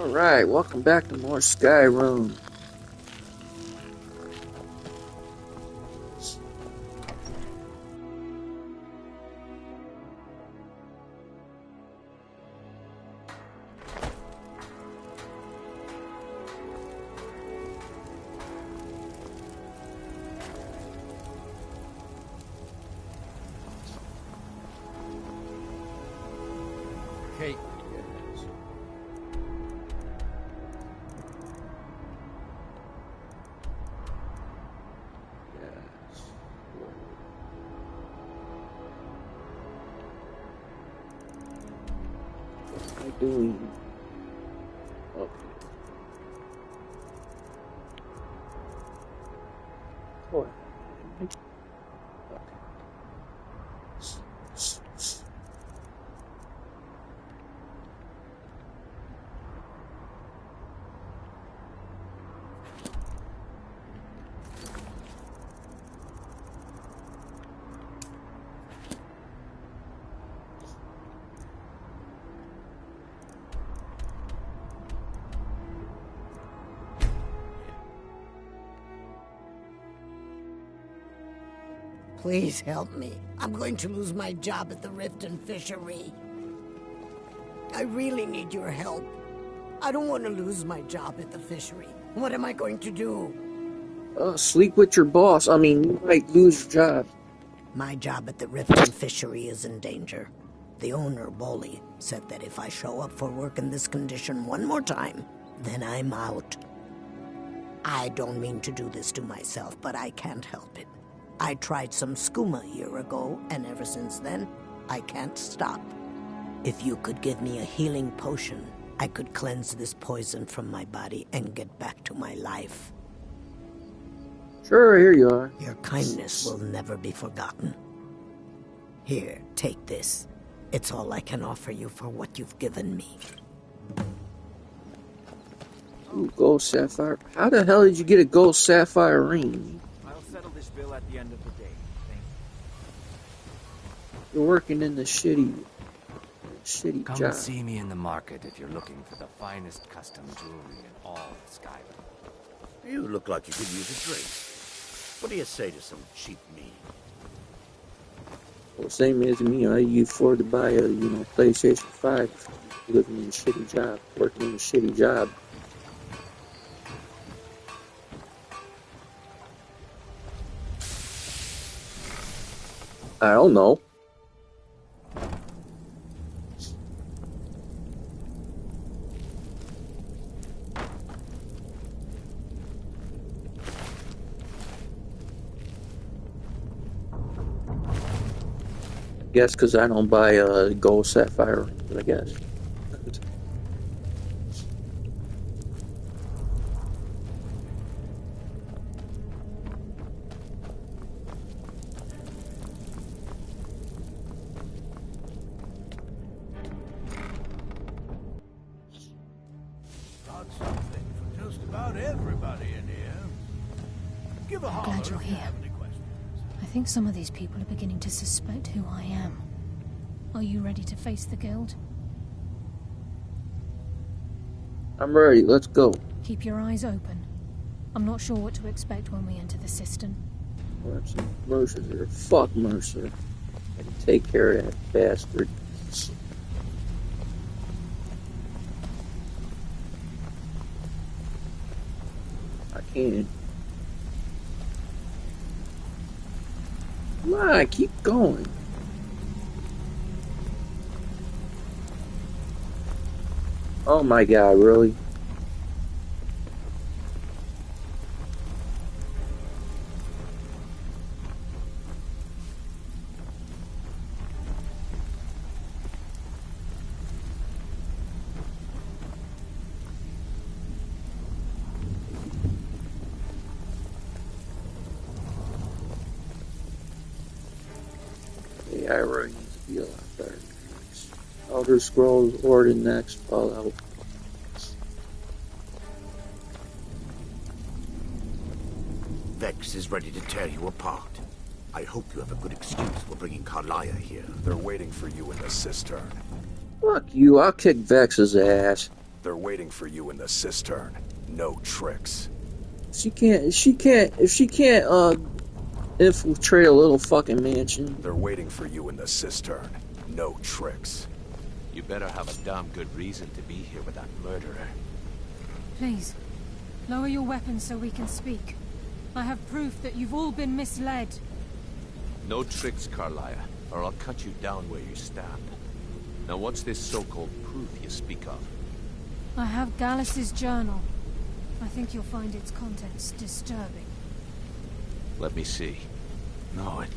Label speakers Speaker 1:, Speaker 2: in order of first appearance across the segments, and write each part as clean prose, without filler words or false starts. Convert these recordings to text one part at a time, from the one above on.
Speaker 1: Alright, welcome back to more Skyrim.
Speaker 2: Okay.
Speaker 1: What am I doing? Okay. What?
Speaker 3: Please help me. I'm going to lose my job at the Rift and Fishery. I really need your help. I don't want to lose my job at the fishery. What am I going to do?
Speaker 1: Sleep with your boss. I mean, you might lose your job.
Speaker 3: My job at the Rift and Fishery is in danger. The owner, Bolly, said that if I show up for work in this condition one more time, then I'm out. I don't mean to do this to myself, but I can't help it. I tried some skooma a year ago, and ever since then, I can't stop. If you could give me a healing potion, I could cleanse this poison from my body and get back to my life.
Speaker 1: Sure, here you are.
Speaker 3: Your kindness will never be forgotten. Here, take this. It's all I can offer you for what you've given me.
Speaker 1: Ooh, gold sapphire. How the hell did you get a gold sapphire ring?
Speaker 2: I'll settle this bill at the end of the day. Thank
Speaker 1: You're working in the shitty
Speaker 4: Come
Speaker 1: job.
Speaker 4: and see me in the market if you're looking for the finest custom jewelry in all of Skyrim.
Speaker 5: You look like you could use a drink. What do you say to some cheap meat?
Speaker 1: Well, same as me. You afford to buy a, PlayStation 5 living in a shitty job, working in a shitty job. I don't know. I guess because I don't buy a gold sapphire rings, I guess.
Speaker 6: Got something for just about everybody in here. Give a holler
Speaker 7: Glad you're
Speaker 6: if you
Speaker 7: here.
Speaker 6: have any questions.
Speaker 7: I think some of these people are beginning to suspect who I am. Are you ready to face the guild?
Speaker 1: I'm ready, let's go.
Speaker 7: Keep your eyes open. I'm not sure what to expect when we enter the cistern.
Speaker 1: Mercer's here. Fuck Mercer. I can take care of that bastard. I can. Come on, keep going. Oh my god, really? Yeah, I really need to be a lot better. Elder Scrolls or the next Fallout.
Speaker 5: Vex is ready to tear you apart. I hope you have a good excuse for bringing Carlia here.
Speaker 8: They're waiting for you in the cistern.
Speaker 1: Fuck you, I'll kick Vex's ass.
Speaker 8: They're waiting for you in the cistern. No tricks.
Speaker 1: If she can't infiltrate a little fucking mansion.
Speaker 8: They're waiting for you in the cistern. No tricks.
Speaker 4: You better have a damn good reason to be here with that murderer.
Speaker 7: Please, lower your weapons so we can speak. I have proof that you've all been misled.
Speaker 4: No tricks, Carlia, or I'll cut you down where you stand. Now what's this so-called proof you speak of?
Speaker 7: I have Gallus's journal. I think you'll find its contents disturbing.
Speaker 4: Let me see. No, it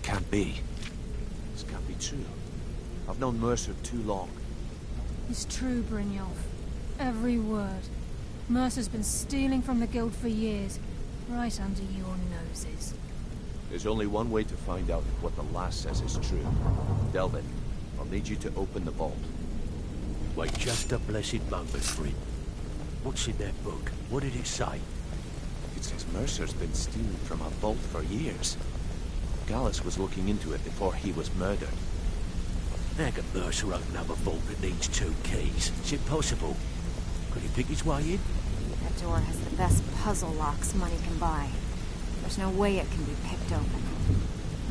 Speaker 4: can't be. This can't be true. I've known Mercer too long.
Speaker 7: It's true, Brynjolf. Every word. Mercer's been stealing from the Guild for years, right under your noses.
Speaker 4: There's only one way to find out if what the lass says is true. Delvin, I'll need you to open the vault.
Speaker 9: Wait just a blessed moment, friend. What's in that book? What did it say?
Speaker 4: It says Mercer's been stealing from our vault for years. Gallus was looking into it before he was murdered.
Speaker 9: How can Mercer open up a vault that needs 2 keys? It's impossible. Could he pick his way in?
Speaker 10: That door has the best puzzle locks money can buy. There's no way it can be picked open.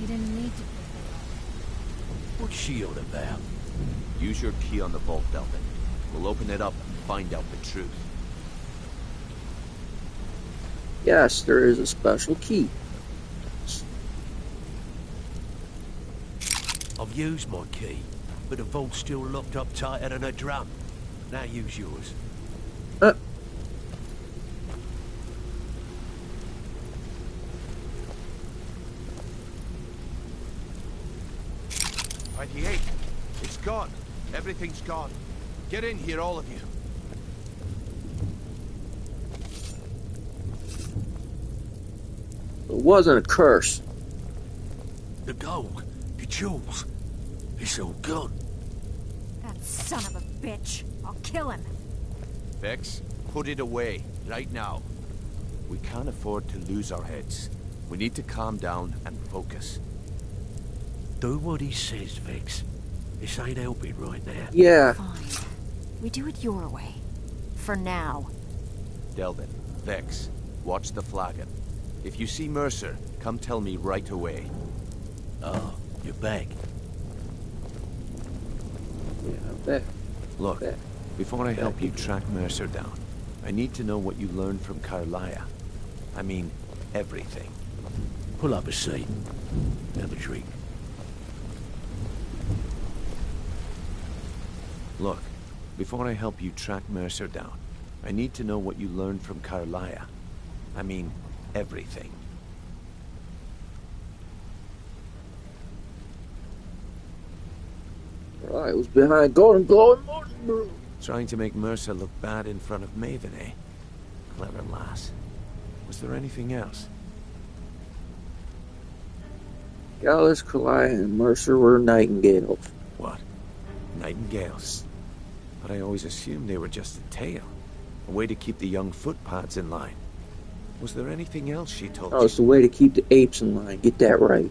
Speaker 7: You didn't need to pick it up.
Speaker 9: What's she on about?
Speaker 4: Use your key on the vault, Delvin. We'll open it up and find out the truth.
Speaker 1: Yes, there is a special key.
Speaker 9: I've used my key, but the vault's still locked up tighter than a drum. Now use yours.
Speaker 1: Uh.
Speaker 2: 28. It's gone. Everything's gone. Get in here, all of you.
Speaker 1: It wasn't a curse.
Speaker 9: The gold, the jewels, it's all gone.
Speaker 10: That son of a bitch. I'll kill him.
Speaker 4: Vex, put it away, right now. We can't afford to lose our heads. We need to calm down and focus.
Speaker 9: Do what he says, Vex. This ain't helping right now.
Speaker 1: Yeah.
Speaker 10: Fine. We do it your way. For now.
Speaker 4: Delvin, Vex, watch the flagon. If you see Mercer, come tell me right away.
Speaker 9: Oh, you're back.
Speaker 1: Yeah, I bet.
Speaker 4: Look,
Speaker 1: Bet.
Speaker 4: before I help you track Mercer down, I need to know what you learned from Carlia. I mean, everything.
Speaker 9: Pull up a seat. Have a drink.
Speaker 4: Look, before I help you track Mercer down, I need to know what you learned from Carlia. I mean, everything.
Speaker 1: Right, it was behind Golden Glowing Mountain, bro.
Speaker 4: Trying to make Mercer look bad in front of Maven, eh? Clever lass. Was there anything else?
Speaker 1: Gallus, Kalai, and Mercer were nightingales.
Speaker 4: What? Nightingales? But I always assumed they were just a tale. A way to keep the young footpads in line. Was there anything else she told
Speaker 1: Oh,
Speaker 4: you?
Speaker 1: it's the way to keep the apes in line. Get that right.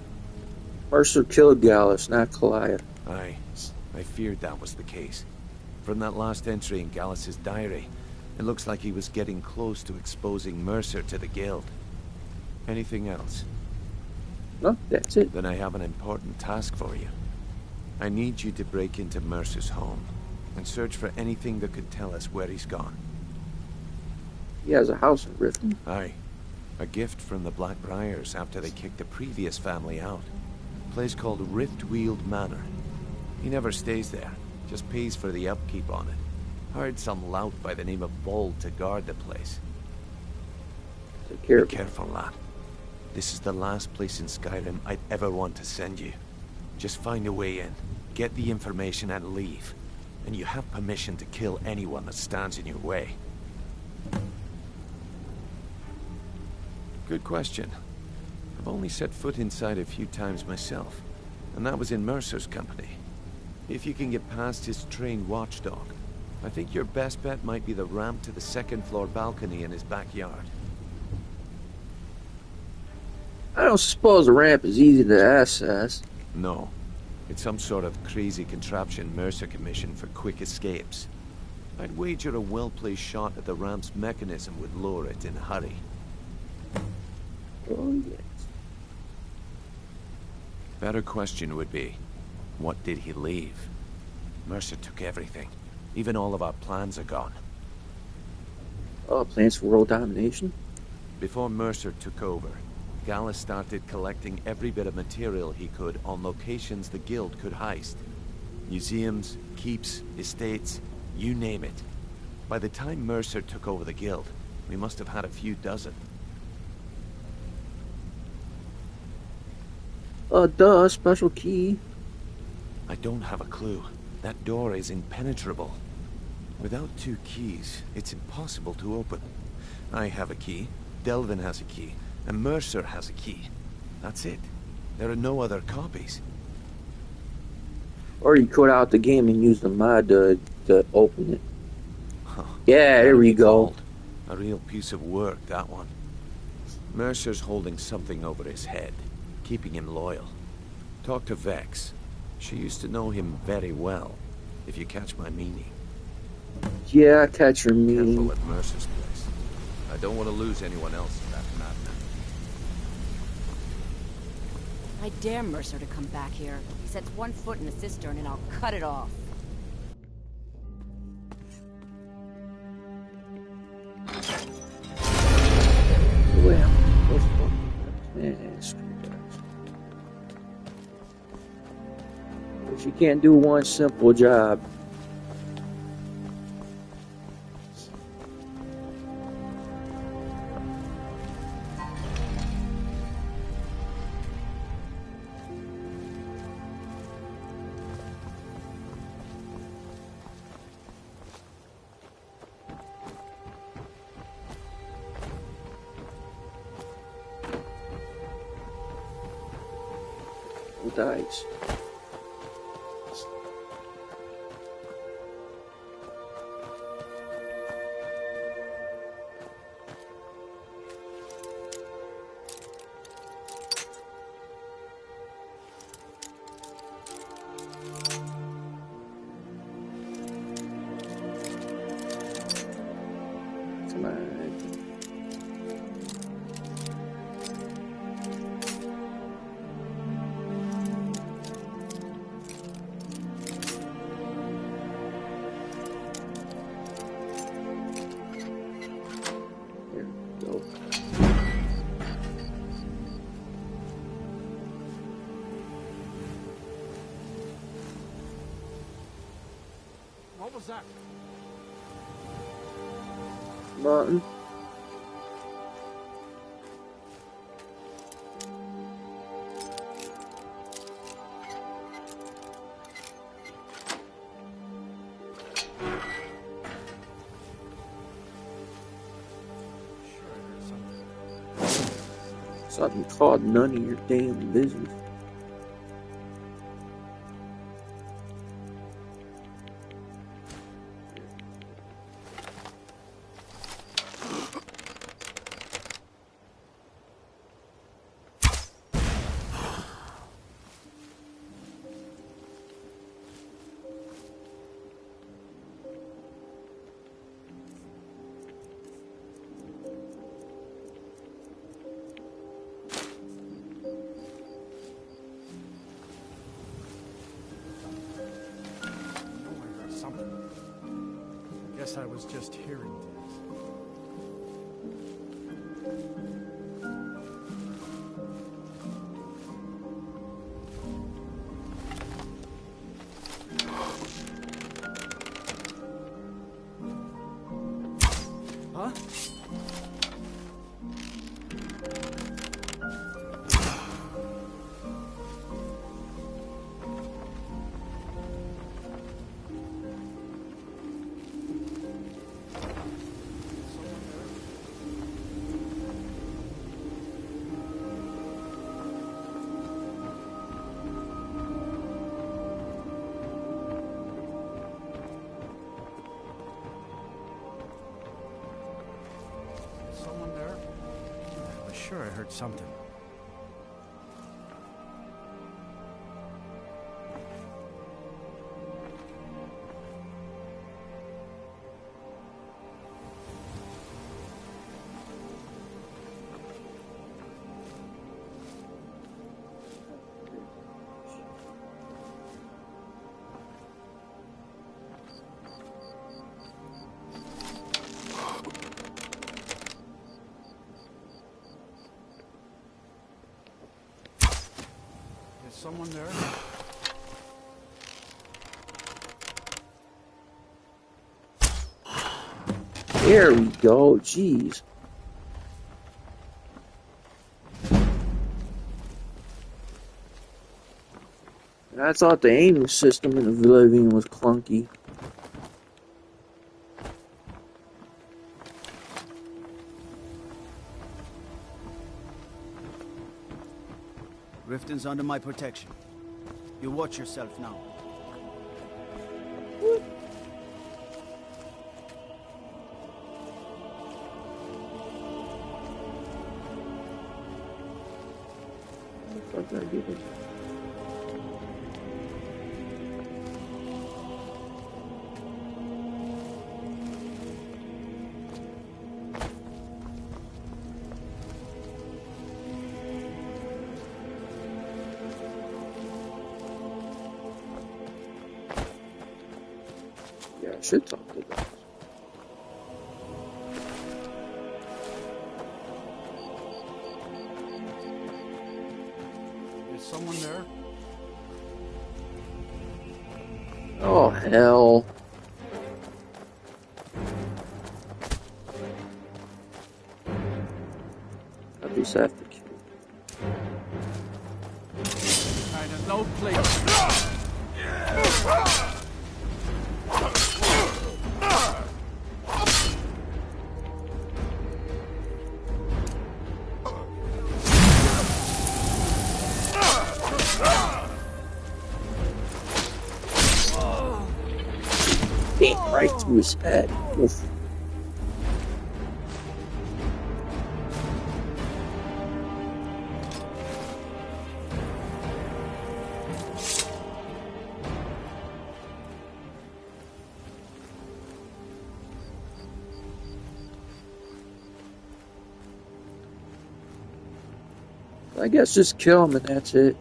Speaker 1: Mercer killed Gallus, not Kalaya.
Speaker 4: Aye. I feared that was the case. From that last entry in Gallus's diary, it looks like he was getting close to exposing Mercer to the Guild. Anything else?
Speaker 1: No, that's it.
Speaker 4: Then I have an important task for you. I need you to break into Mercer's home and search for anything that could tell us where he's gone.
Speaker 1: He has a house in Riften.
Speaker 4: Aye. A gift from the Blackbriars after they kicked the previous family out. A place called Riftweald Manor. He never stays there, just pays for the upkeep on it. Hired some lout by the name of Bold to guard the place.
Speaker 1: Take care
Speaker 4: Be
Speaker 1: of him.
Speaker 4: careful, lad. This is the last place in Skyrim I'd ever want to send you. Just find a way in, get the information and leave. And you have permission to kill anyone that stands in your way. Good question. I've only set foot inside a few times myself, and that was in Mercer's company. If you can get past his trained watchdog, I think your best bet might be the ramp to the second-floor balcony in his backyard.
Speaker 1: I don't suppose a ramp is easy to access.
Speaker 4: No. It's some sort of crazy contraption Mercer commissioned for quick escapes. I'd wager a well-placed shot at the ramp's mechanism would lower it in a hurry.
Speaker 1: Oh, yes.
Speaker 4: Better question would be, what did he leave? Mercer took everything. Even all of our plans are gone.
Speaker 1: Oh, plans for world domination?
Speaker 4: Before Mercer took over, Gallus started collecting every bit of material he could on locations the Guild could heist. Museums, keeps, estates, you name it. By the time Mercer took over the Guild, we must have had a few dozen.
Speaker 1: Duh, special key.
Speaker 4: I don't have a clue. That door is impenetrable. Without 2 keys, it's impossible to open. I have a key, Delvin has a key, and Mercer has a key. That's it. There are no other copies.
Speaker 1: Or you cut out the game and use the mod to open it.
Speaker 4: Huh.
Speaker 1: Yeah, there we go.
Speaker 4: Called. A real piece of work, that one. Mercer's holding something over his head, keeping him loyal. Talk to Vex. She used to know him very well, if you catch my meaning.
Speaker 1: Yeah, I catch your meaning.
Speaker 4: Careful at Mercer's place. I don't want to lose anyone else in that madman.
Speaker 10: I dare Mercer to come back here. He sets one foot in the cistern and I'll cut it off.
Speaker 1: Well, but you can't do one simple job. Dice. Come on.
Speaker 6: What was that?
Speaker 1: Martin. Something called none of your damn business.
Speaker 6: Guess I was just hearing things. Huh? Someone there? I was sure I heard something. someone there?
Speaker 1: There we go. Jeez. I thought the aiming system in Oblivion was clunky.
Speaker 11: Riften's under my protection. You watch yourself now.
Speaker 1: What the fuck did I do? Yeah, I should talk to them.
Speaker 6: Is someone there?
Speaker 1: Oh, hell. I just have to kill.
Speaker 6: Kind of no place.
Speaker 1: Damn, right to his head. Oof. I guess just kill him and that's it.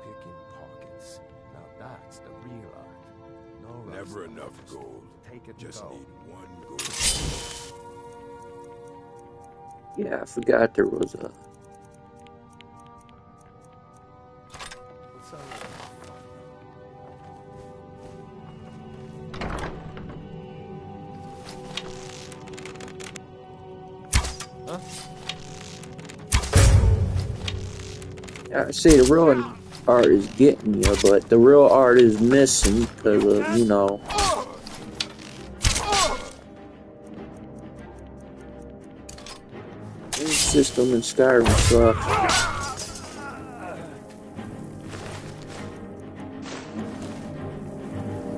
Speaker 8: Picking pockets. Now that's the real art. No
Speaker 12: Never
Speaker 8: rust,
Speaker 12: enough
Speaker 8: just
Speaker 12: gold.
Speaker 8: Take it
Speaker 12: Just
Speaker 8: and go.
Speaker 12: need one gold.
Speaker 1: Yeah, I forgot there was a...
Speaker 8: What's up? Huh?
Speaker 1: Yeah, I say the real art is getting you, but the real art is missing because of, you know... The system in Skyrim sucks.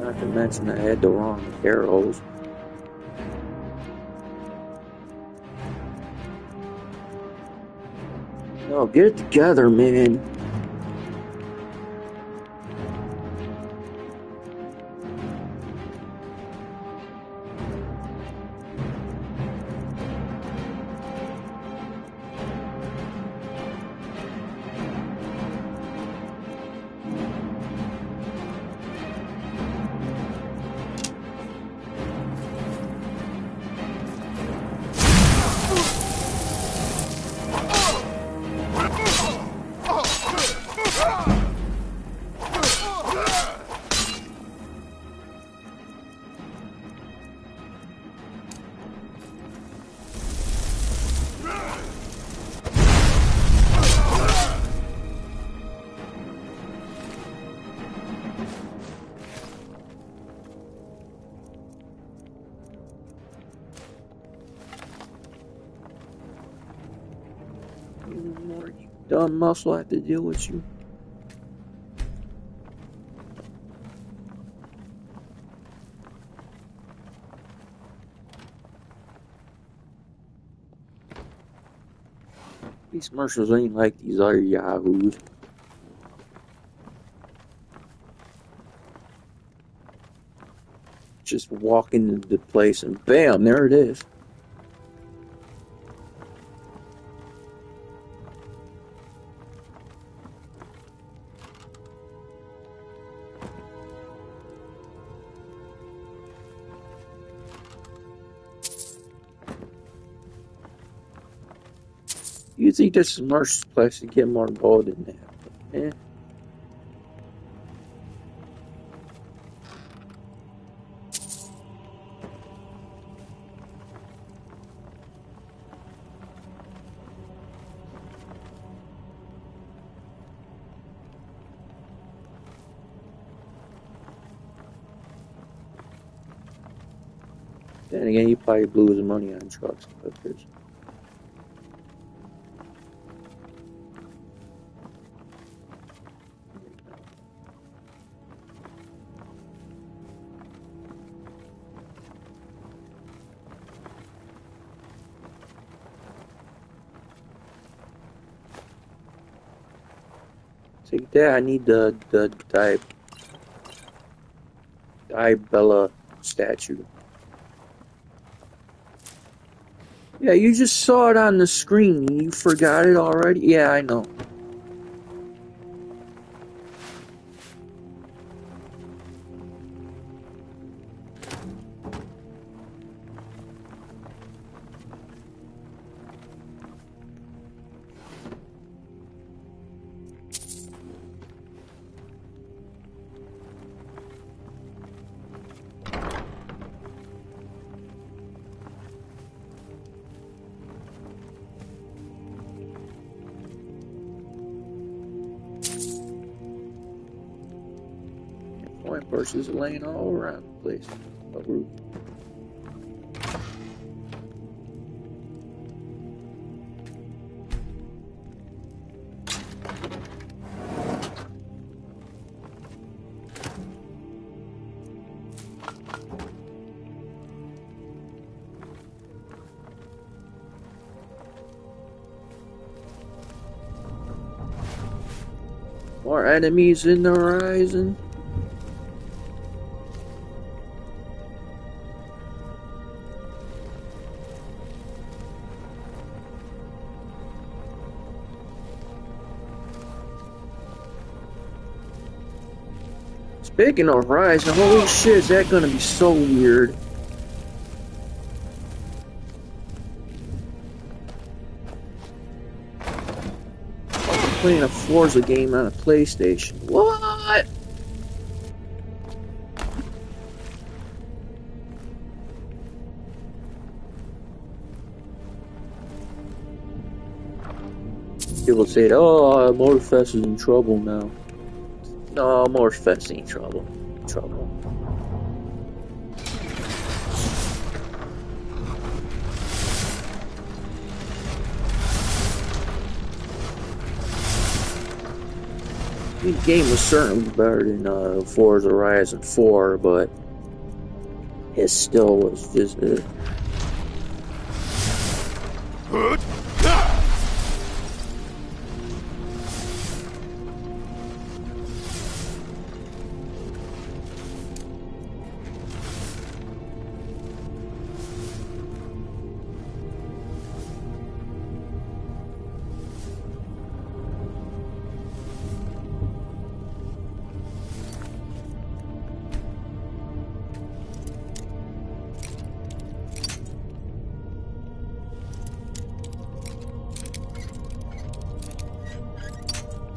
Speaker 1: Not to mention I had the wrong arrows. No, get it together, man. More you dumb muscle I have to deal with you. These commercials ain't like these other yahoos. Just walk into the place and bam, there it is. You think this is Mercer's place to get more involved in that? But, eh. Then again, he probably blew his money on trucks and hookers. Take that. I need the Bella statue. Yeah, you just saw it on the screen. You forgot it already? Yeah, I know. Point purses laying all around the place. A roof. More enemies in the horizon. Speaking of horizon, holy shit, is that gonna be so weird? I'm playing a Forza game on a PlayStation. What? People say, oh, Motorfest is in trouble now. No, Motorfest ain't trouble. Trouble. The game was certainly better than Forza Horizon 4, but it still was just a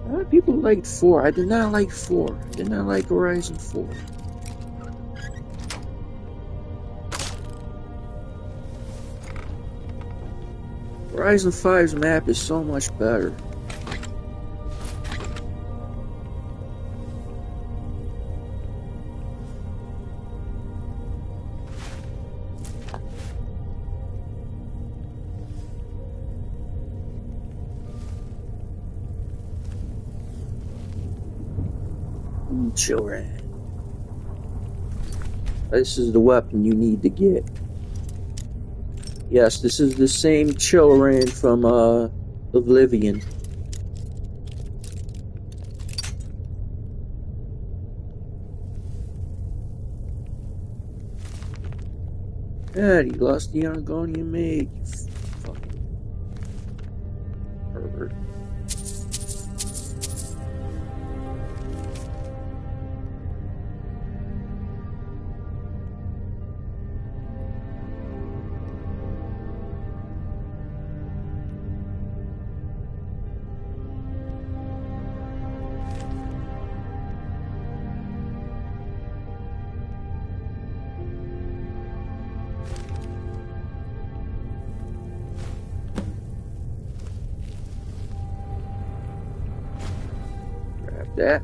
Speaker 1: lot of people liked 4. I did not like 4. I did not like Horizon 4. Horizon 5's map is so much better. Children. This is the weapon you need to get. Yes, this is the same children from Oblivion. God, you lost the Argonian maid, you fucking pervert. Grab that.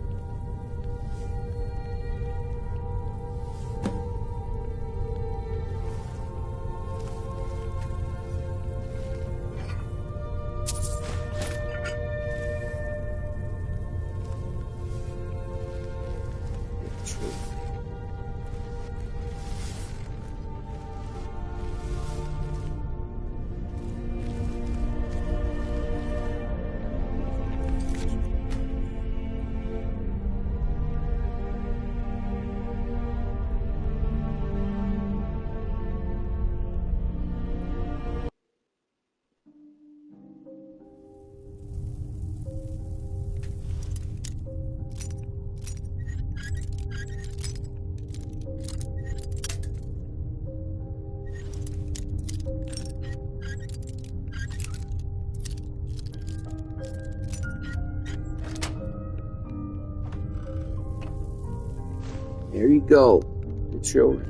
Speaker 1: There you go, the children.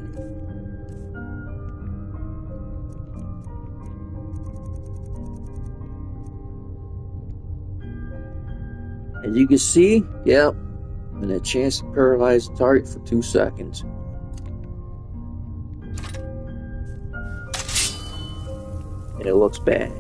Speaker 1: As you can see, yep, and a chance to paralyze the target for 2 seconds. And it looks badass.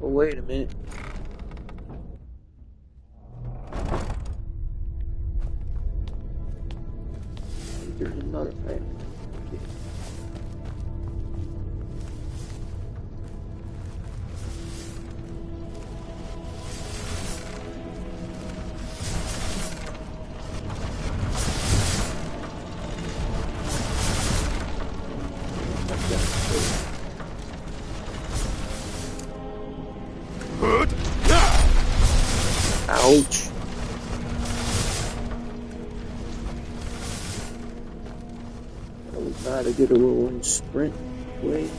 Speaker 1: Oh, wait a minute. There's another thing. Ouch. That was not a good little sprint way.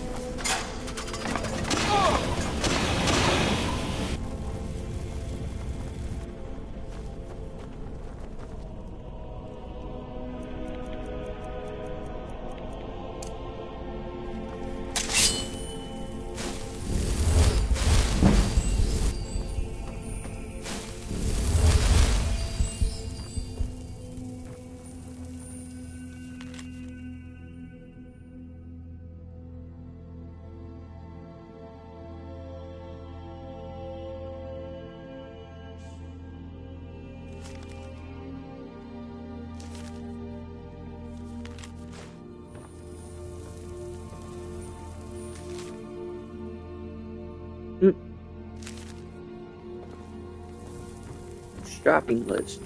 Speaker 1: Shopping list.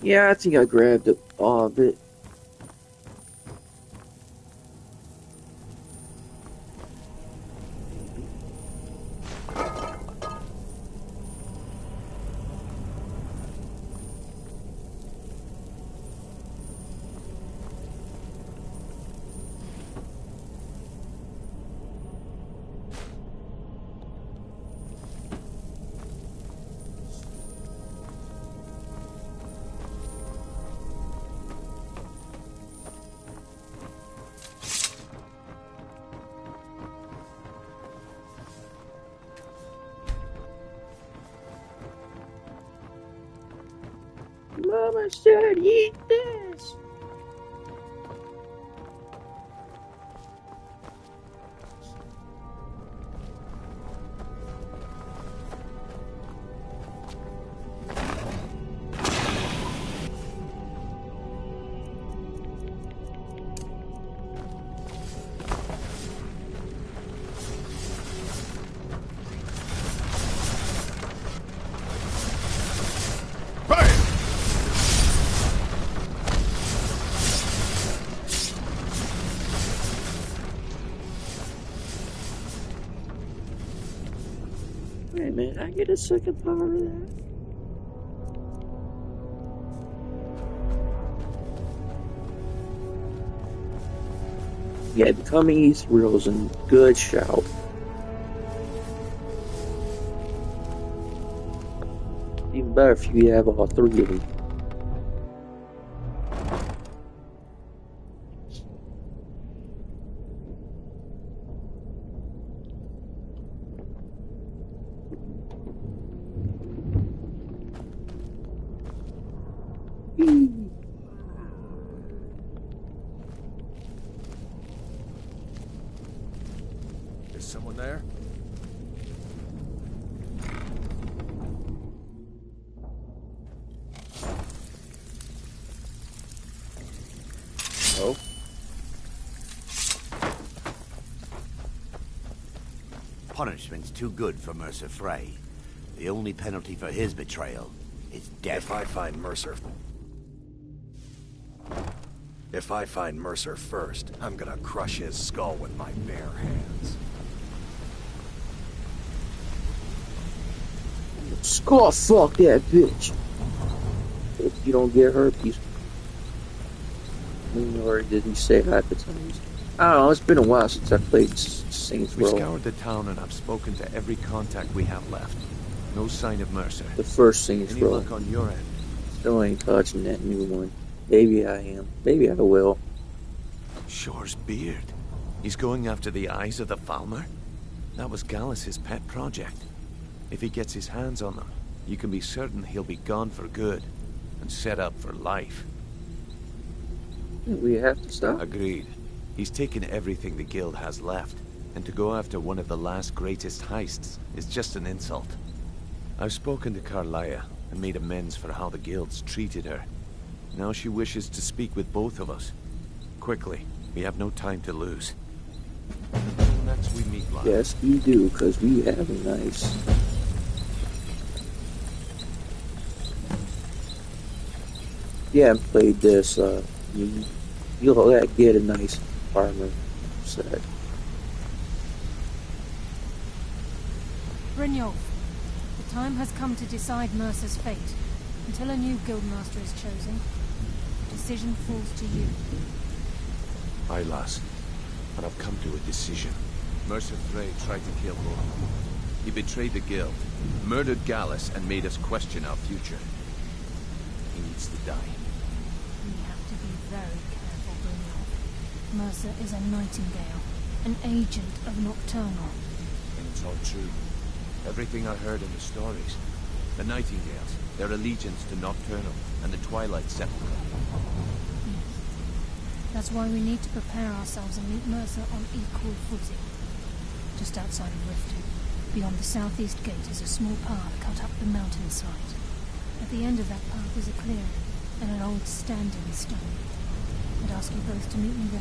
Speaker 1: Yeah, I think I grabbed all of it. Mama said eat this. Wait a minute, I get a second power of that? Yeah, becoming Ethereal is a good shout. Even better if you have all three of them.
Speaker 8: Is someone there?
Speaker 1: Oh.
Speaker 5: Punishment's too good for Mercer Frey. The only penalty for his betrayal is death.
Speaker 8: If I find Mercer first, I'm gonna crush his skull with my bare hands.
Speaker 1: Skull fuck that bitch. If you don't get herpes. Or did he say hepatitis? I don't know, it's been a while since I played Saints
Speaker 4: We
Speaker 1: Row.
Speaker 4: scoured the town and I've spoken to every contact we have left. No sign of Mercer.
Speaker 1: The first Saints
Speaker 4: Any
Speaker 1: Row.
Speaker 4: luck on your end?
Speaker 1: Still ain't touching that new one. Maybe I am. Maybe I will.
Speaker 4: Shore's beard. He's going after the eyes of the Falmer? That was Gallus's pet project. If he gets his hands on them, you can be certain he'll be gone for good and set up for life.
Speaker 1: We have to stop.
Speaker 4: Agreed. He's taken everything the guild has left, and to go after one of the last greatest heists is just an insult. I've spoken to Carlia and made amends for how the guild's treated her. Now she wishes to speak with both of us. Quickly, we have no time to lose. Until next we meet, Lyle.
Speaker 1: Yes, we do, because we have a nice... Yeah, I've played this, you'll get a nice armor set.
Speaker 7: Brynjolf, the time has come to decide Mercer's fate. Until a new guildmaster is chosen, the decision falls to you.
Speaker 4: Aye, lass. But I've come to a decision. Mercer Frey tried to kill both. He betrayed the guild, murdered Gallus, and made us question our future. He needs to die.
Speaker 7: We have to be very careful, Brynjolf. Mercer is a Nightingale, an agent of Nocturnal.
Speaker 4: And it's all true. Everything I heard in the stories. The Nightingales, their allegiance to Nocturnal, and the Twilight Sepulchre.
Speaker 7: Yes. That's why we need to prepare ourselves and meet Mercer on equal footing. Just outside of Riften, beyond the southeast gate, is a small path cut up the mountainside. At the end of that path is a clearing, and an old standing stone. I'd ask you both to meet me there.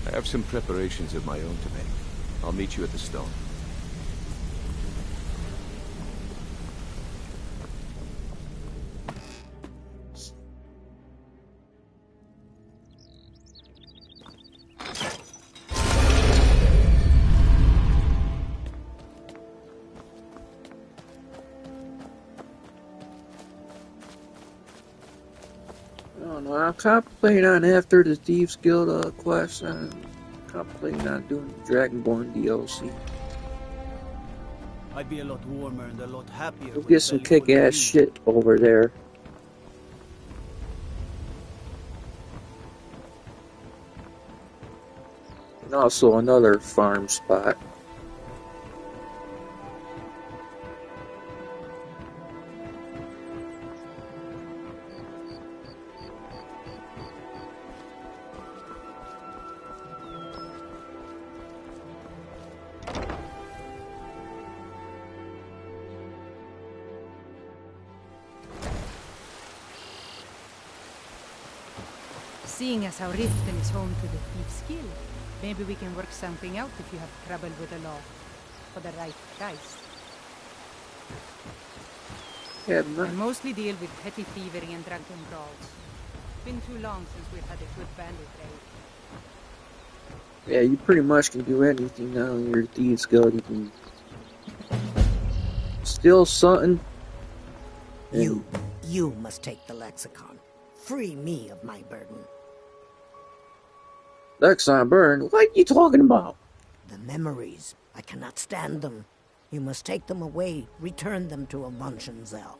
Speaker 4: I have some preparations of my own to make. I'll meet you at the stone.
Speaker 1: I'm contemplating on after the Thieves Guild quest, I'm contemplating on doing Dragonborn DLC.
Speaker 11: I'd be a lot warmer and a lot happier.
Speaker 1: We'll get some kick-ass shit over there. And also another farm spot.
Speaker 12: Seeing as how Riften is home to the thief's skill, maybe we can work something out if you have trouble with the law. For the right price.
Speaker 1: Yeah,
Speaker 12: I mostly deal with petty thievery and drunken brawls. Been too long since we've had a good bandit raid.
Speaker 1: yeah, you pretty much can do anything now in your Thieves Guild. You can steal something.
Speaker 3: You must take the lexicon. Free me of my burden.
Speaker 1: Lexicon burn? What are you talking about?
Speaker 3: The memories. I cannot stand them. You must take them away. Return them to Avonshenzel.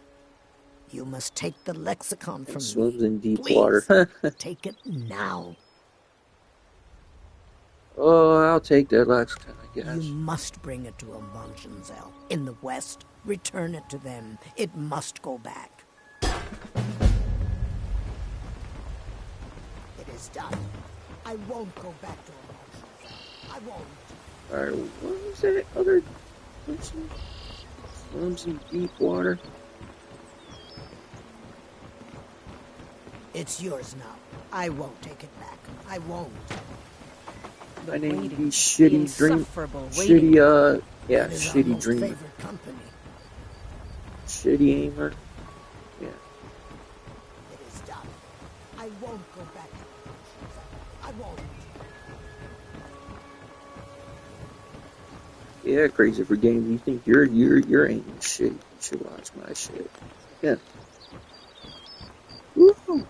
Speaker 3: You must take the lexicon from me.
Speaker 1: Swims in deep
Speaker 3: Please,
Speaker 1: water.
Speaker 3: take it now.
Speaker 1: Oh, I'll take that lexicon, I guess.
Speaker 3: You must bring it to Avonshenzel. In the west, return it to them. It must go back. It is done. I won't go back to Avonshenzel. I won't.
Speaker 1: Alright, what was that other person? Swims in deep water.
Speaker 3: It's yours now. I won't take it back. I won't.
Speaker 1: My name would be Shitty Dream. Shitty, yeah, Shitty Dreamer.
Speaker 3: Favorite company.
Speaker 1: Shitty Aimer. Yeah.
Speaker 3: It is done. I won't go back to Avonshenzel. I won't.
Speaker 1: Yeah, crazy for games. You think you're aiming shit. You should watch my shit. Yeah. Woohoo!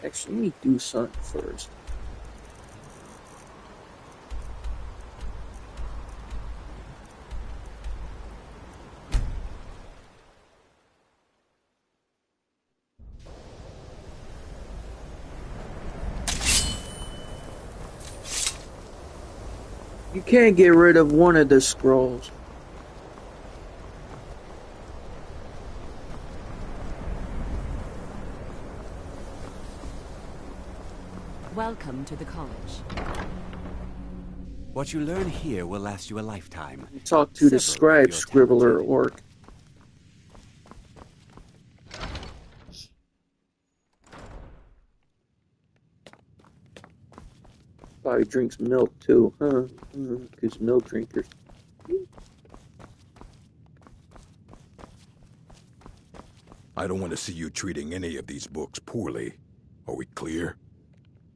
Speaker 1: Actually, let me do something first. You can't get rid of one of the scrolls.
Speaker 13: Welcome to the college.
Speaker 14: What you learn here will last you a lifetime.
Speaker 1: You talk to the scribe, scribbler, orc. Probably drinks milk too, huh? Because milk drinkers.
Speaker 15: I don't want to see you treating any of these books poorly. Are we clear?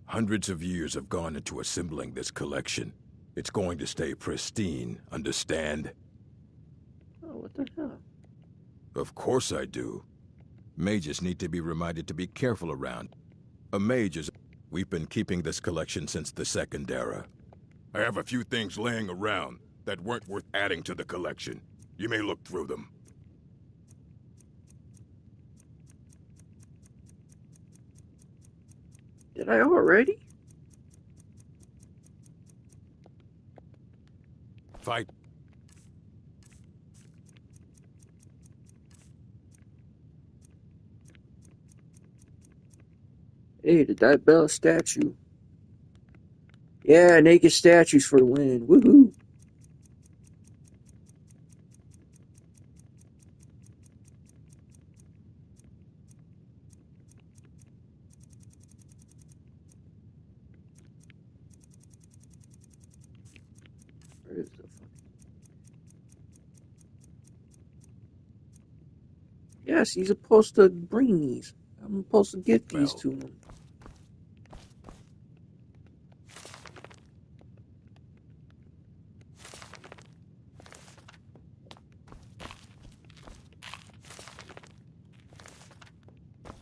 Speaker 15: Hundreds of years have gone into assembling this collection. It's going to stay pristine, understand?
Speaker 1: Oh, what the hell?
Speaker 15: Of course I do. Mages need to be reminded to be careful around. A mage is... We've been keeping this collection since the Second Era. I have a few things laying around that weren't worth adding to the collection. You may look through them.
Speaker 1: Did I already?
Speaker 15: Fight.
Speaker 1: Hey, the Diabella statue. Yeah, naked statues for the win. Woohoo! Where is the fuck? Yes, he's supposed to bring these. I'm supposed to get these to him.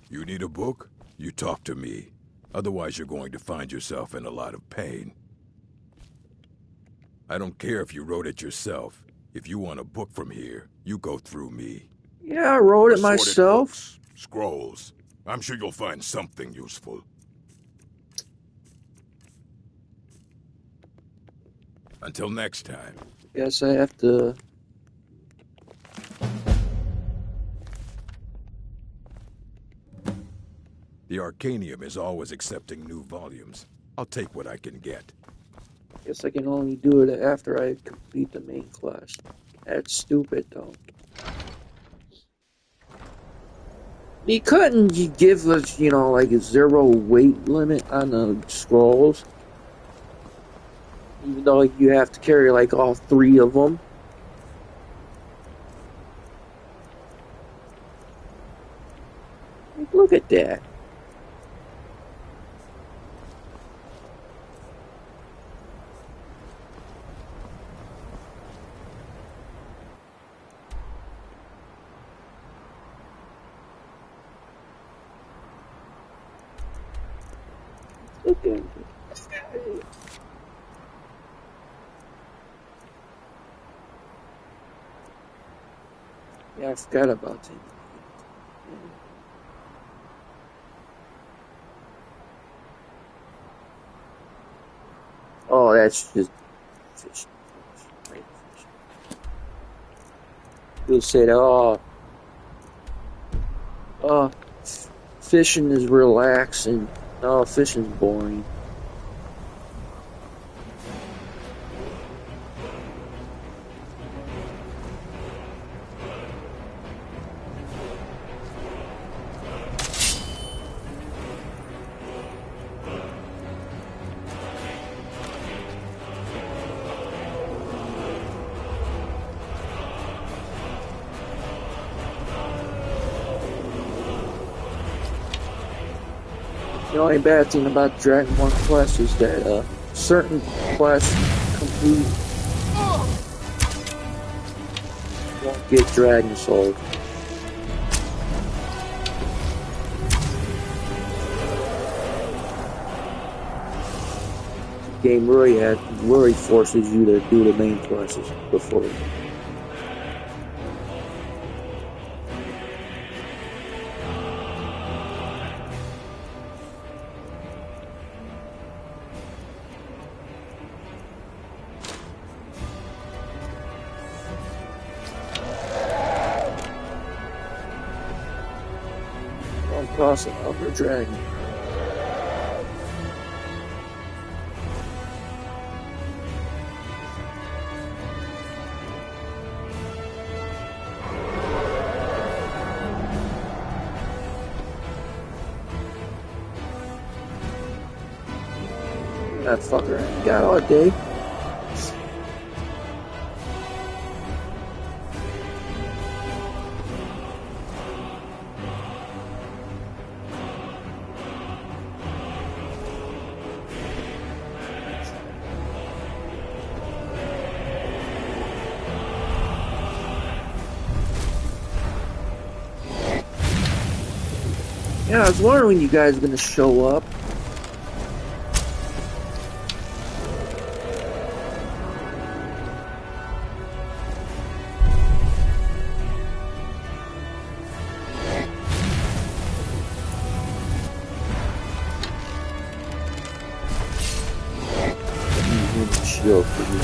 Speaker 15: You need a book? You talk to me. Otherwise you're going to find yourself in a lot of pain. I don't care if you wrote it yourself. If you want a book from here, you go through me.
Speaker 1: Yeah, I wrote it
Speaker 15: Assorted
Speaker 1: myself.
Speaker 15: Books, scrolls. I'm sure you'll find something useful. Until next time.
Speaker 1: Guess I have to...
Speaker 15: The Arcanium is always accepting new volumes. I'll take what I can get.
Speaker 1: Guess I can only do it after I complete the main quest. That's stupid, though. You couldn't you give us, you know, like a zero weight limit on the scrolls? Even though you have to carry like all 3 of them. Like, look at that. Look at it. Yeah, I forgot about that. Oh, that's just fish. You'll say that, fishing is relaxing. No, fishing's boring. The only bad thing about Dragonborn Quest is that certain quests complete won't get Dragon Soul. The game really forces you to do the main quests before. Cross another dragon. That fucker ain't got all day. Yeah, I was wondering when you guys are gonna show up. Shield for you.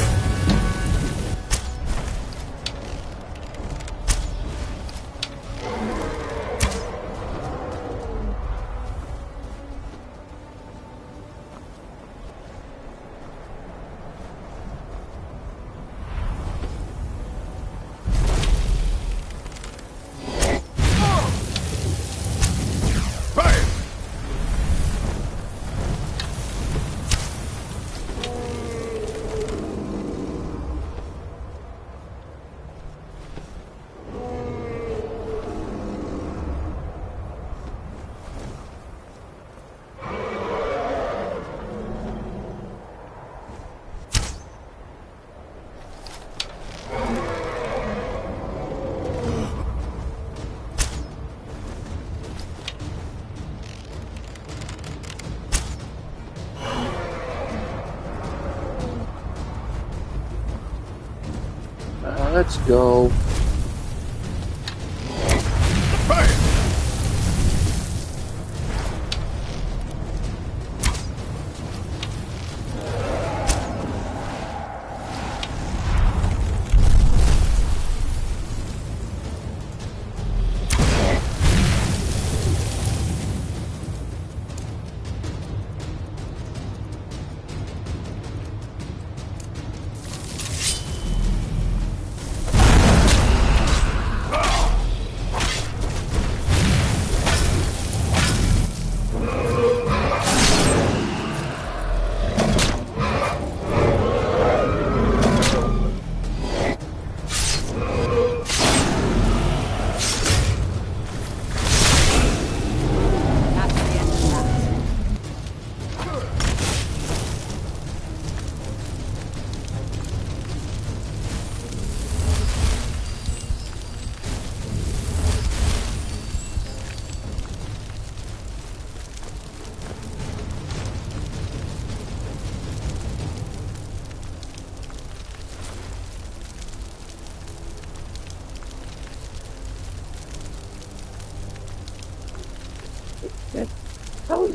Speaker 1: Let's go.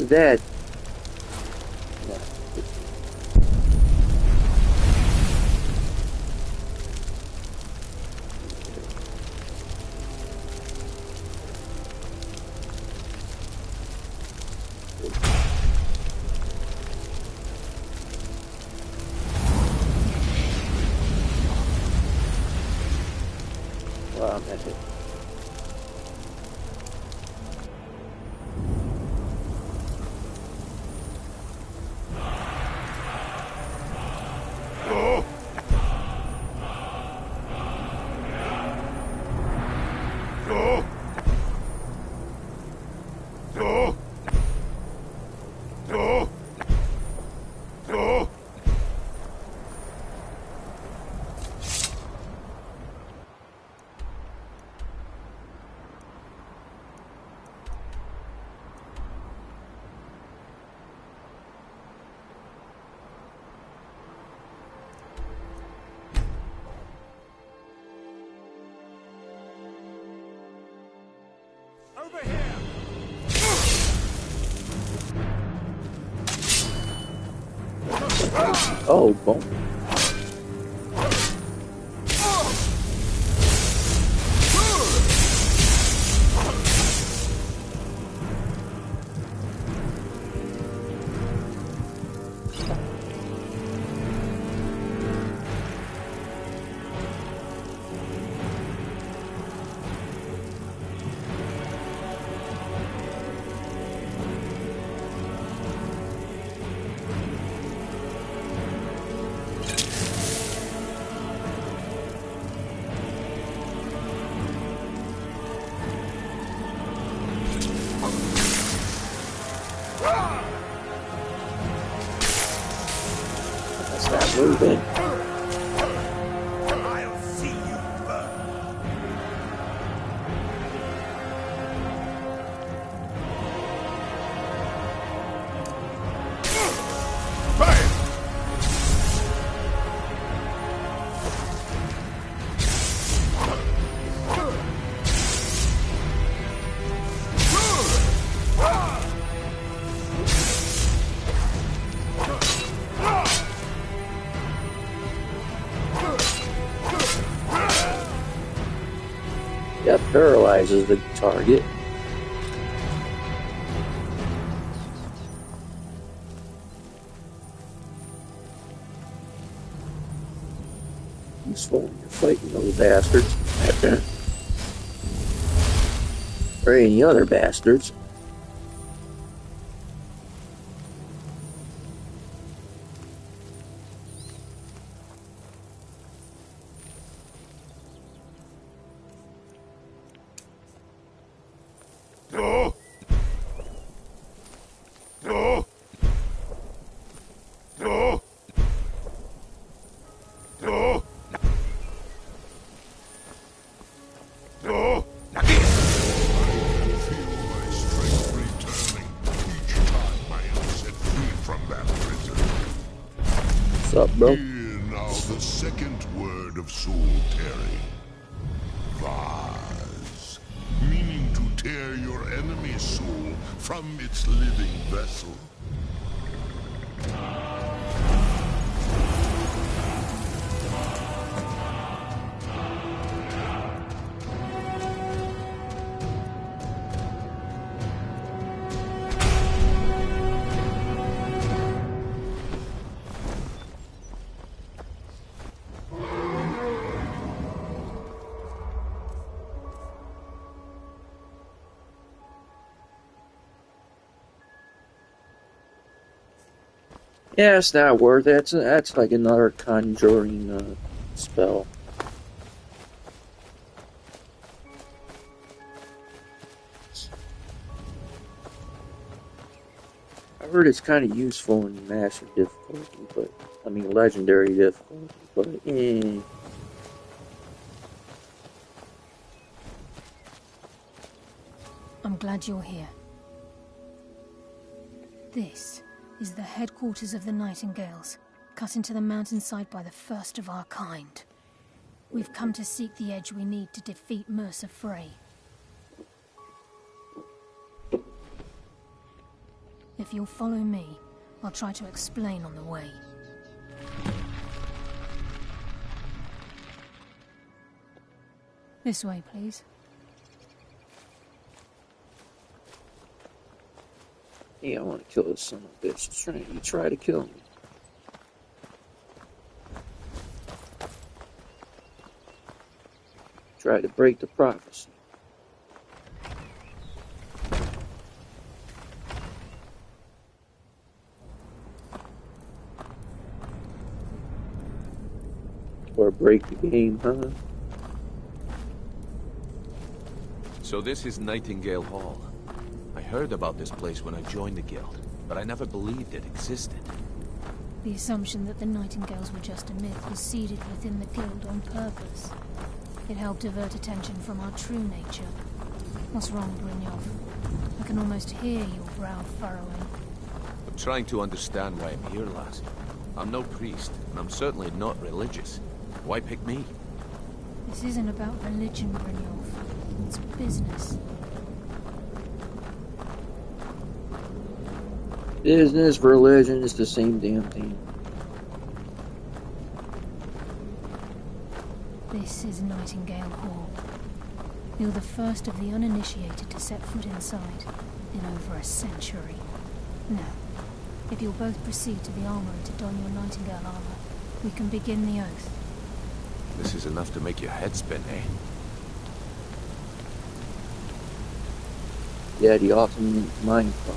Speaker 1: is that? Wow, that's it.
Speaker 6: Over here!
Speaker 1: Oh, boom. That's not moving.
Speaker 6: I'll see you burn.
Speaker 1: That paralyzes the target. Useful when you're fighting those bastards. Or any other bastards. What's up, bro?
Speaker 16: Hear now the second word of soul tearing. Vase. Meaning to tear your enemy's soul from its living vessel.
Speaker 1: Yeah, it's not worth it. That's like another conjuring spell. I heard it's kind of useful in master difficulty, but I mean legendary difficulty. But
Speaker 7: I'm glad you're here. This is the headquarters of the Nightingales, cut into the mountainside by the first of our kind. We've come to seek the edge we need to defeat Mercer Frey. If If you'll follow me, I'll try to explain on the way. This way, please.
Speaker 1: Yeah, I want to kill this son of a bitch. You try to kill me. Try to break the prophecy. Or break the game, huh?
Speaker 4: So this is Nightingale Hall. I heard about this place when I joined the guild, but I never believed it existed.
Speaker 7: The assumption that the Nightingales were just a myth was seeded within the guild on purpose. It helped divert attention from our true nature. What's wrong, Brynjolf? I can almost hear your brow furrowing.
Speaker 4: I'm trying to understand why I'm here, lass. I'm no priest, and I'm certainly not religious. Why pick me?
Speaker 7: This isn't about religion, Brynjolf. It's business.
Speaker 1: Business, religion, it's the same damn thing.
Speaker 7: This is Nightingale Hall. You're the first of the uninitiated to set foot inside in over a century. Now, if you'll both proceed to the armory to don your Nightingale armor, we can begin the oath.
Speaker 4: This is enough to make your head spin, eh?
Speaker 1: Yeah, the ultimate mind fuck.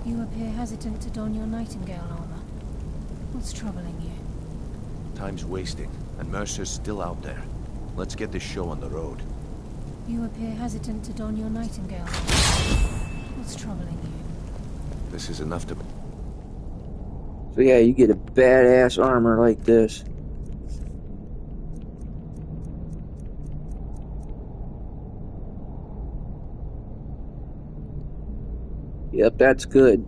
Speaker 7: You appear hesitant to don your Nightingale armor. What's troubling you?
Speaker 4: Time's wasting, and Mercer's still out there. Let's get this show on the road.
Speaker 7: You appear hesitant to don your Nightingale armor. What's troubling you?
Speaker 4: This is enough to...
Speaker 1: So yeah, you get a badass armor like this. Yep, that's good.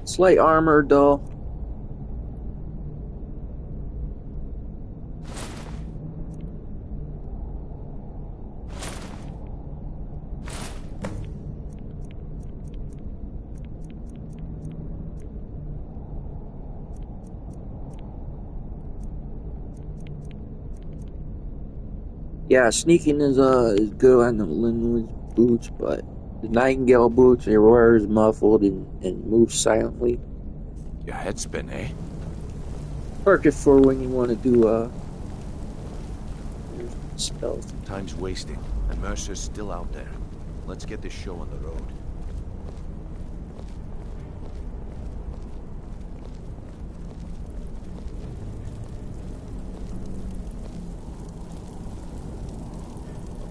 Speaker 1: Slight armor, though. Yeah, sneaking is good on the Linwood boots, but the Nightingale boots, it wears muffled and moves silently.
Speaker 4: Your head spin, eh?
Speaker 1: Perfect for when you want to do spells.
Speaker 4: Time's wasting, and Mercer's still out there. Let's get this show on the road.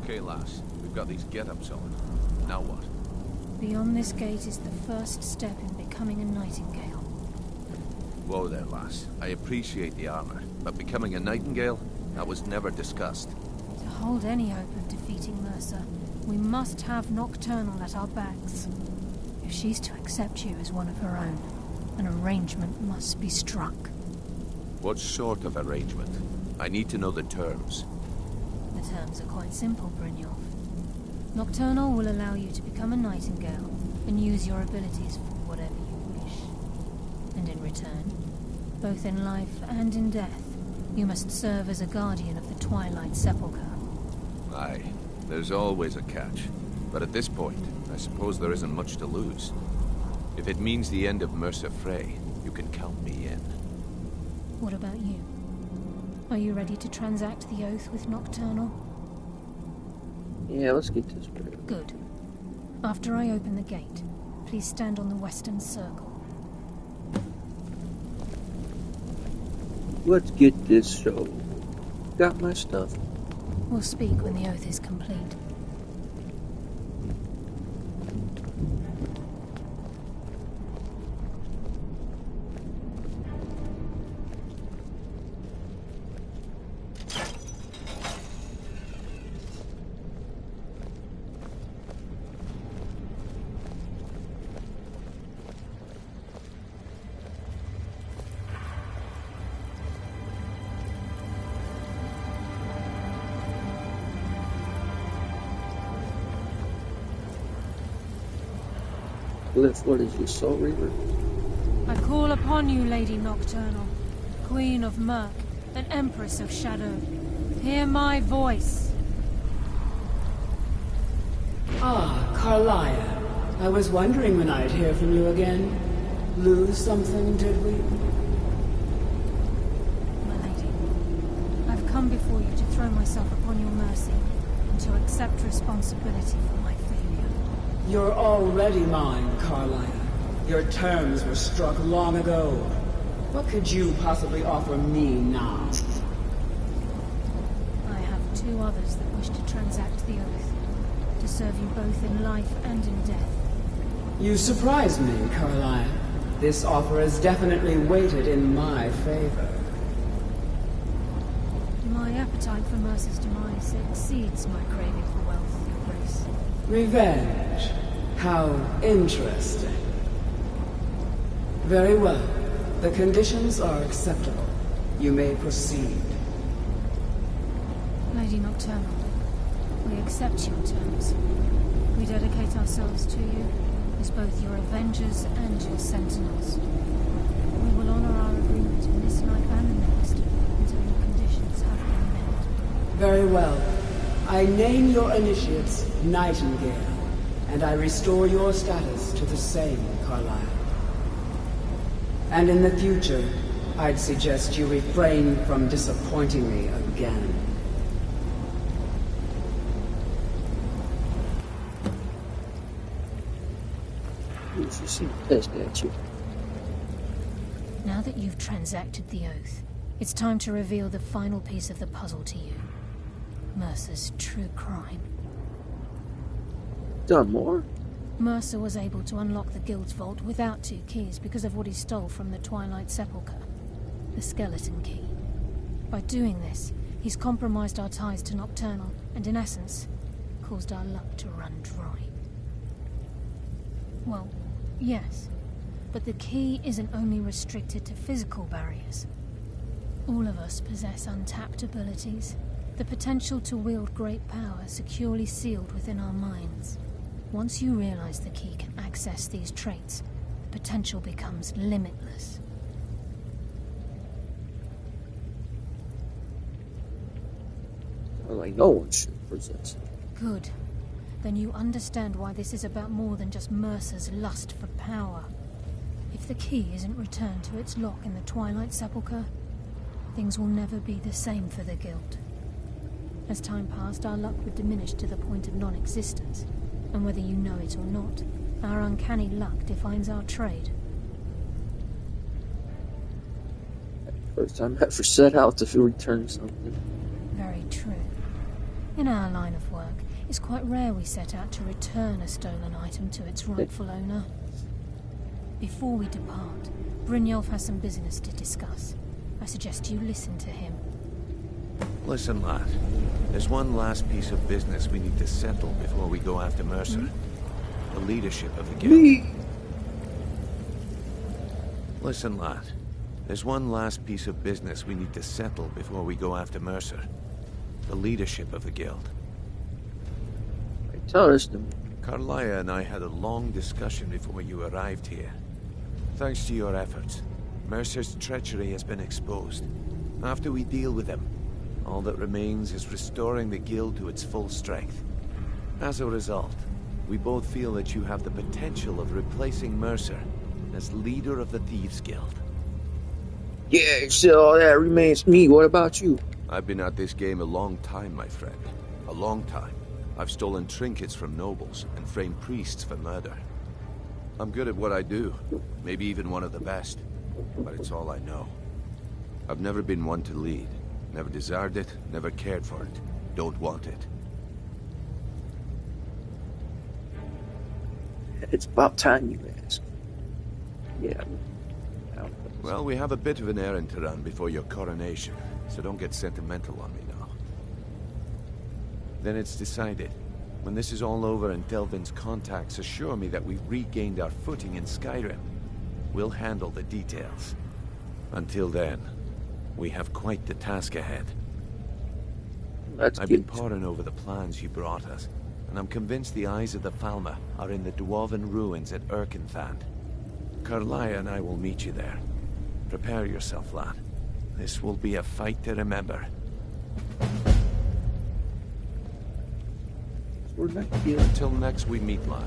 Speaker 4: Okay, lass. We've got these get-ups on. Now what?
Speaker 7: Beyond this gate is the first step in becoming a Nightingale.
Speaker 4: Whoa there, lass. I appreciate the armor, but becoming a Nightingale? That was never discussed.
Speaker 7: To hold any hope of defeating Mercer, we must have Nocturnal at our backs. If she's to accept you as one of her own, an arrangement must be struck.
Speaker 4: What sort of arrangement? I need to know the terms.
Speaker 7: The terms are quite simple, Brynjolf. Nocturnal will allow you to become a Nightingale and use your abilities for whatever you wish. And in return, both in life and in death, you must serve as a guardian of the Twilight Sepulchre.
Speaker 4: Aye, there's always a catch. But at this point, I suppose there isn't much to lose. If it means the end of Mercer Frey, you can count me in.
Speaker 7: What about you? Are you ready to transact the oath with Nocturnal?
Speaker 1: Yeah, let's get this straight.
Speaker 7: Good. After I open the gate, please stand on the western circle.
Speaker 1: Let's get this show. Got my stuff.
Speaker 7: We'll speak when the oath is complete.
Speaker 1: Glyph, what is this, Soul Reaver?
Speaker 7: I call upon you, Lady Nocturnal, Queen of Murk, and Empress of Shadow. Hear my voice.
Speaker 17: Ah, Carlia. I was wondering when I'd hear from you again. Lose something, did we?
Speaker 7: My lady, I've come before you to throw myself upon your mercy and to accept responsibility for my failure.
Speaker 17: You're already mine, Carlia. Your terms were struck long ago. What could you possibly offer me now?
Speaker 7: I have two others that wish to transact the oath, to serve you both in life and in death.
Speaker 17: You surprise me, Carlia. This offer is definitely weighted in my favor.
Speaker 7: My appetite for Mercer's demise exceeds my craving for wealth, Your Grace.
Speaker 17: Revenge. How interesting. Very well. The conditions are acceptable. You may proceed.
Speaker 7: Lady Nocturnal, we accept your terms. We dedicate ourselves to you as both your avengers and your sentinels. We will honor our agreement in this life and the next until your conditions have been met.
Speaker 17: Very well. I name your initiates Nightingale, and I restore your status to the same, Carlisle. And in the future, I'd suggest you refrain from disappointing me again.
Speaker 1: She seemed pissed at you.
Speaker 7: Now that you've transacted the oath, it's time to reveal the final piece of the puzzle to you. Mercer's true crime.
Speaker 1: Done more?
Speaker 7: Mercer was able to unlock the Guild's vault without 2 keys because of what he stole from the Twilight Sepulchre. The skeleton key. By doing this, he's compromised our ties to Nocturnal, and in essence, caused our luck to run dry. Well, yes, but the key isn't only restricted to physical barriers. All of us possess untapped abilities, the potential to wield great power securely sealed within our minds. Once you realize the key can access these traits, the potential becomes limitless.
Speaker 1: Like no one should possess it.
Speaker 7: Good. Then you understand why this is about more than just Mercer's lust for power. If the key isn't returned to its lock in the Twilight Sepulchre, things will never be the same for the Guild. As time passed, our luck would diminish to the point of non-existence, and whether you know it or not, our uncanny luck defines our trade.
Speaker 1: First time I ever set out to return something.
Speaker 7: Very true. In our line of work, it's quite rare we set out to return a stolen item to its rightful owner. Before we depart, Brynjolf has some business to discuss. I suggest you listen to him.
Speaker 4: Listen, lad. There's one last piece of business we need to settle before we go after Mercer. The leadership of the Guild. Listen, lad. There's one last piece of business we need to settle before we go after Mercer. The leadership of the Guild.
Speaker 1: Tell us them.
Speaker 4: Carlia and I had a long discussion before you arrived here. Thanks to your efforts, Mercer's treachery has been exposed. After we deal with him, all that remains is restoring the Guild to its full strength. As a result, we both feel that you have the potential of replacing Mercer as leader of the Thieves Guild.
Speaker 1: Yeah, so that remains me. What about you?
Speaker 4: I've been at this game a long time, my friend. A long time. I've stolen trinkets from nobles and framed priests for murder. I'm good at what I do, maybe even one of the best, but it's all I know. I've never been one to lead. Never desired it, never cared for it. Don't want it.
Speaker 1: It's about time you ask. Yeah.
Speaker 4: Well, we have a bit of an errand to run before your coronation, so don't get sentimental on me now. Then it's decided. When this is all over and Delvin's contacts assure me that we've regained our footing in Skyrim, we'll handle the details. Until then, we have quite the task ahead. I've been poring over the plans you brought us, and I'm convinced the eyes of the Falmer are in the Dwarven ruins at Erkenthand. Carlia and I will meet you there. Prepare yourself, lad. This will be a fight to remember.
Speaker 1: We're not here.
Speaker 4: Until next we meet, lad.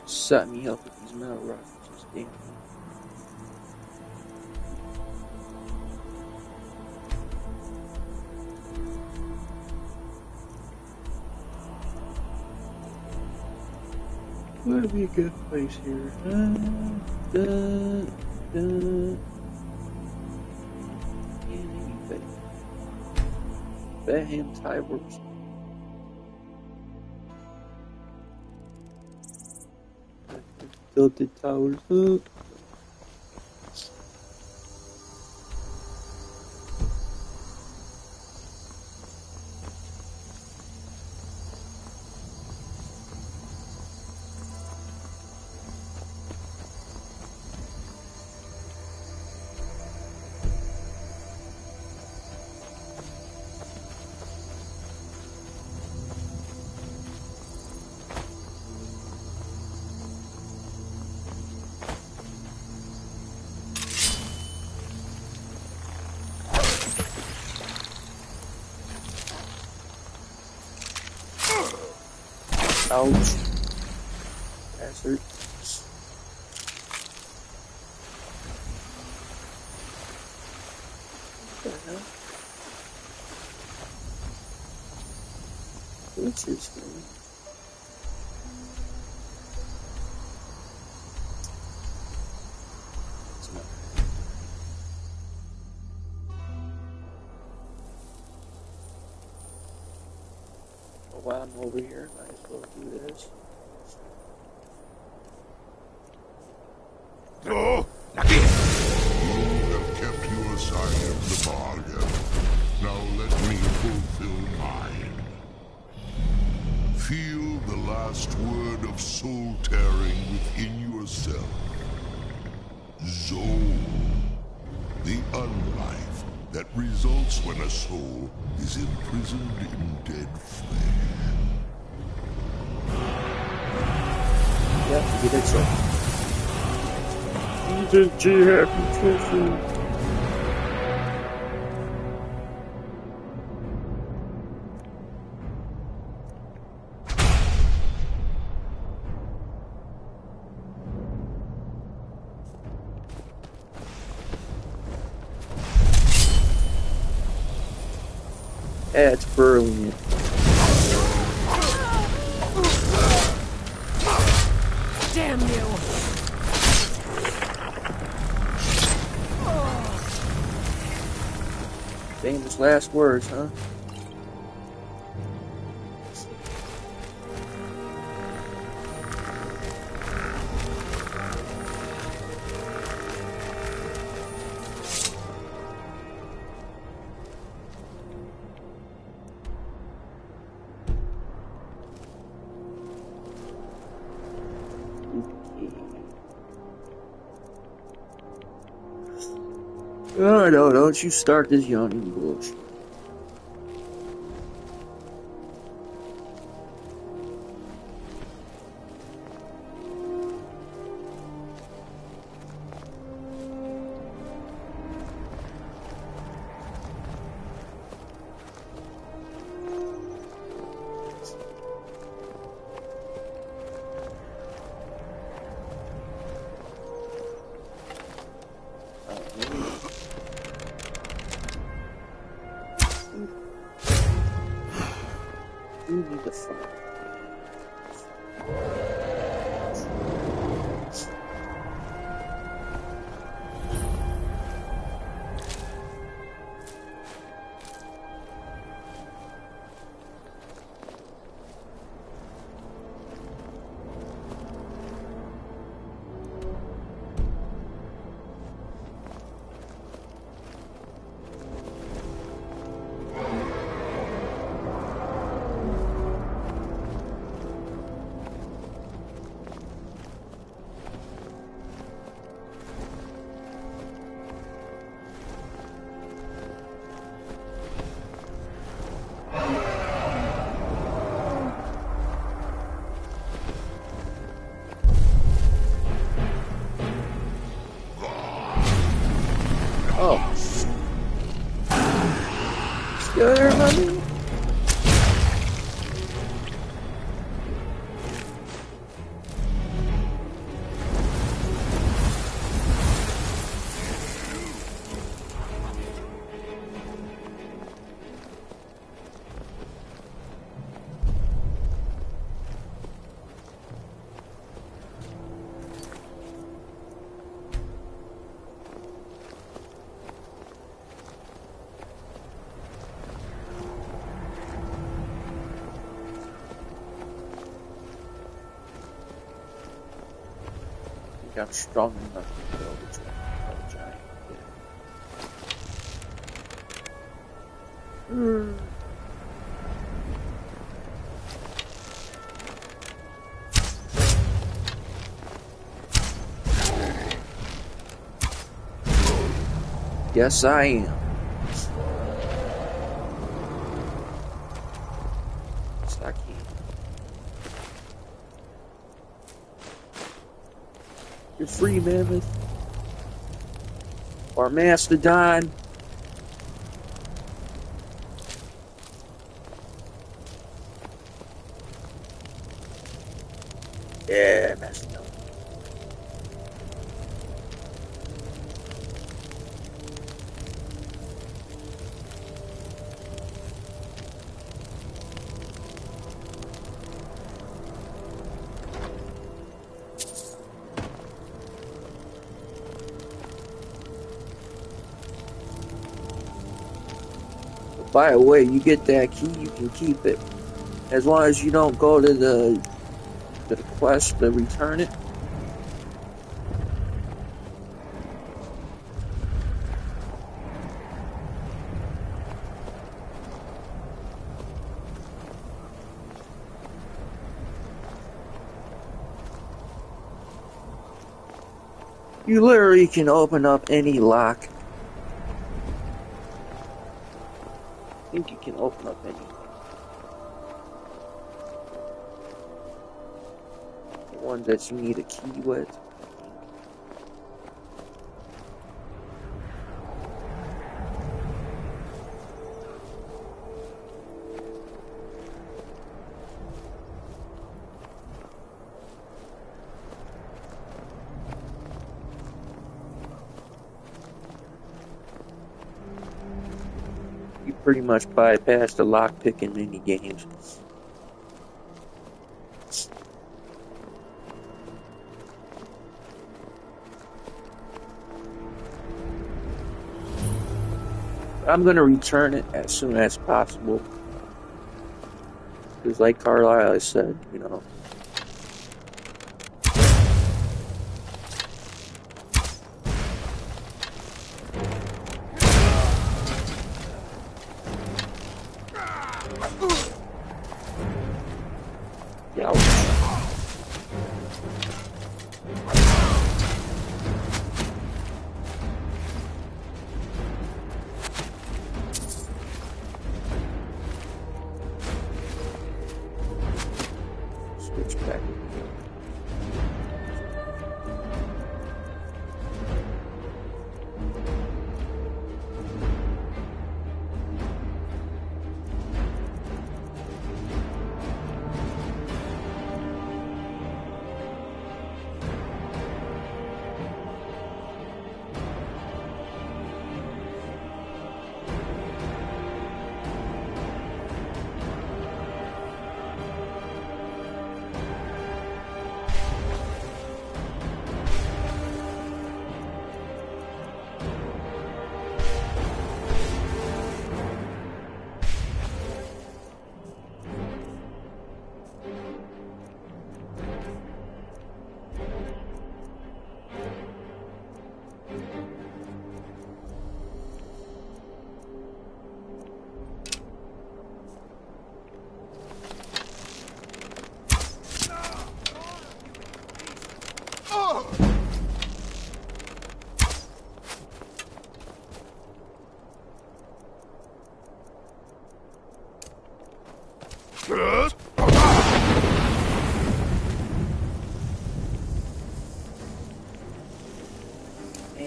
Speaker 1: Set me up with these metal rockets. Damn. Would be a good place here. Baham Tie Works. Tilted towers up. Ouch. Bastard. What the hell? What's your screen? While I'm over here, might as well do this.
Speaker 16: You have kept your side of the bargain. Now let me fulfill mine. Feel the last word of soul tearing within yourself. Zol. The unlife that results when a soul is imprisoned in dead flesh.
Speaker 1: Yeah, you did so. You did G-Happy Trophy. Yeah, it's brilliant.
Speaker 13: Damn you!
Speaker 1: Famous last words, huh? Oh no, don't you start this yawning bullshit. need to find. Oh. Still there, mommy? I'm strong enough to kill the giant. Yes, I am. Saki. You're free, Mammoth. Or Mastodon. Yeah, Mastodon. By the way, you get that key, you can keep it. As long as you don't go to the quest to return it. You literally can open up any lock. I think you can open up any. The one that you need a key with. You pretty much bypass the lockpicking mini games. I'm gonna return it as soon as possible. Because like Carlisle said, you know.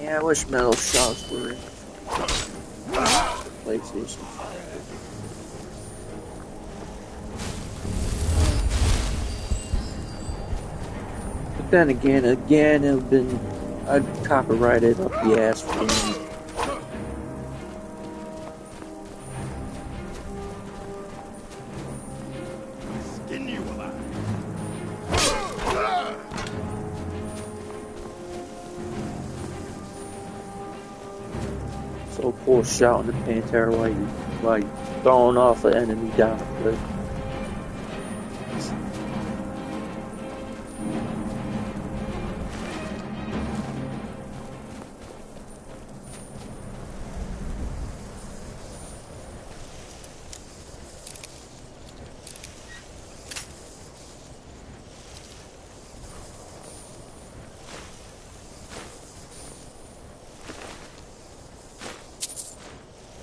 Speaker 1: Yeah, I wish metal shots were in PlayStation. But then again, it'd been I'd copyright it up the ass for me.
Speaker 16: Skin you alive.
Speaker 1: So cool shouting the Pantera while you throwing off an enemy down a cliff.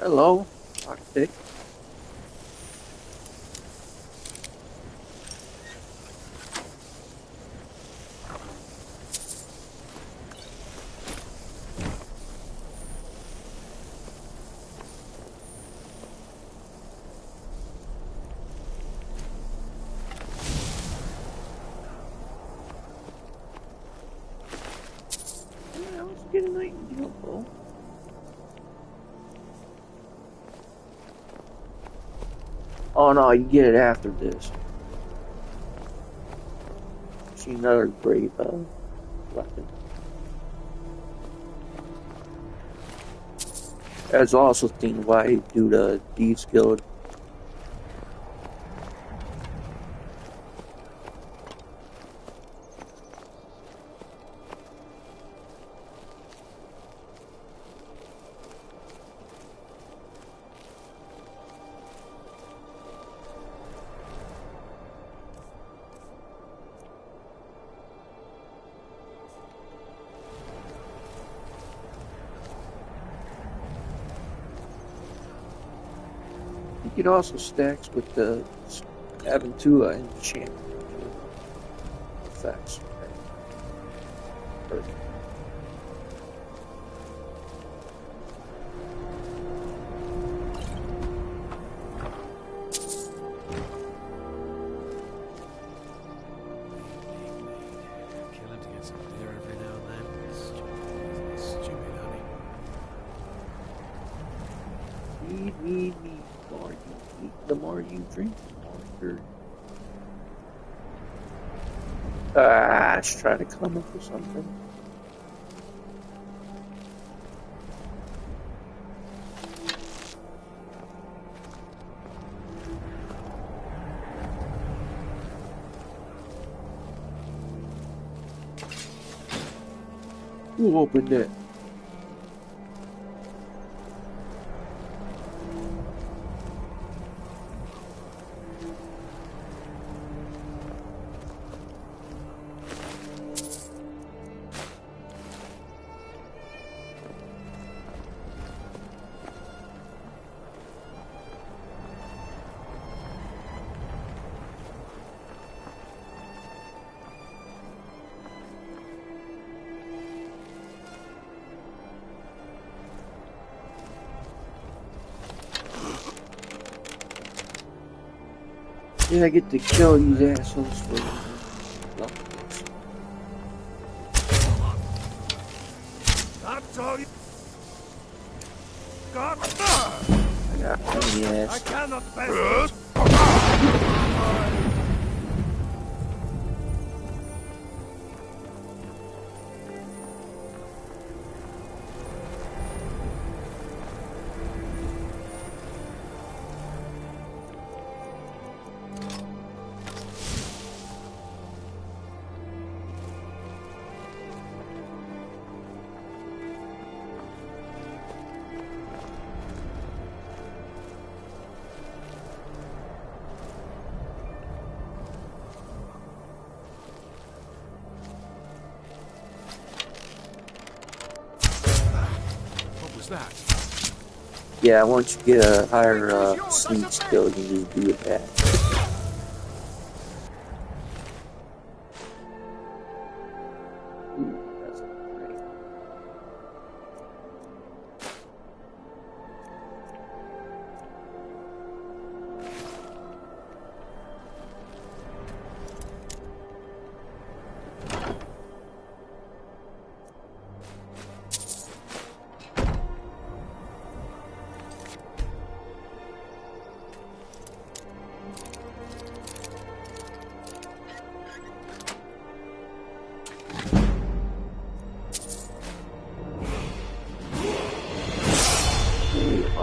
Speaker 1: Hello, lockpick. Yeah, let's get a nightingale, bro. Oh no, you get it after this. See another great weapon. That's also seen why I do the Thieves Guild. It also stacks with the Aventura enchant effects. Perfect.
Speaker 9: Killing to get some beer every now and then. Stupid, honey.
Speaker 1: Feed. The more you drink, the more you're... let's try to come up with something. Who opened it? Yeah, I get to kill these assholes for
Speaker 6: That's all you got.
Speaker 1: I got plenty of ass.
Speaker 6: I cannot bear it.
Speaker 4: That?
Speaker 1: Yeah, once you get a higher sneak skill, you can just do it back. Ooh, that's great.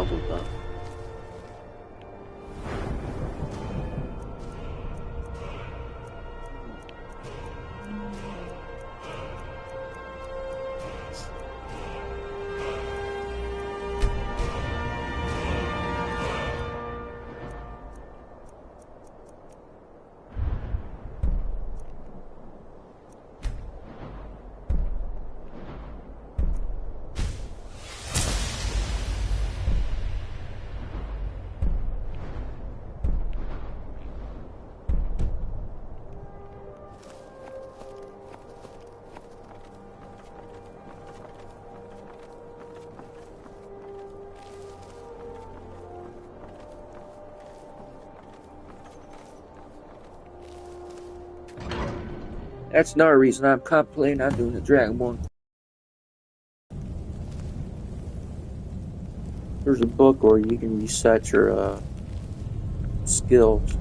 Speaker 1: bubble gum. That's another reason I'm contemplating on doing the Dragonborn. There's a book where you can reset your skills.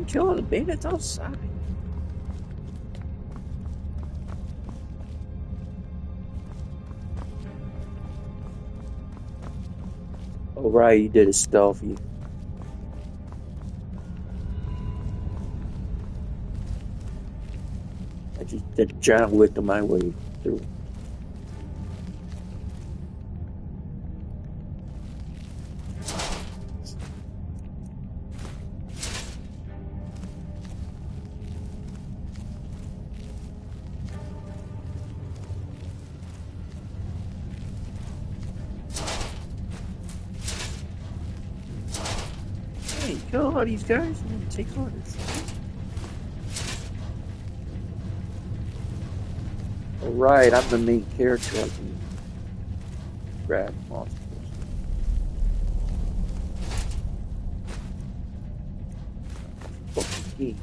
Speaker 1: Kill all the bandits outside. Oh right, you did it stealthy. I just did John Wick to my way through. Kill all these guys and then take all this. Alright, I'm the main character. I can grab monsters. Fucking geek.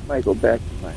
Speaker 1: Might go back to mine.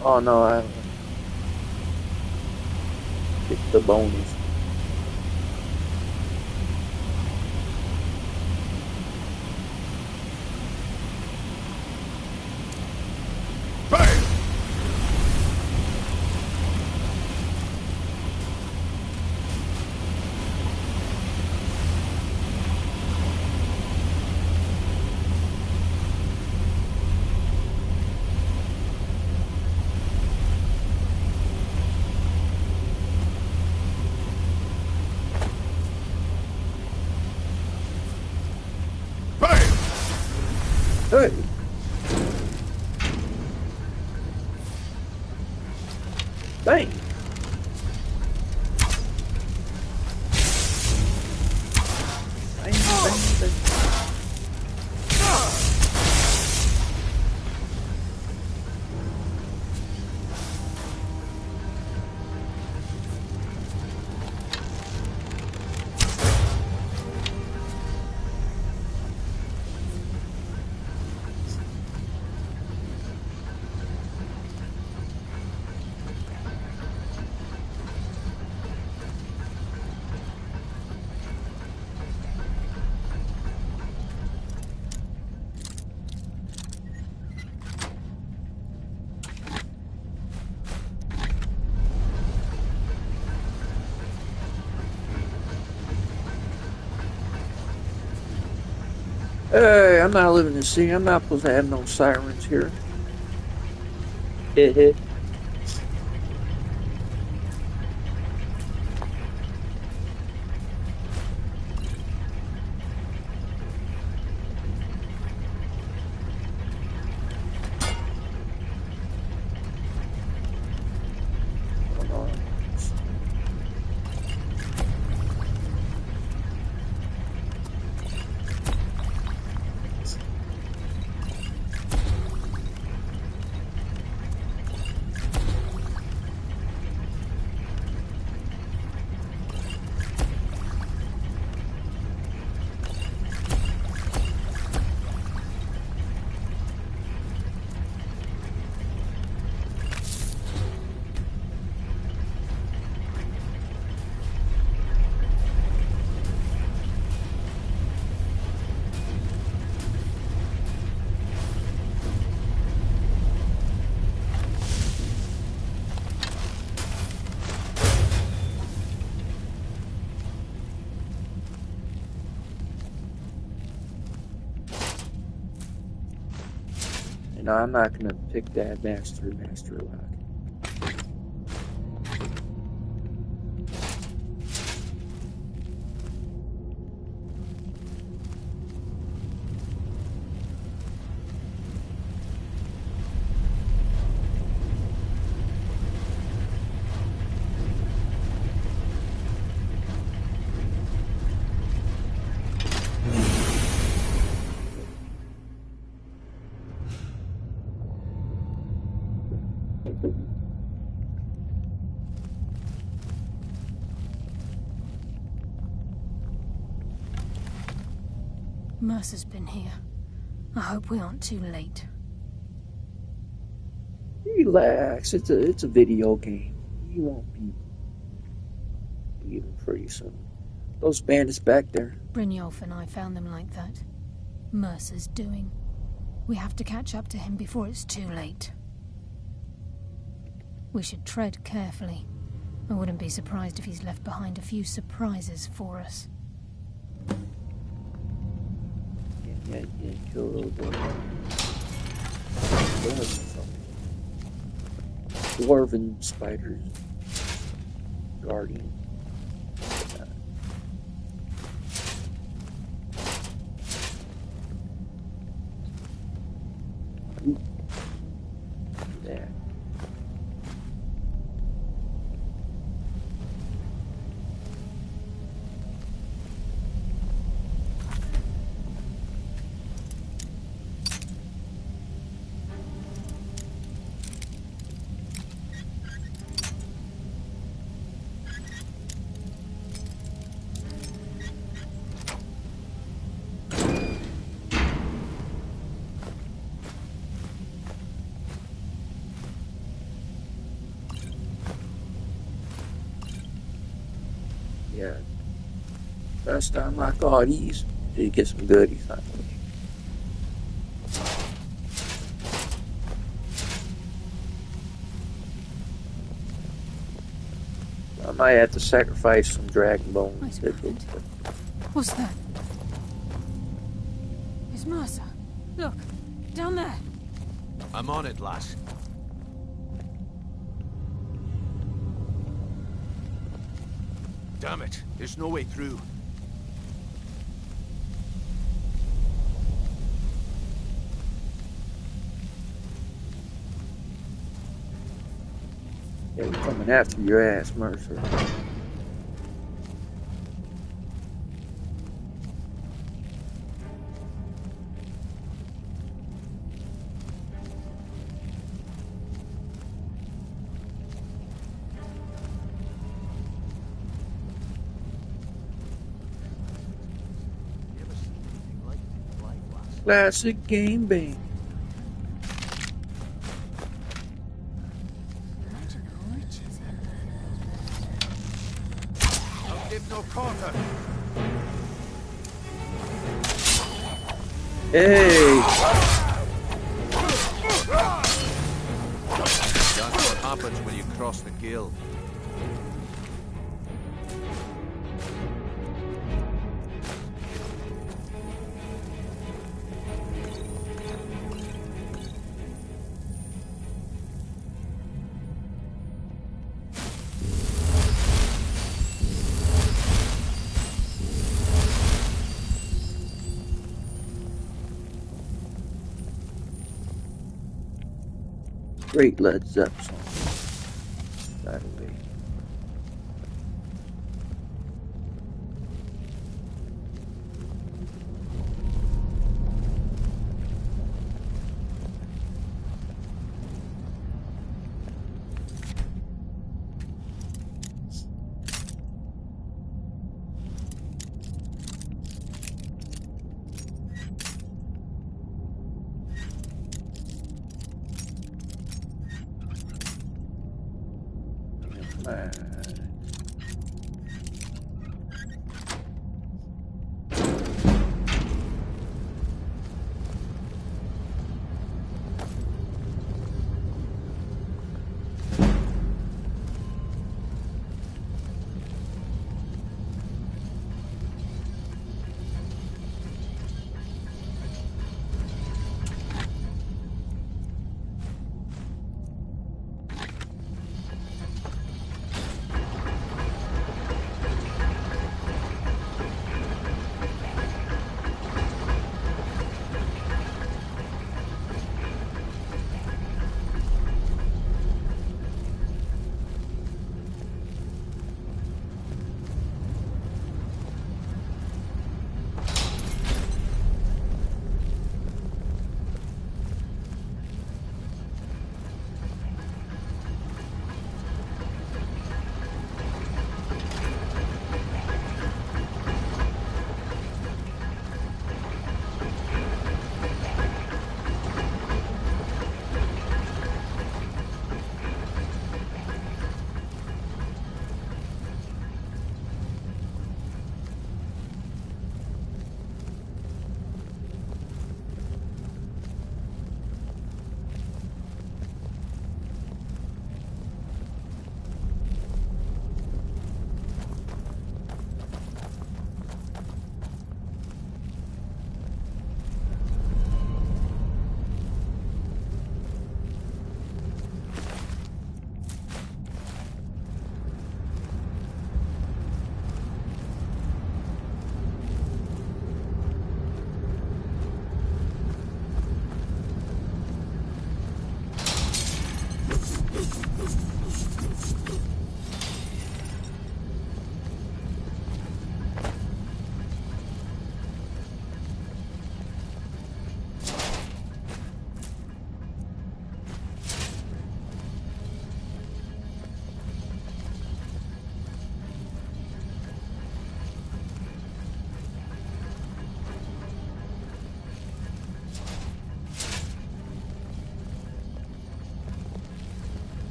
Speaker 1: Oh no, I picked the bonus. Hey! Bang! Bang, bang, bang. Hey, I'm not living in the city. I'm not supposed to have no sirens here. Hit, hit. No, I'm not gonna pick that master lock.
Speaker 7: Mercer's been here. I hope we aren't too late.
Speaker 1: Relax. It's a video game. You won't be leaving pretty soon. Those bandits back there.
Speaker 7: Brynjolf and I found them like that. Mercer's doing. We have to catch up to him before it's too late. We should tread carefully. I wouldn't be surprised if he's left behind a few surprises for us.
Speaker 1: Yeah, kill those dwarven spiders. Guardian. There. Yeah. First time unlock all these. Did get some goodies, I think. I might have to sacrifice some dragon bones to get the...
Speaker 7: What's that? It's Mercer. Look, down there.
Speaker 4: I'm on it, lass.
Speaker 2: Damn it, there's no way through.
Speaker 1: Yeah, we're coming after your ass, Mercer. Classic game bang.
Speaker 2: I'll give no quarter.
Speaker 1: Hey!
Speaker 4: That's what happens when you cross the guild.
Speaker 1: Great Led Zepp song. By the way.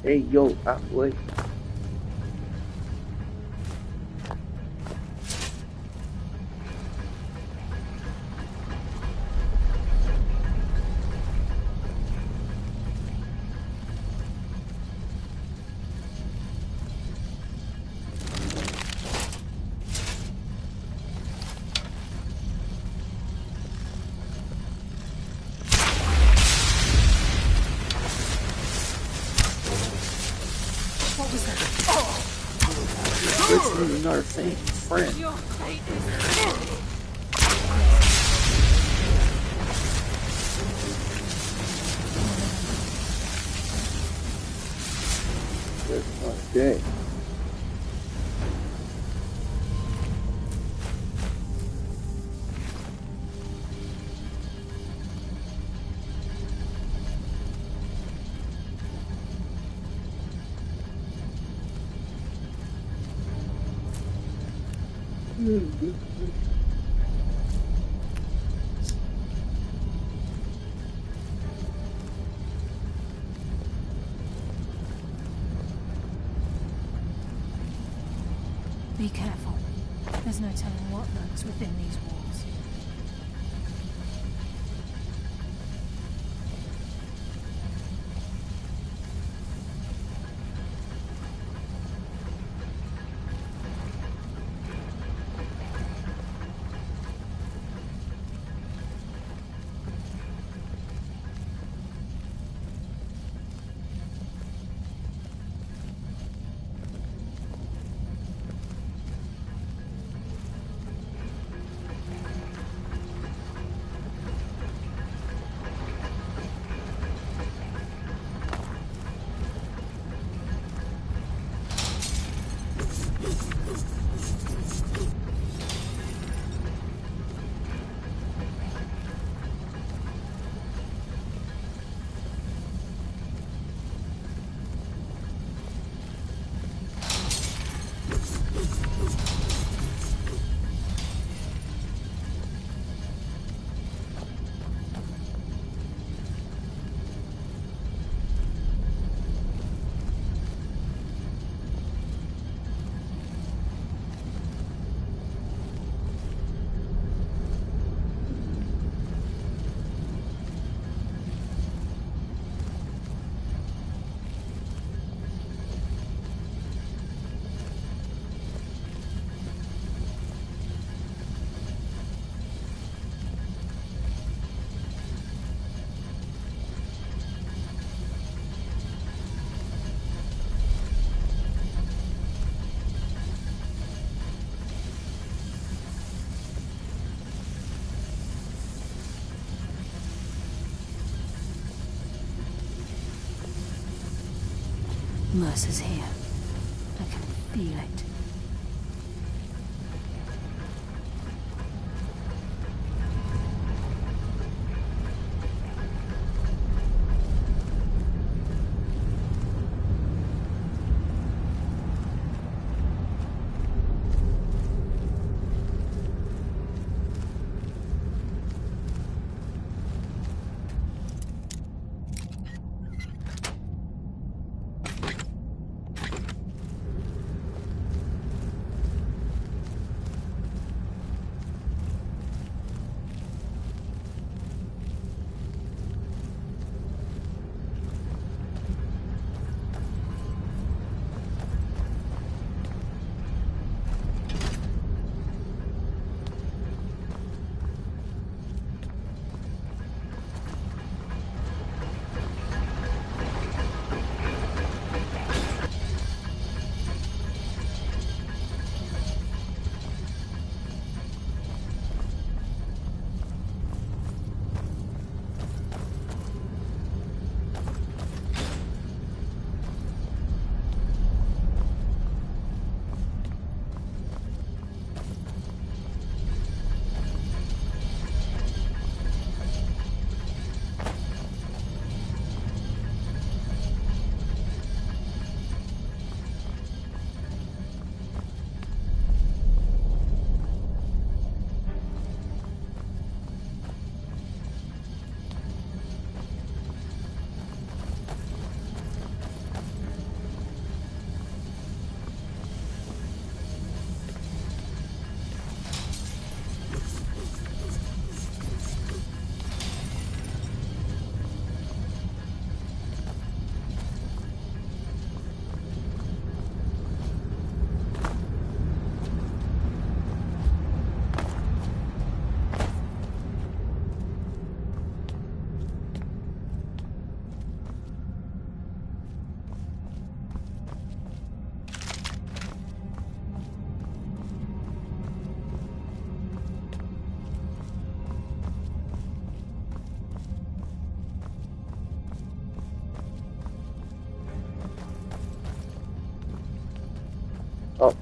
Speaker 1: Hey, yo, I'm wait. Another thing, friend.
Speaker 13: Your fate is
Speaker 1: Okay.
Speaker 7: Be careful. There's no telling what lurks within these walls. Mercer's here. I can feel it.
Speaker 1: Oh.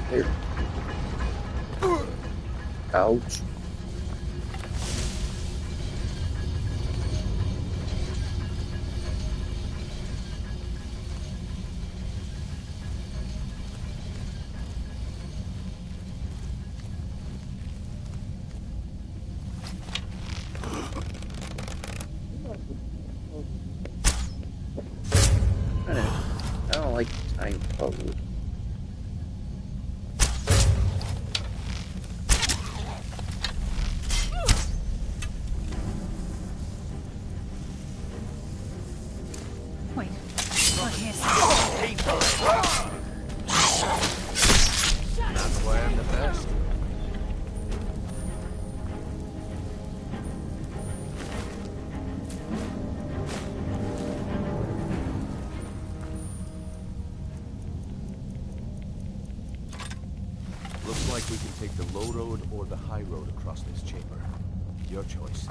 Speaker 1: Here. Ouch. I don't like time puzzles.
Speaker 7: Wait. Oh, yes.
Speaker 2: That's why I'm the best.
Speaker 4: Looks like we can take the low road or the high road across this chamber. Your choice.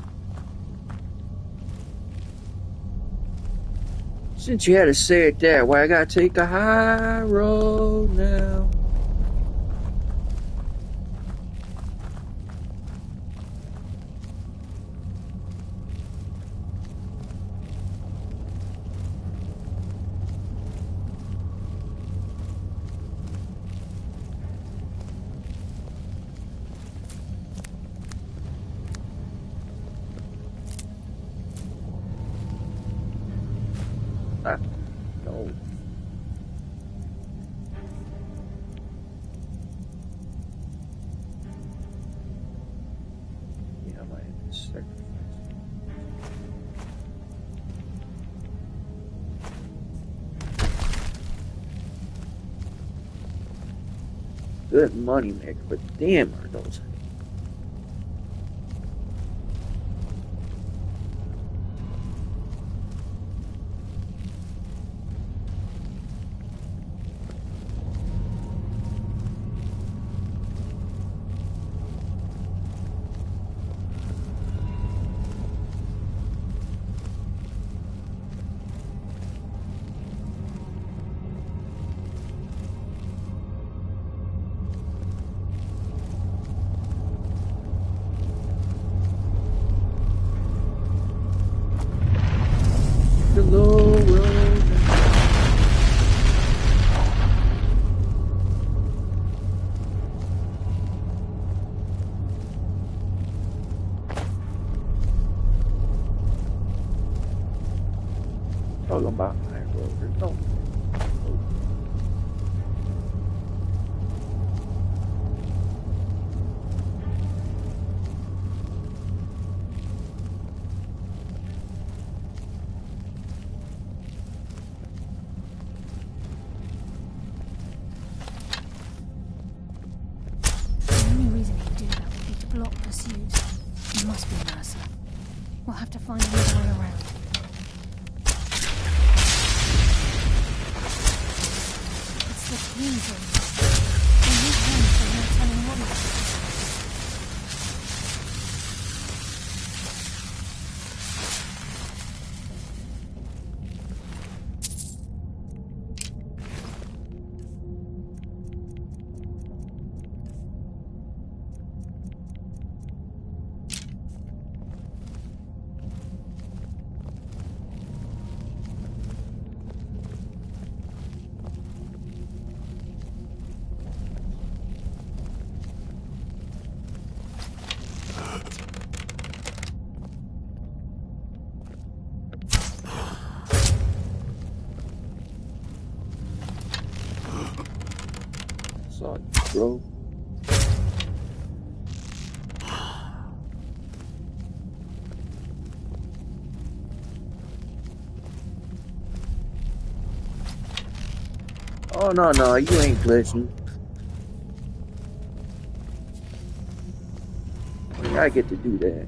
Speaker 1: Since you had to say it that way, I gotta take the high road now. Ah, no. Yeah, I might have to sacrifice. Good money maker, but damn are those. Hello. Talking about high road. No.
Speaker 7: The only reason he'd do that would be to block pursuit. He must be Mercer. We'll have to find another way around. It's the Queen thing. In his hands, there's no telling what it is.
Speaker 1: Bro. Oh no, you ain't glitching. I get to do that.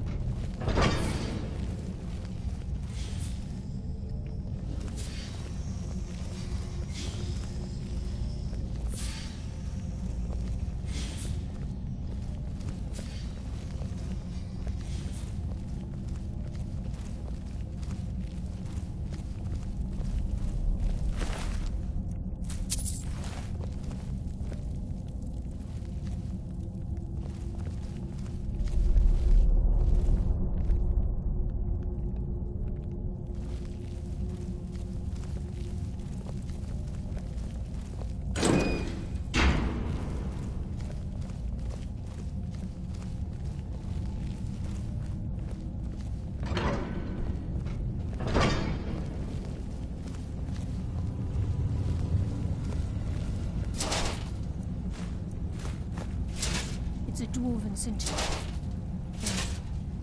Speaker 7: It's a dwarven scintilla.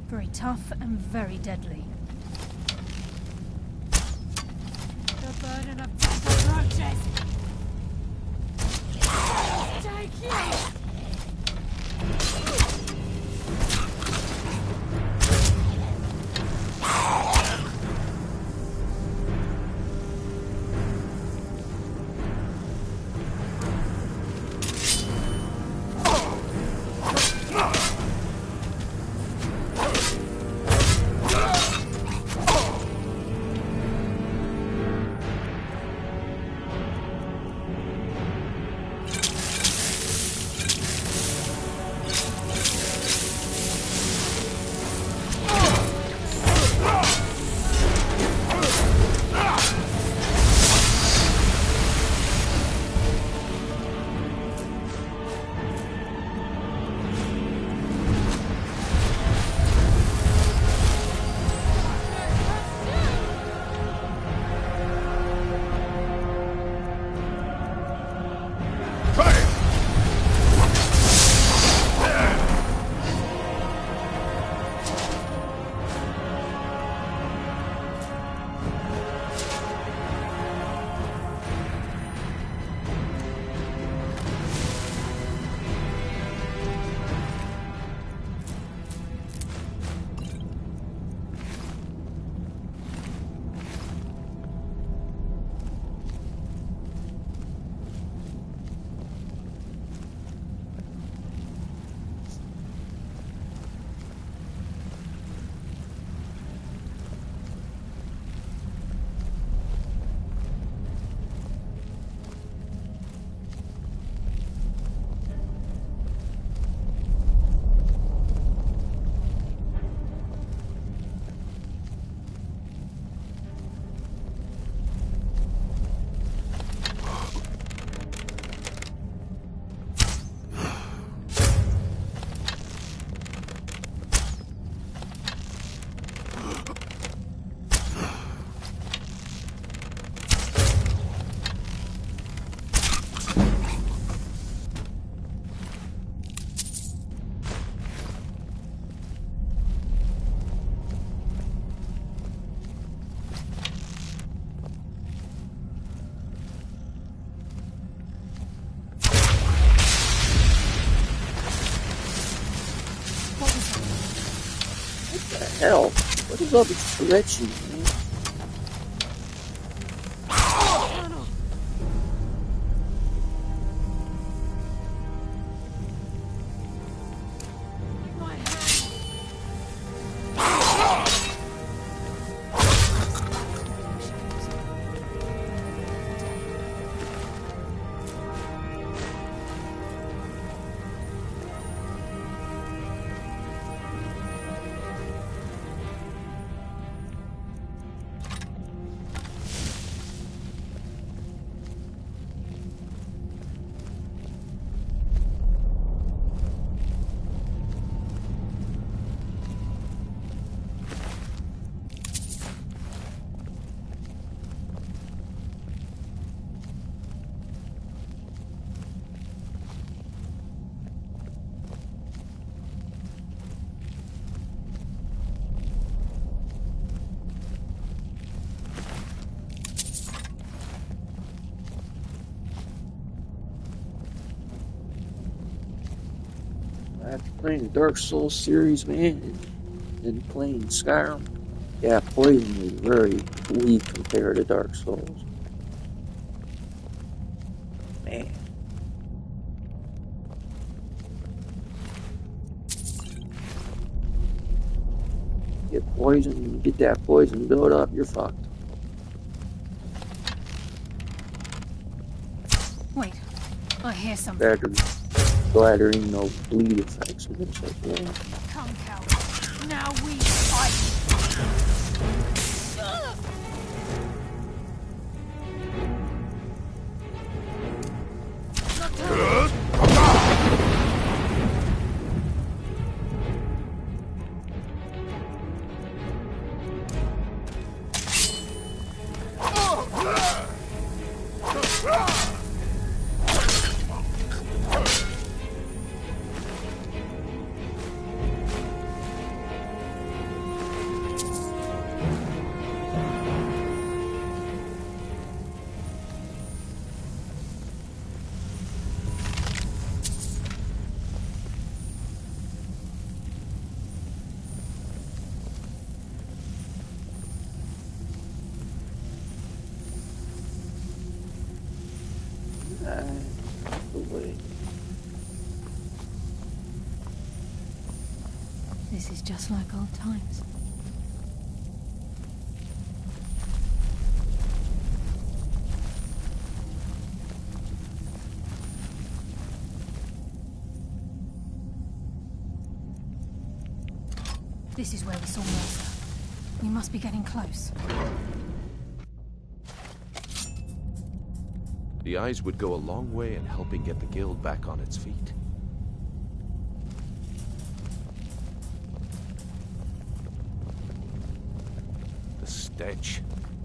Speaker 7: Very tough and very deadly.
Speaker 13: The burden of death approaches! Take you!
Speaker 1: The hell? What is all this glitching, man? After playing the Dark Souls series, man, and playing Skyrim, yeah, Poison is very weak compared to Dark Souls. Man. Get poison, get that poison build up, you're fucked.
Speaker 7: Wait, I hear something.
Speaker 1: Glad there ain't no bleed effects in this as well.
Speaker 7: Come, coward. Now we fight. This is just like old times. This is where we saw Mercer. We must be getting close.
Speaker 4: The eyes would go a long way in helping get the guild back on its feet. The stench.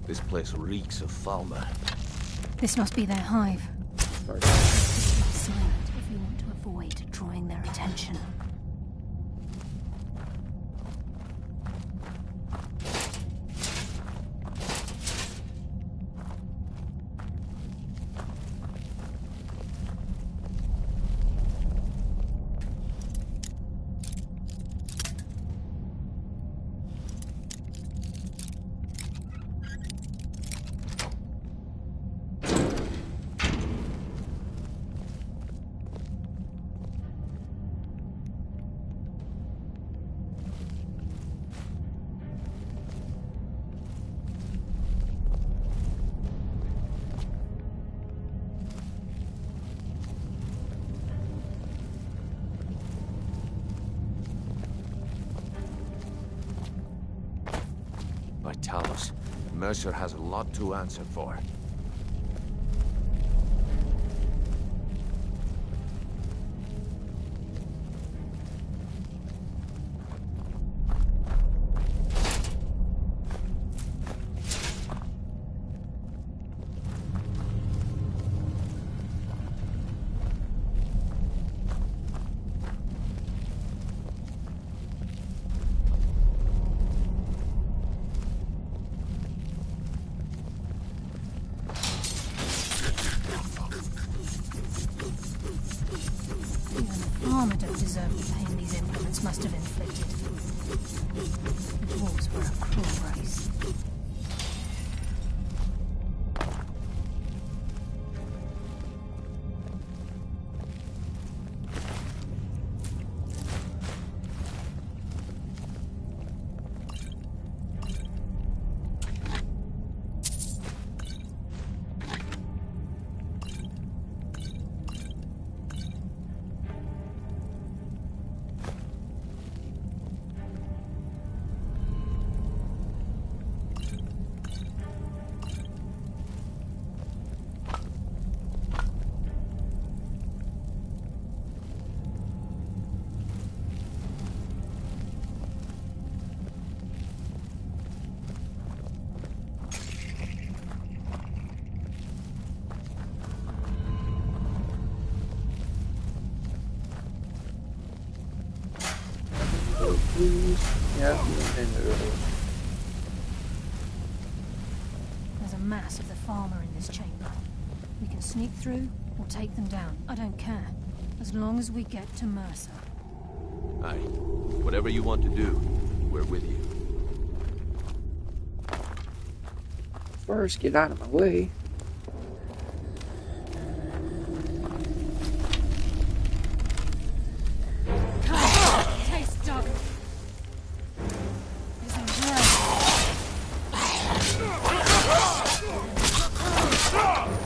Speaker 4: This place reeks of Falmer.
Speaker 7: This must be their hive. Keep silent if you want to avoid drawing their attention.
Speaker 4: Talos. Mercer has a lot to answer for.
Speaker 7: We're a cruel race.
Speaker 1: Yeah,
Speaker 7: there's a mass of the farmer in this chamber. We can sneak through or take them down. I don't care. As long as we get to Mercer.
Speaker 4: Aye. Whatever you want to do, we're with you.
Speaker 1: First, get out of my way.
Speaker 7: Taste dog.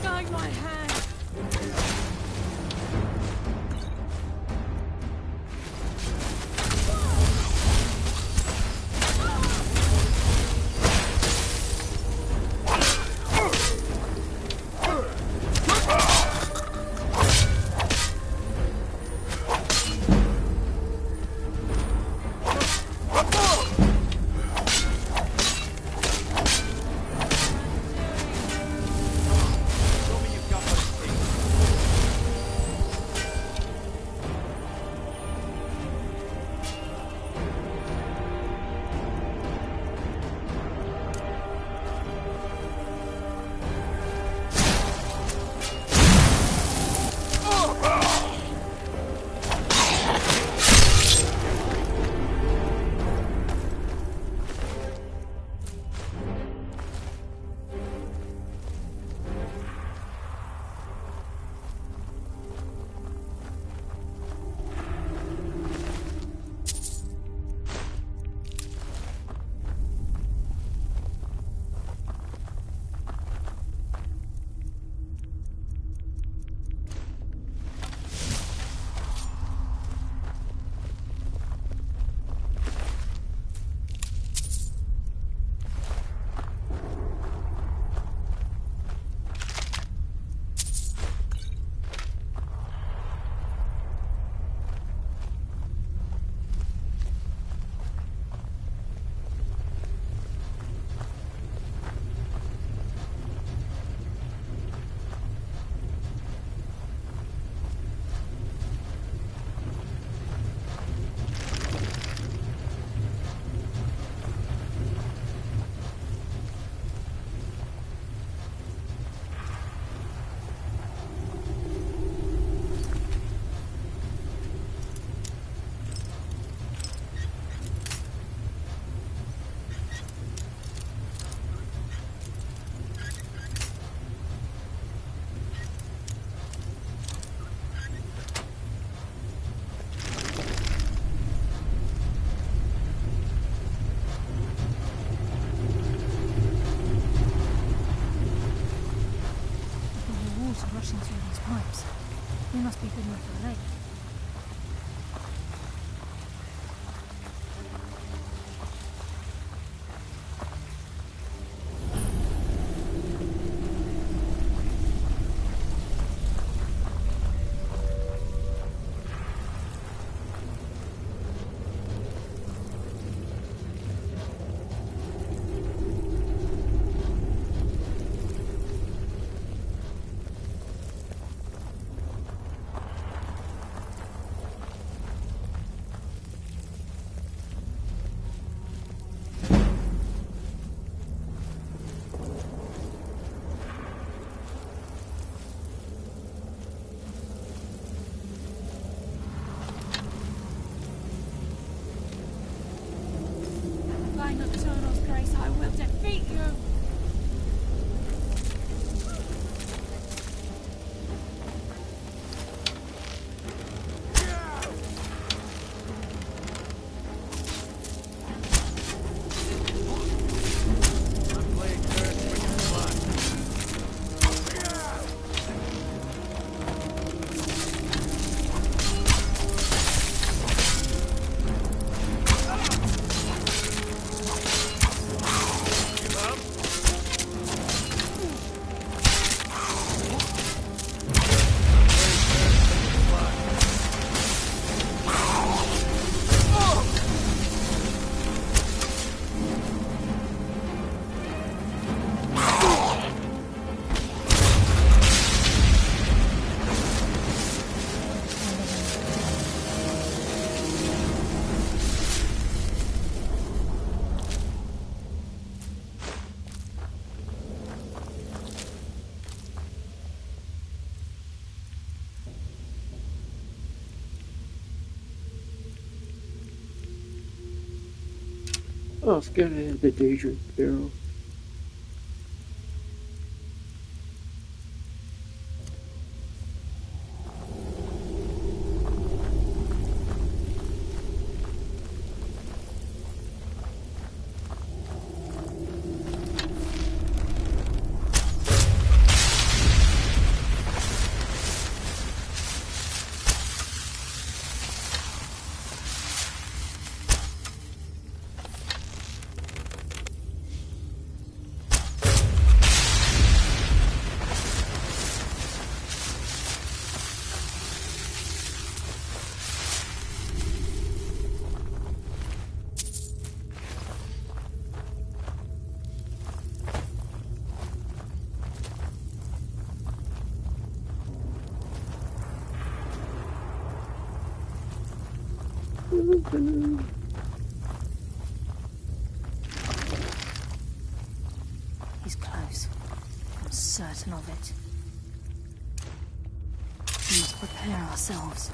Speaker 7: Guide my hand. Rushing through these pipes. They must be good enough for the lake.
Speaker 13: Nocturnal's grace, I will defeat you!
Speaker 1: Oh, I forgot I had the Daedric barrel.
Speaker 7: He's close. I'm certain of it. We must prepare ourselves.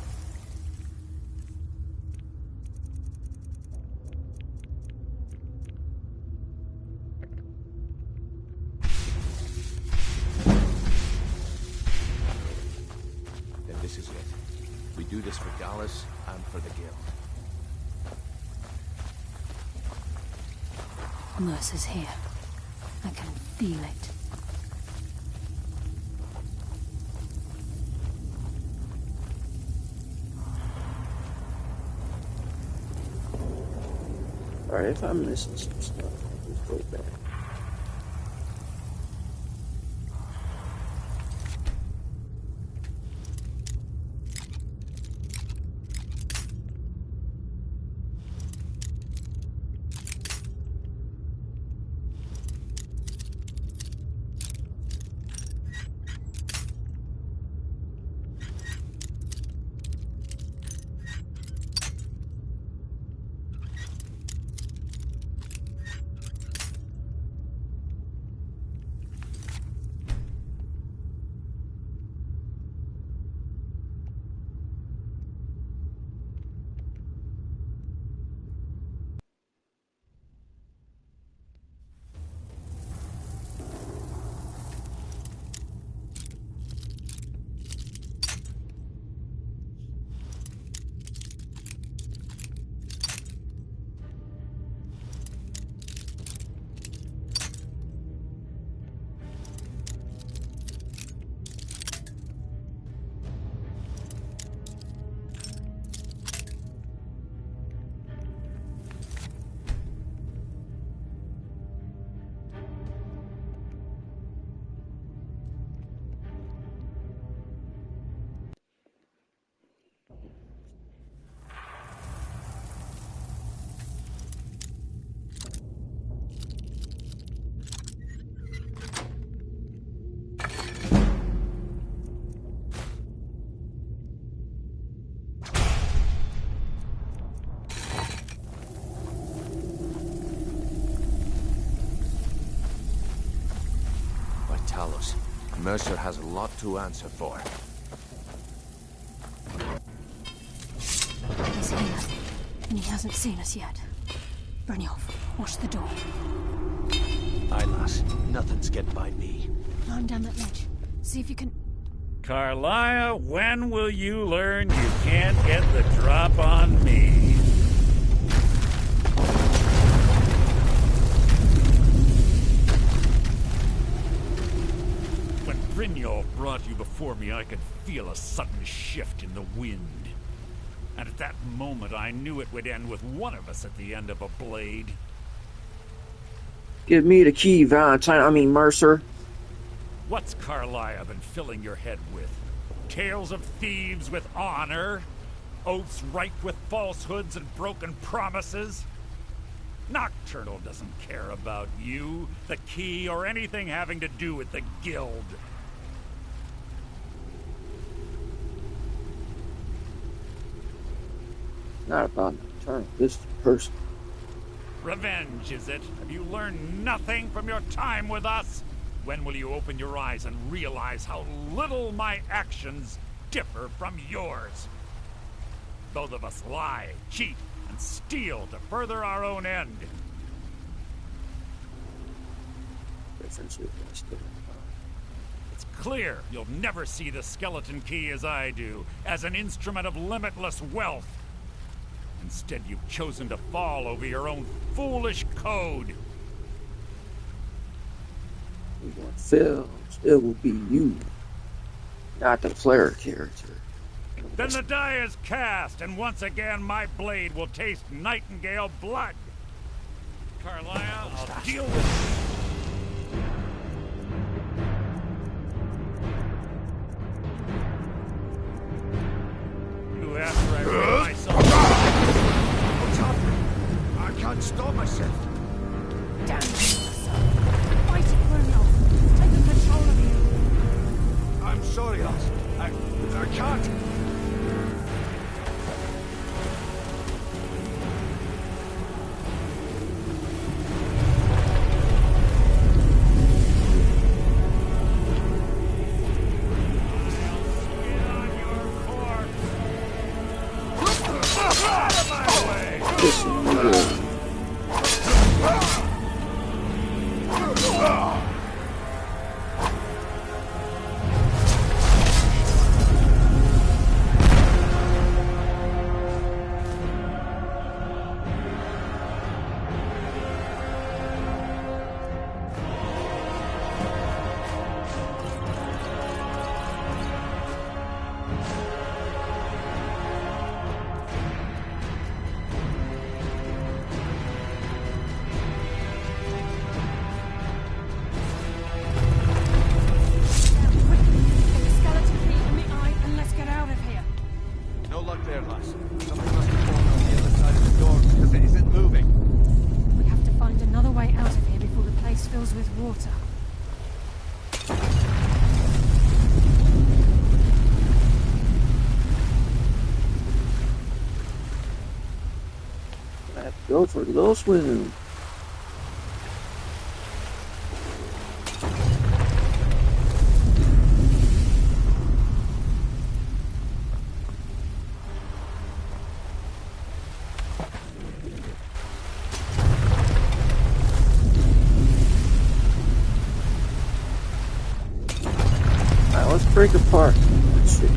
Speaker 4: Then this is it. We do this for Gallus and for the Guild.
Speaker 7: Mercer's here. I can feel it.
Speaker 1: Alright, if I'm missing some stuff, I'll just go back.
Speaker 4: Mercer has a lot to answer for.
Speaker 7: He's here, and he hasn't seen us yet. Brynjolf, Watch the door.
Speaker 9: Aye, lass. Nothing's getting by me.
Speaker 7: Climb down that ledge. See if you can...
Speaker 18: Carlia, when will you learn you can't get the drop on me? When Brynjolf brought you before me, I could feel a sudden shift in the wind. And at that moment, I knew it would end with one of us at the end of a blade.
Speaker 1: Give me the key, Mercer.
Speaker 18: What's Carlia been filling your head with? Tales of thieves with honor? Oaths ripe with falsehoods and broken promises? Nocturnal doesn't care about you, the key, or anything having to do with the guild.
Speaker 1: Not about Nocturnal, this person.
Speaker 18: Revenge, is it? Have you learned nothing from your time with us? When will you open your eyes and realize how little my actions differ from yours? Both of us lie, cheat, and steal to further our own end. It's clear you'll never see the skeleton key as I do, as an instrument of limitless wealth. Instead, you've chosen to fall over your own foolish code.
Speaker 1: What fails, it will be you, not the player character.
Speaker 18: Then the die is cast, and once again my blade will taste Nightingale blood. Carlia, I'll deal with you after I rid myself.
Speaker 2: What's happening? I can't stop myself.
Speaker 7: Damn it! Fight it, Bruno. It's taking control of you.
Speaker 2: I'm sorry, lass. I can't.
Speaker 1: Go for a little swim. Alright, let's break apart. Let's see.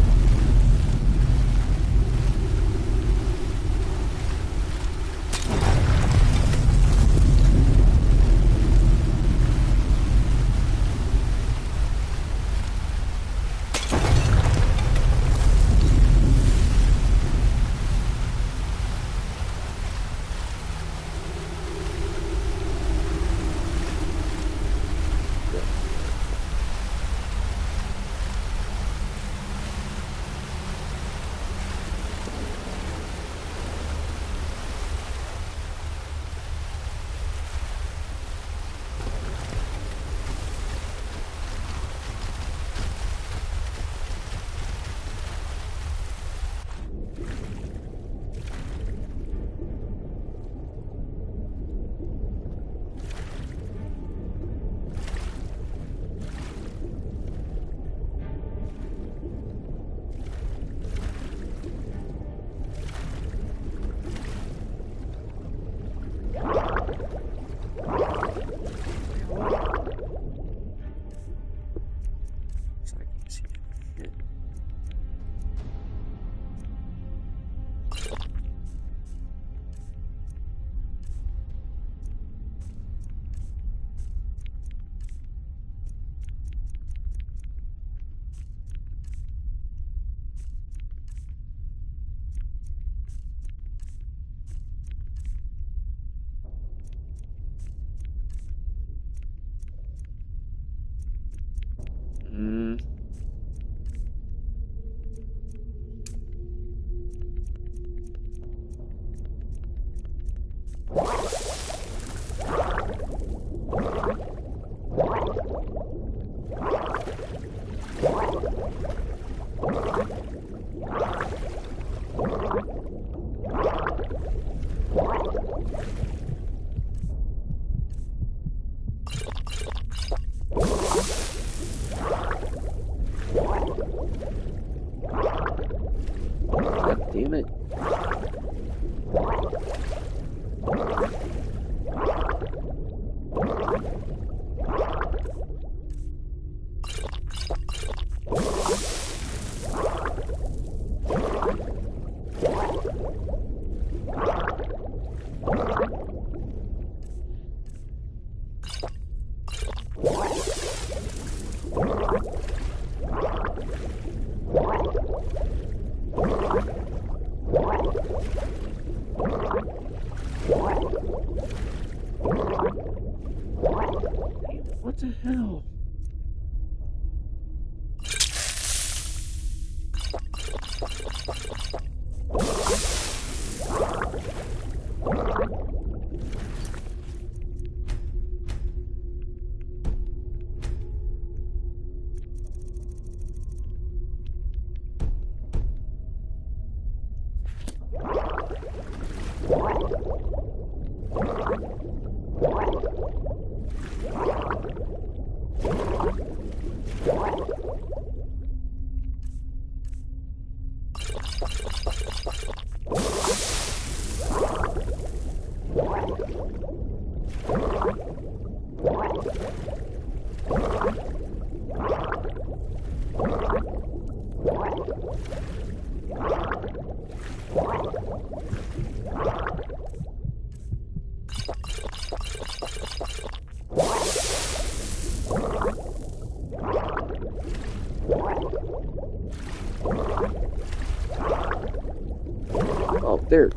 Speaker 1: What the hell? Oh, there.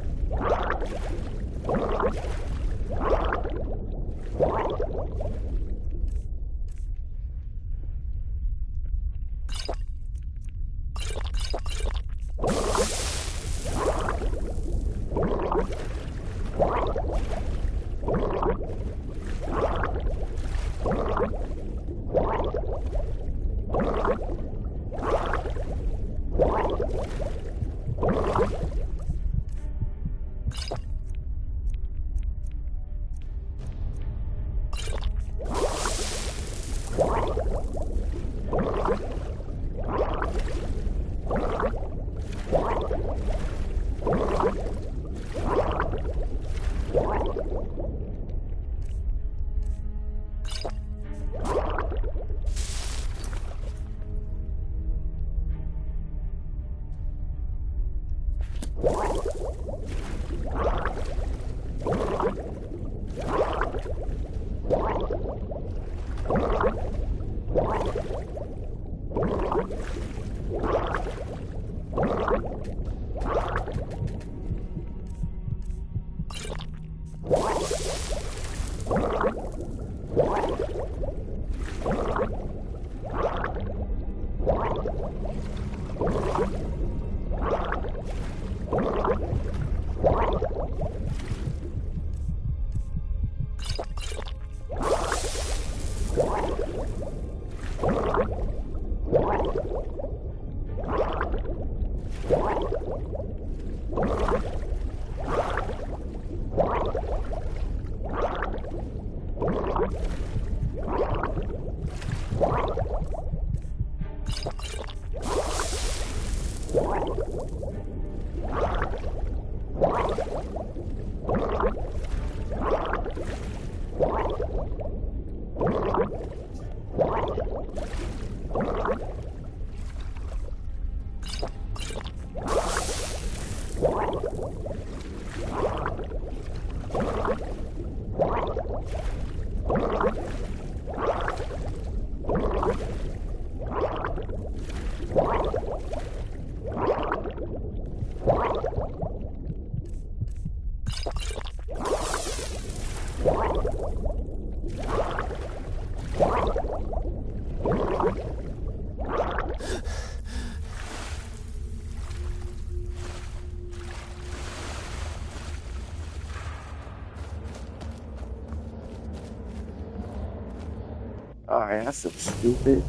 Speaker 1: Alright, that's so stupid.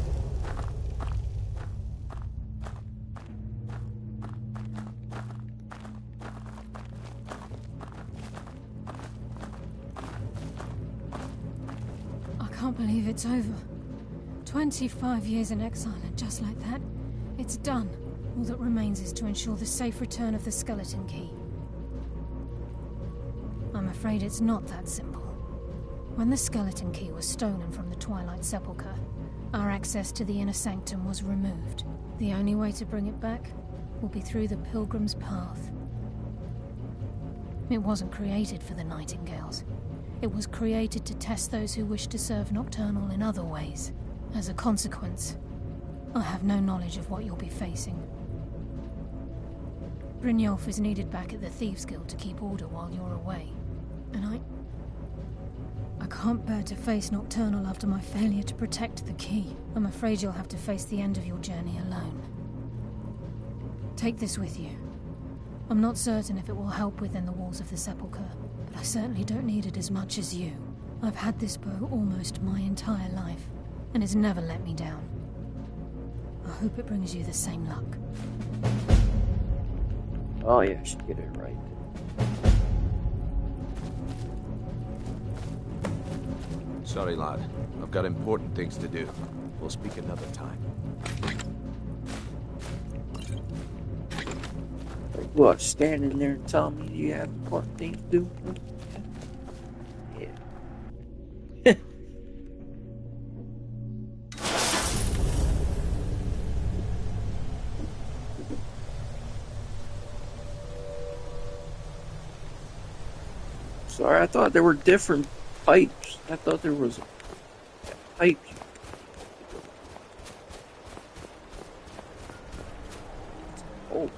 Speaker 7: I can't believe it's over. 25 years in exile, and just like that, it's done. All that remains is to ensure the safe return of the skeleton key. I'm afraid it's not that simple. When the skeleton key was stolen from the Twilight Sepulchre, our access to the inner sanctum was removed. The only way to bring it back will be through the Pilgrim's Path. It wasn't created for the Nightingales. It was created to test those who wish to serve Nocturnal in other ways. As a consequence, I have no knowledge of what you'll be facing. Brynjolf is needed back at the Thieves' Guild to keep order while you're away, and I can't bear to face Nocturnal after my failure to protect the key. I'm afraid you'll have to face the end of your journey alone. Take this with you. I'm not certain if it will help within the walls of the Sepulchre, but I certainly don't need it as much as you. I've had this bow almost my entire life, and it's never let me down. I hope it brings you the same luck.
Speaker 1: Oh yeah, I should get it right.
Speaker 4: Sorry, lad. I've got important things to do. We'll speak another time.
Speaker 1: Like what, standing there and telling me you have important things to do? Yeah. Sorry, I thought there were different pipes. I thought there was pipes. Oh.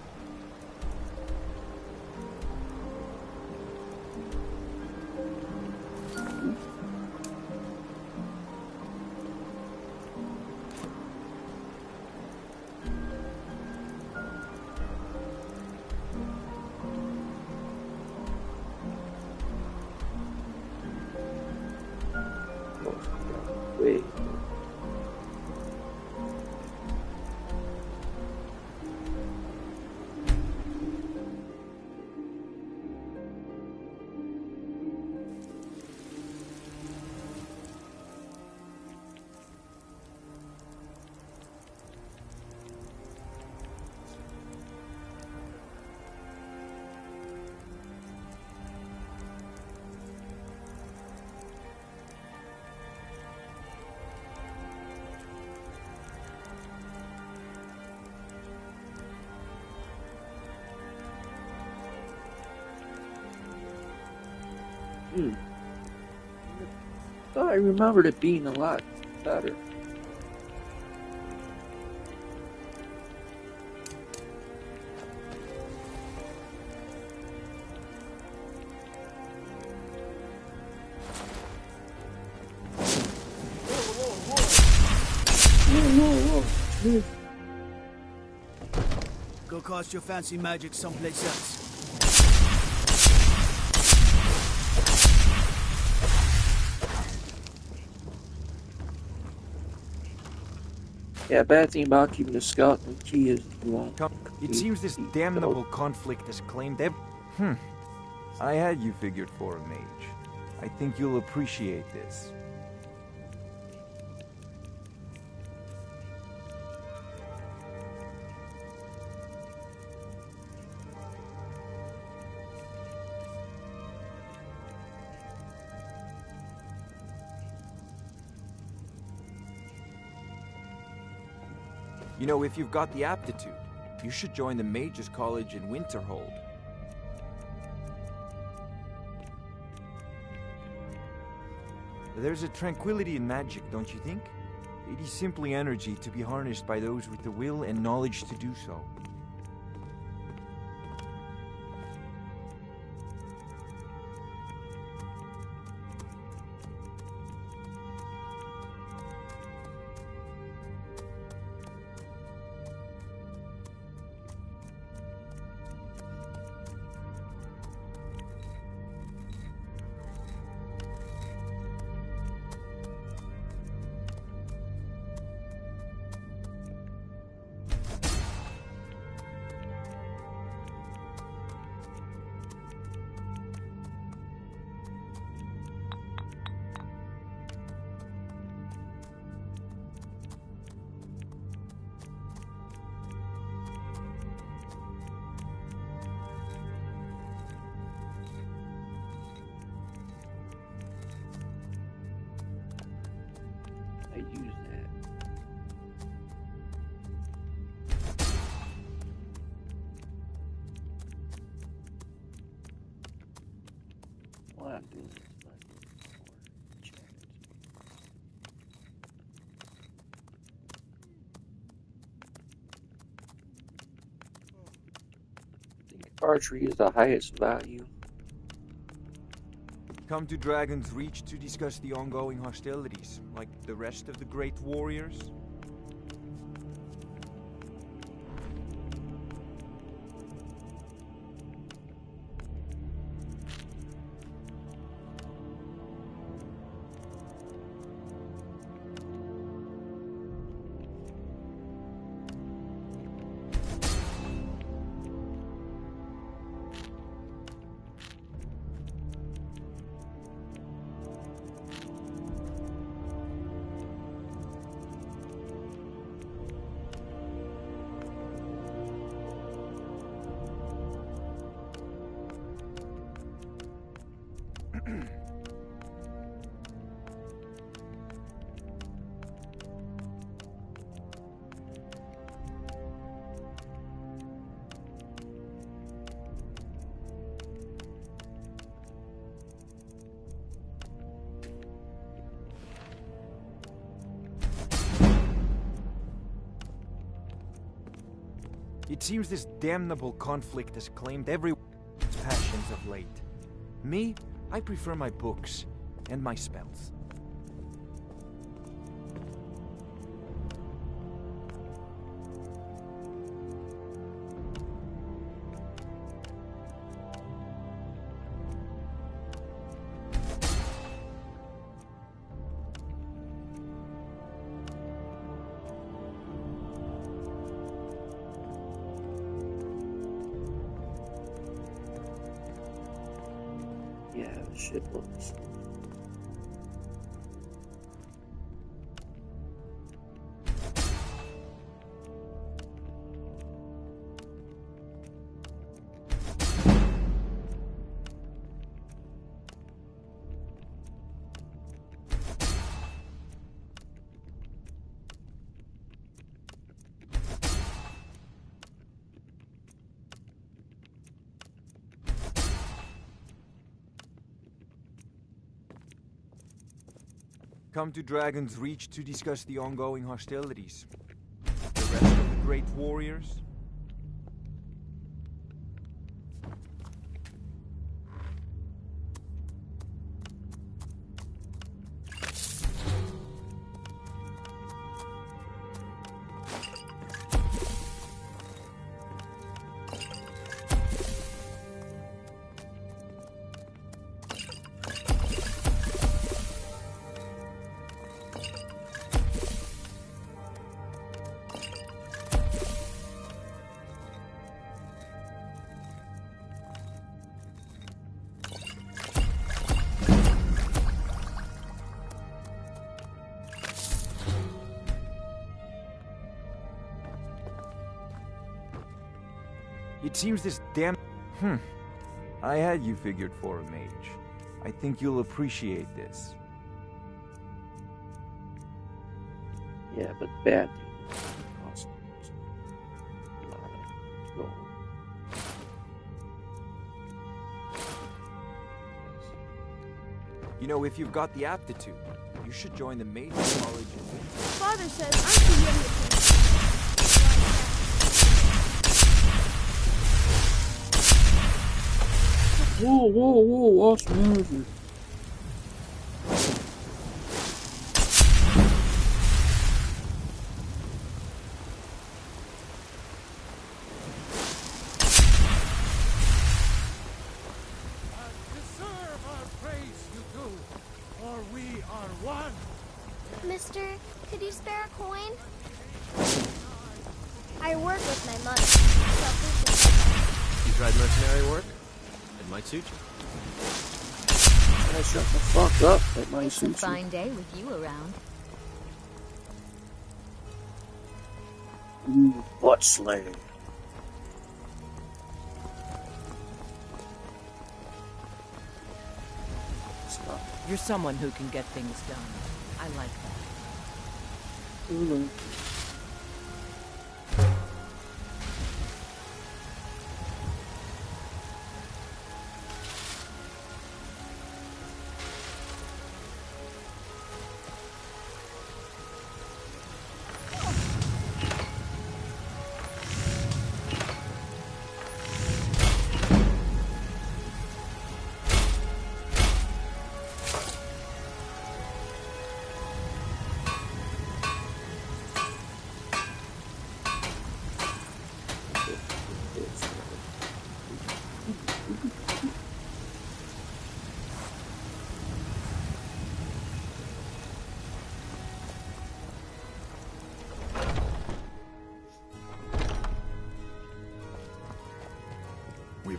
Speaker 1: Wait. Thought I remembered it being a lot better. Whoa.
Speaker 11: Go cast your fancy magic someplace else.
Speaker 1: Yeah, bad thing about keeping the skeleton key is you won't.
Speaker 19: It seems this damnable conflict has claimed I had you figured for a mage. I think you'll appreciate this. You know, if you've got the aptitude, you should join the Mages College in Winterhold. There's a tranquility in magic, don't you think? It is simply energy to be harnessed by those with the will and knowledge to do so.
Speaker 1: I use that. What I'm doing is not doing I think archery is the highest value.
Speaker 19: Come to Dragon's Reach to discuss the ongoing hostilities, like the rest of the great warriors? It seems this damnable conflict has claimed everyone's passions of late. Me, I prefer my books and my spells.
Speaker 1: Yeah, shit looks.
Speaker 19: Come to Dragon's Reach to discuss the ongoing hostilities. The rest of the great warriors? It seems this damn... I had you figured for a mage. I think you'll appreciate this.
Speaker 1: Yeah, but bad things cost a lot of gold.
Speaker 19: You know, if you've got the aptitude, you should join the mage college.
Speaker 13: Father says I'm too young to play.
Speaker 1: Whoa, lost manager.
Speaker 6: Deserve our praise, you do, for we are one.
Speaker 20: Mister, could you spare a coin? I work with my mother.
Speaker 21: You tried mercenary work? It might suit you.
Speaker 1: Yeah, shut the fuck up. That might
Speaker 10: It's a
Speaker 1: suit you.
Speaker 10: fine day with you around.
Speaker 1: Ooh, butt slay.
Speaker 22: You're someone who can get things done. I like that.
Speaker 1: Ooh.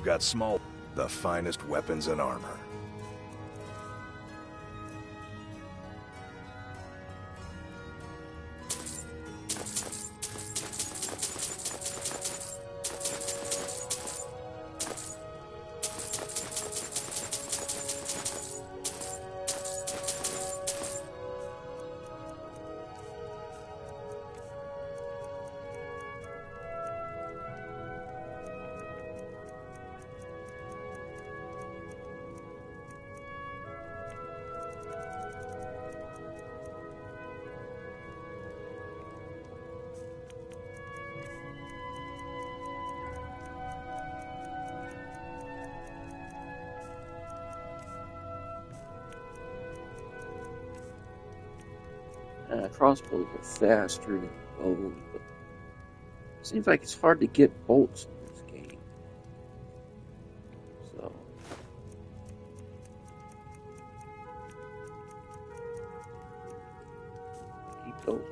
Speaker 5: we've got the finest weapons and armor.
Speaker 1: Crossbows are faster than bows, but it seems like it's hard to get bolts in this game. So keep those bolts.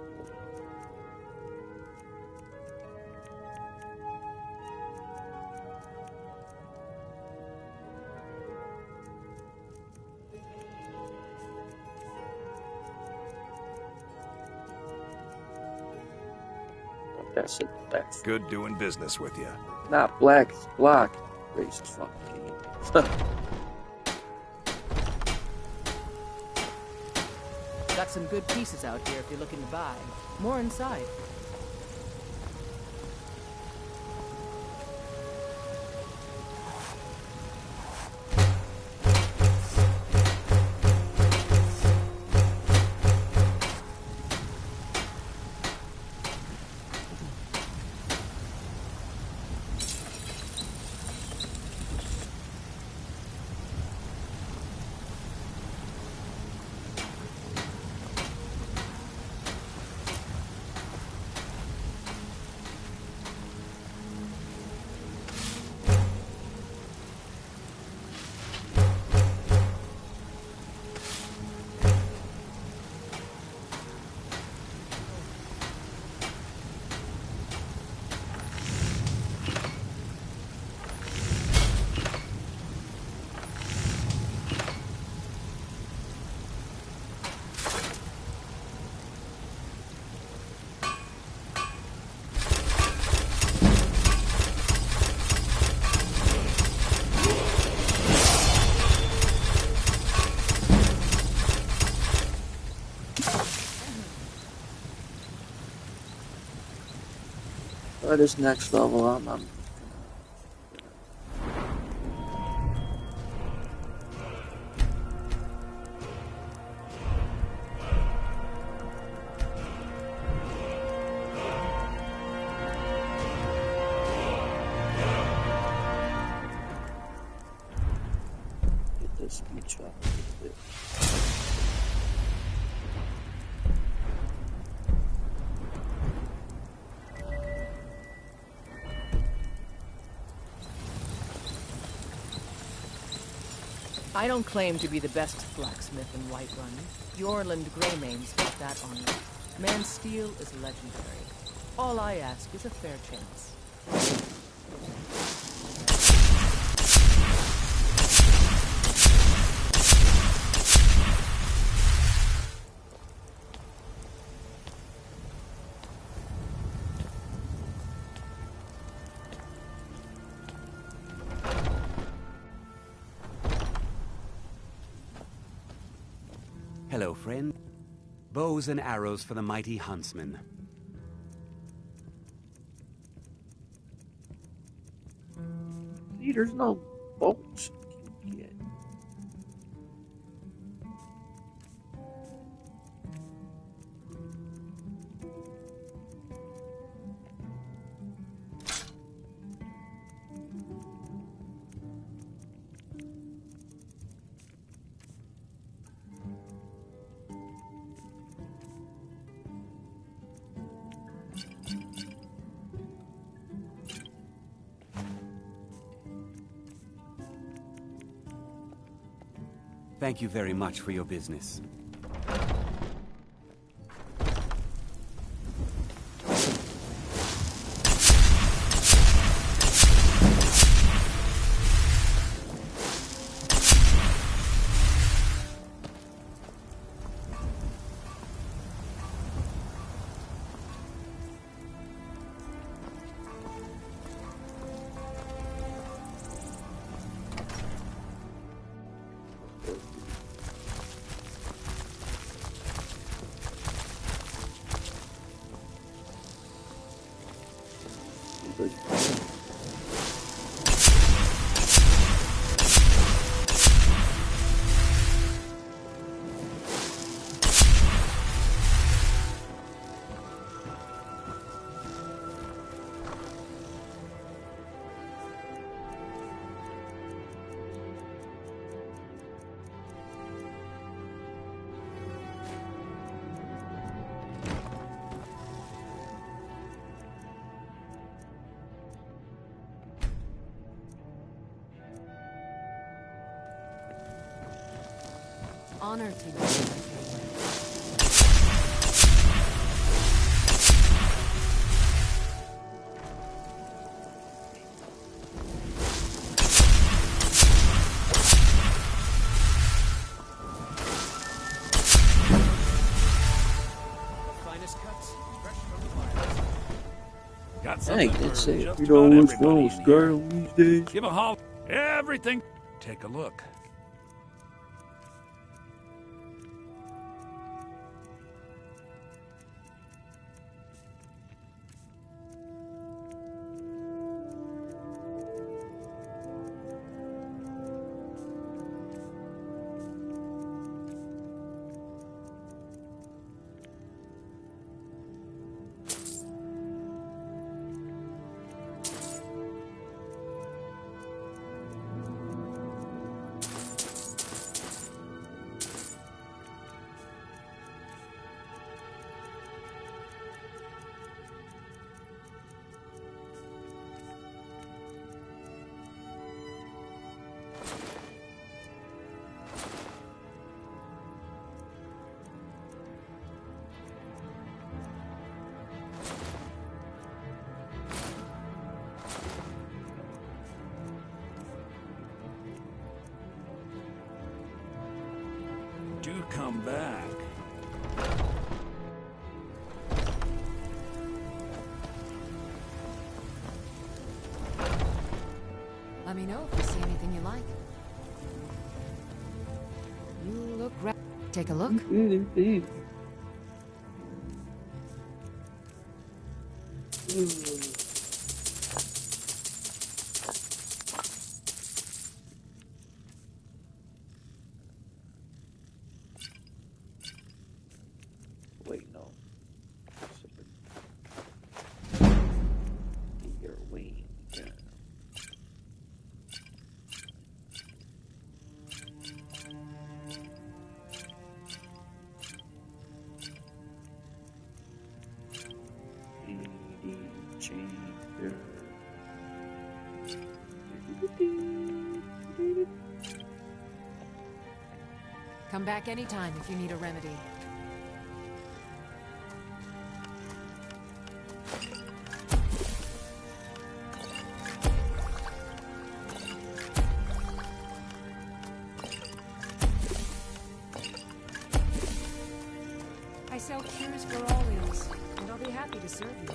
Speaker 1: That's it. That's
Speaker 5: good doing business with you.
Speaker 1: Not black, it's block. Racist fucking game.
Speaker 22: Got some good pieces out here if you're looking to buy. More inside.
Speaker 1: This next level, I'm get this speech up a little bit.
Speaker 22: I don't claim to be the best blacksmith in Whiterun. Bjorland Greymane's got that honor. Man's steel is legendary. All I ask is a fair chance.
Speaker 14: Hello, friend. Bows and arrows for the mighty huntsman.
Speaker 1: See, there's no bolts you can get.
Speaker 14: Thank you very much for your business.
Speaker 1: could.
Speaker 10: Honor to you.
Speaker 9: Finest cuts, fresh from the fire.
Speaker 18: Got
Speaker 1: Hey,
Speaker 18: something for
Speaker 1: that's it.
Speaker 18: just
Speaker 1: You
Speaker 18: about
Speaker 1: know what's
Speaker 18: everybody
Speaker 1: wrong with
Speaker 18: in here.
Speaker 1: Skyrim these days?
Speaker 18: Give a holler. Everything. Take a look. Do come back.
Speaker 10: Let me know if you see anything you like. You look Take a look.
Speaker 1: Wait, no. Your wing. Yeah.
Speaker 10: Come back anytime if you need a remedy. I sell cures for all ills, and I'll be happy to serve you.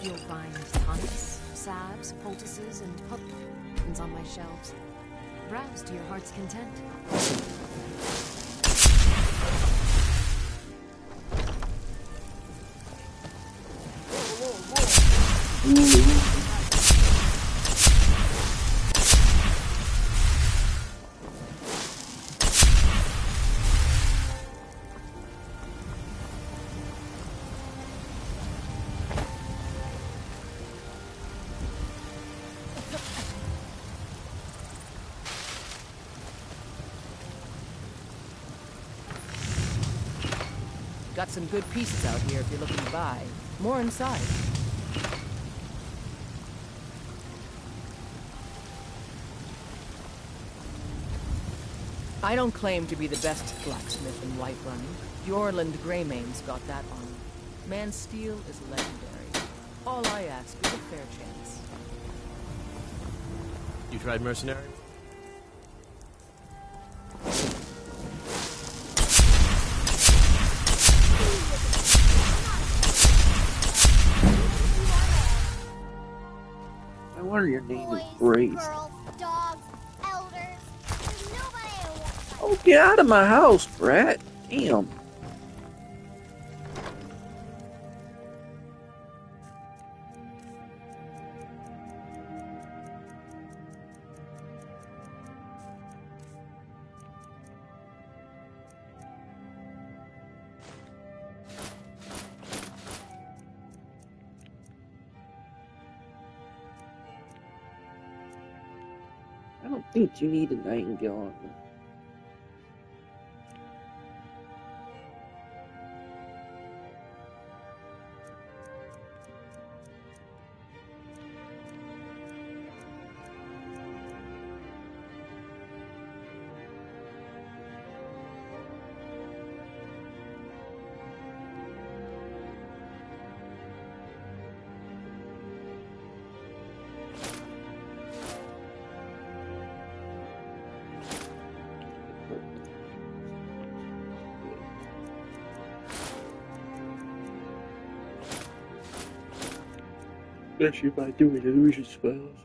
Speaker 10: You'll find tonics, salves, poultices, and potions on my shelves. Browse to your heart's content.
Speaker 22: Got some good pieces out here if you're looking to buy. More inside. I don't claim to be the best blacksmith in Whiterun. Bjorland Greymane's got that on him. Man's steel is legendary. All I ask is a fair chance.
Speaker 21: You tried mercenary?
Speaker 1: wonder your name is
Speaker 20: Boys,
Speaker 1: Brave.
Speaker 20: girls, dogs, elders. There's nobody I won't fight.
Speaker 1: Oh, get out of my house, brat. Damn. I don't think you need a nightingale on me. Especially by doing illusion spells.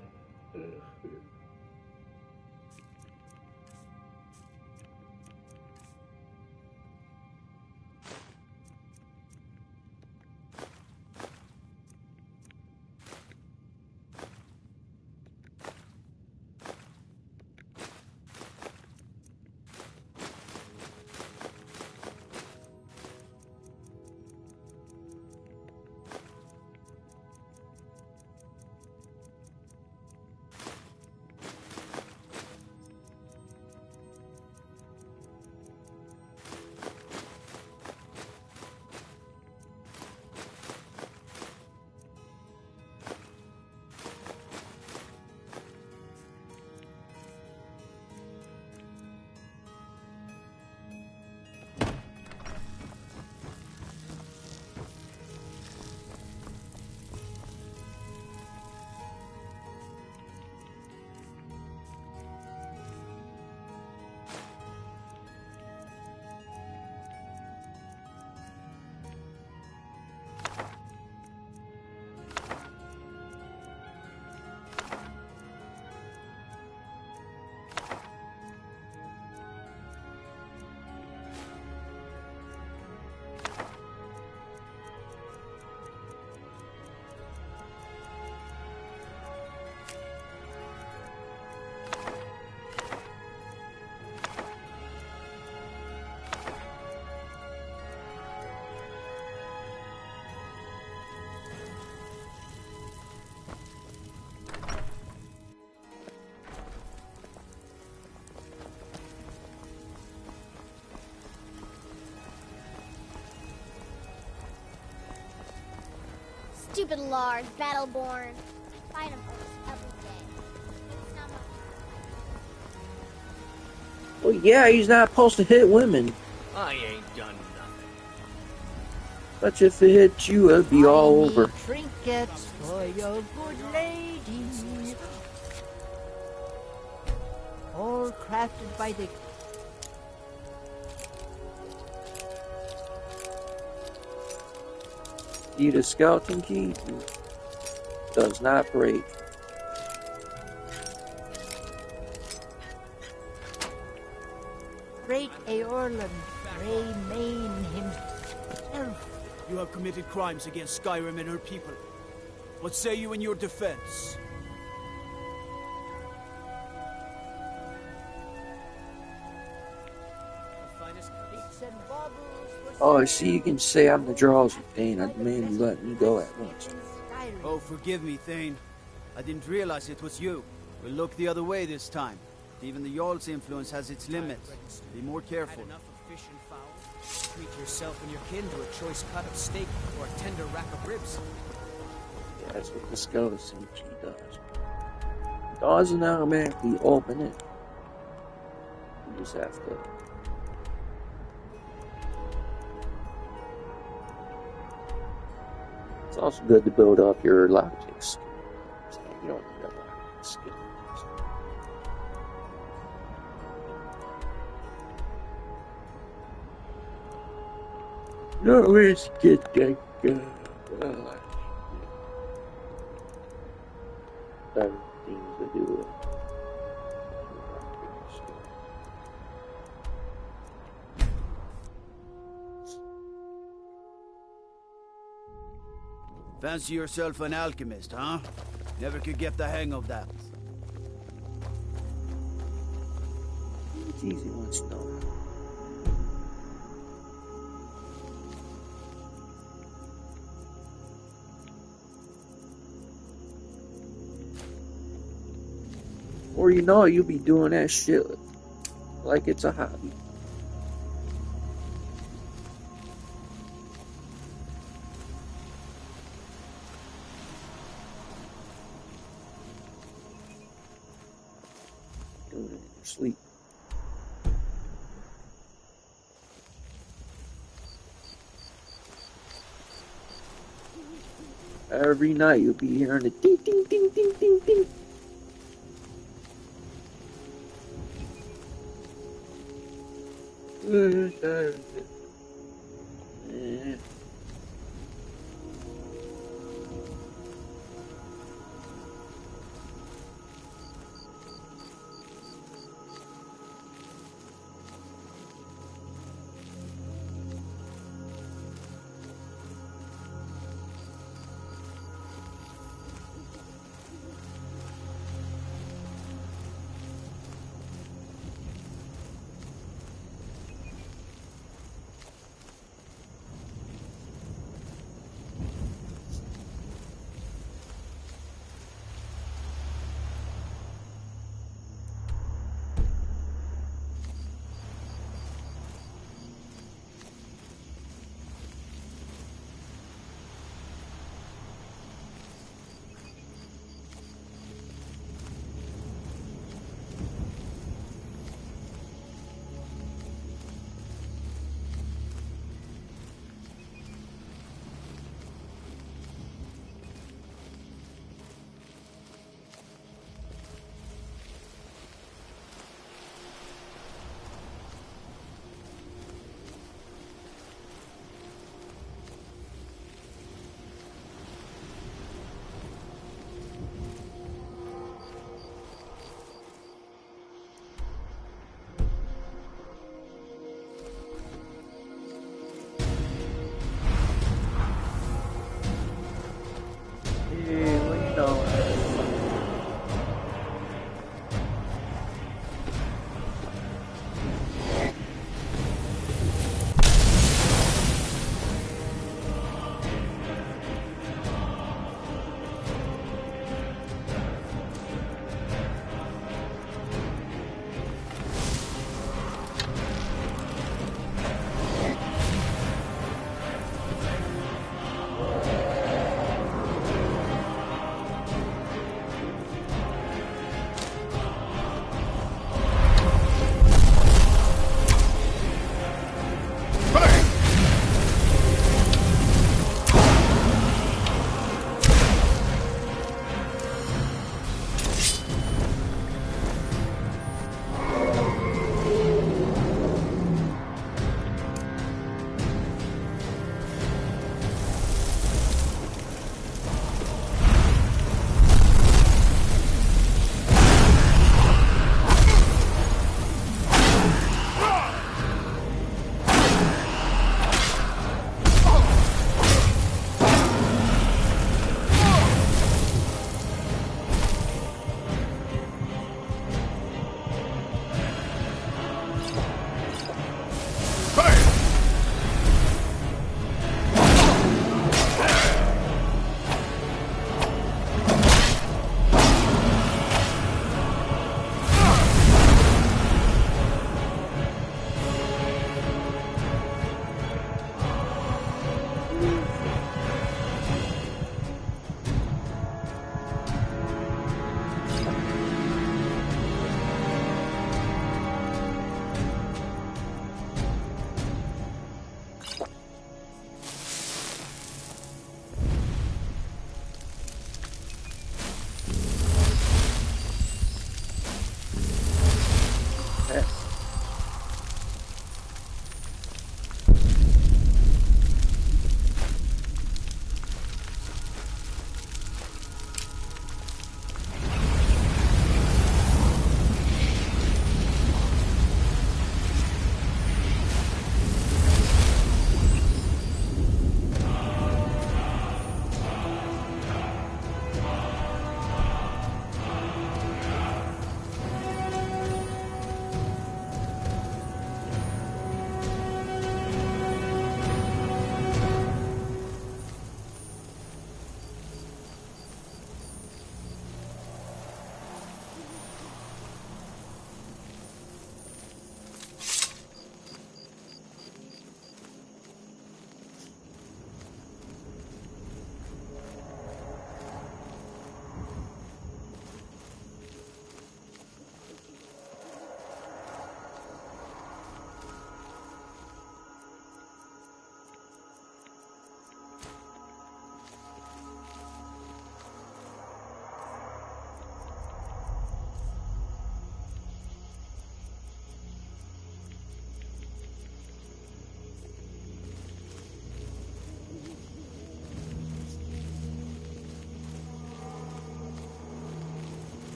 Speaker 20: Stupid Lars, Battleborn. Fight him every day. It's not much.
Speaker 1: Well, yeah, he's not supposed to hit women.
Speaker 9: I ain't done nothing.
Speaker 1: But if it hit you, it'd be all over.
Speaker 3: Trinkets for your good lady. All crafted by the...
Speaker 1: See the skeleton key does not break.
Speaker 3: Great Aorlan, Greymane himself.
Speaker 11: You have committed crimes against Skyrim and her people. What say you in your defense?
Speaker 1: Oh, I see you can say I'm the Drowsy Thane. I demand you let me go at once.
Speaker 11: Oh, forgive me, Thane. I didn't realize it was you. We'll look the other way this time. Even the Jarl's influence has its limits. Be more careful.
Speaker 8: Had enough of fish and fowl? Treat yourself and your kin to a choice cut of steak or a tender rack of ribs.
Speaker 1: Yeah, that's what the skeleton key does. It doesn't automatically open it. You just have to. It's also good to build up your lockpick skill. So you don't need a lockpick skill. No, let's get that guy. better things to do with.
Speaker 11: Fancy yourself an alchemist, huh? Never could get the hang of that.
Speaker 1: It's easy once you know. Or you know, you'll be doing that shit like it's a hobby. Doing it in your sleep. Every night you'll be hearing the ding ding ding ding ding ding. Yeah.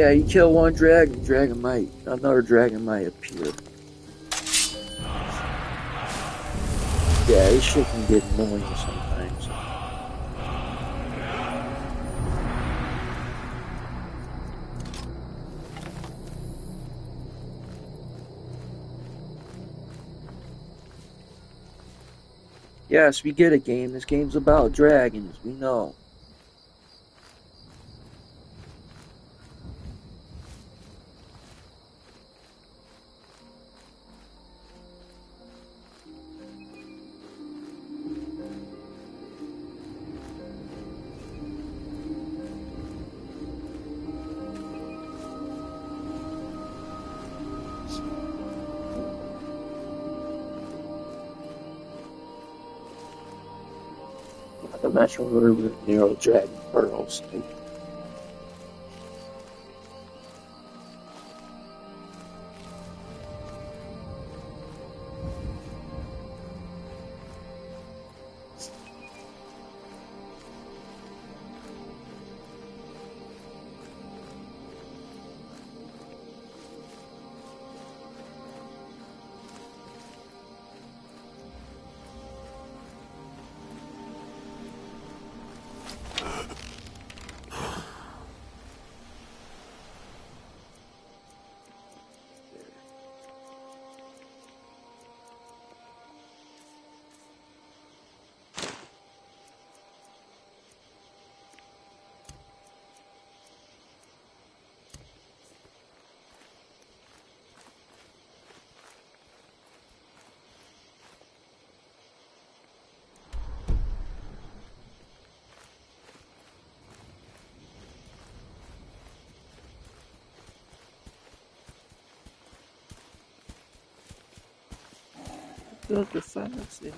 Speaker 1: Yeah, you kill one dragon, another dragon might appear. Yeah, this shit can get annoying sometimes. Yes, we get it, game. This game's about dragons, we know. The Metro River Nero Dragon Pearls. Look, the fox there.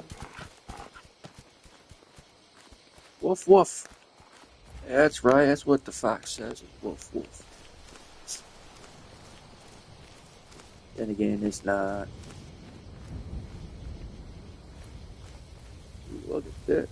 Speaker 1: Woof woof. Yeah, that's right, that's what the fox says. Woof woof. Then again, it's not. Look at this.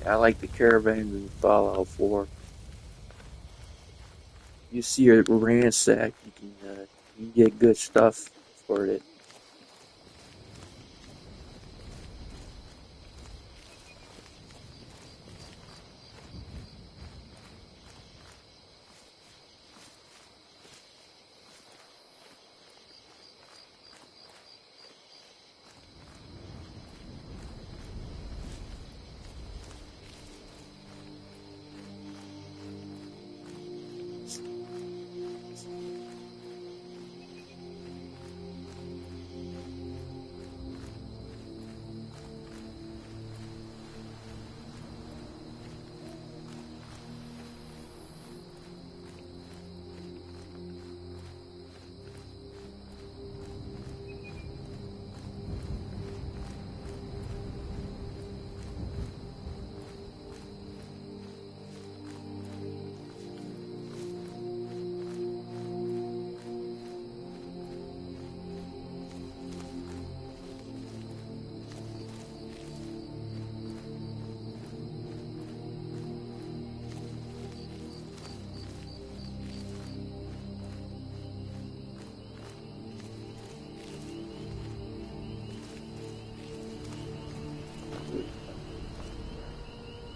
Speaker 1: I like the caravans in Fallout 4. You see it ransacked, you can get good stuff for it.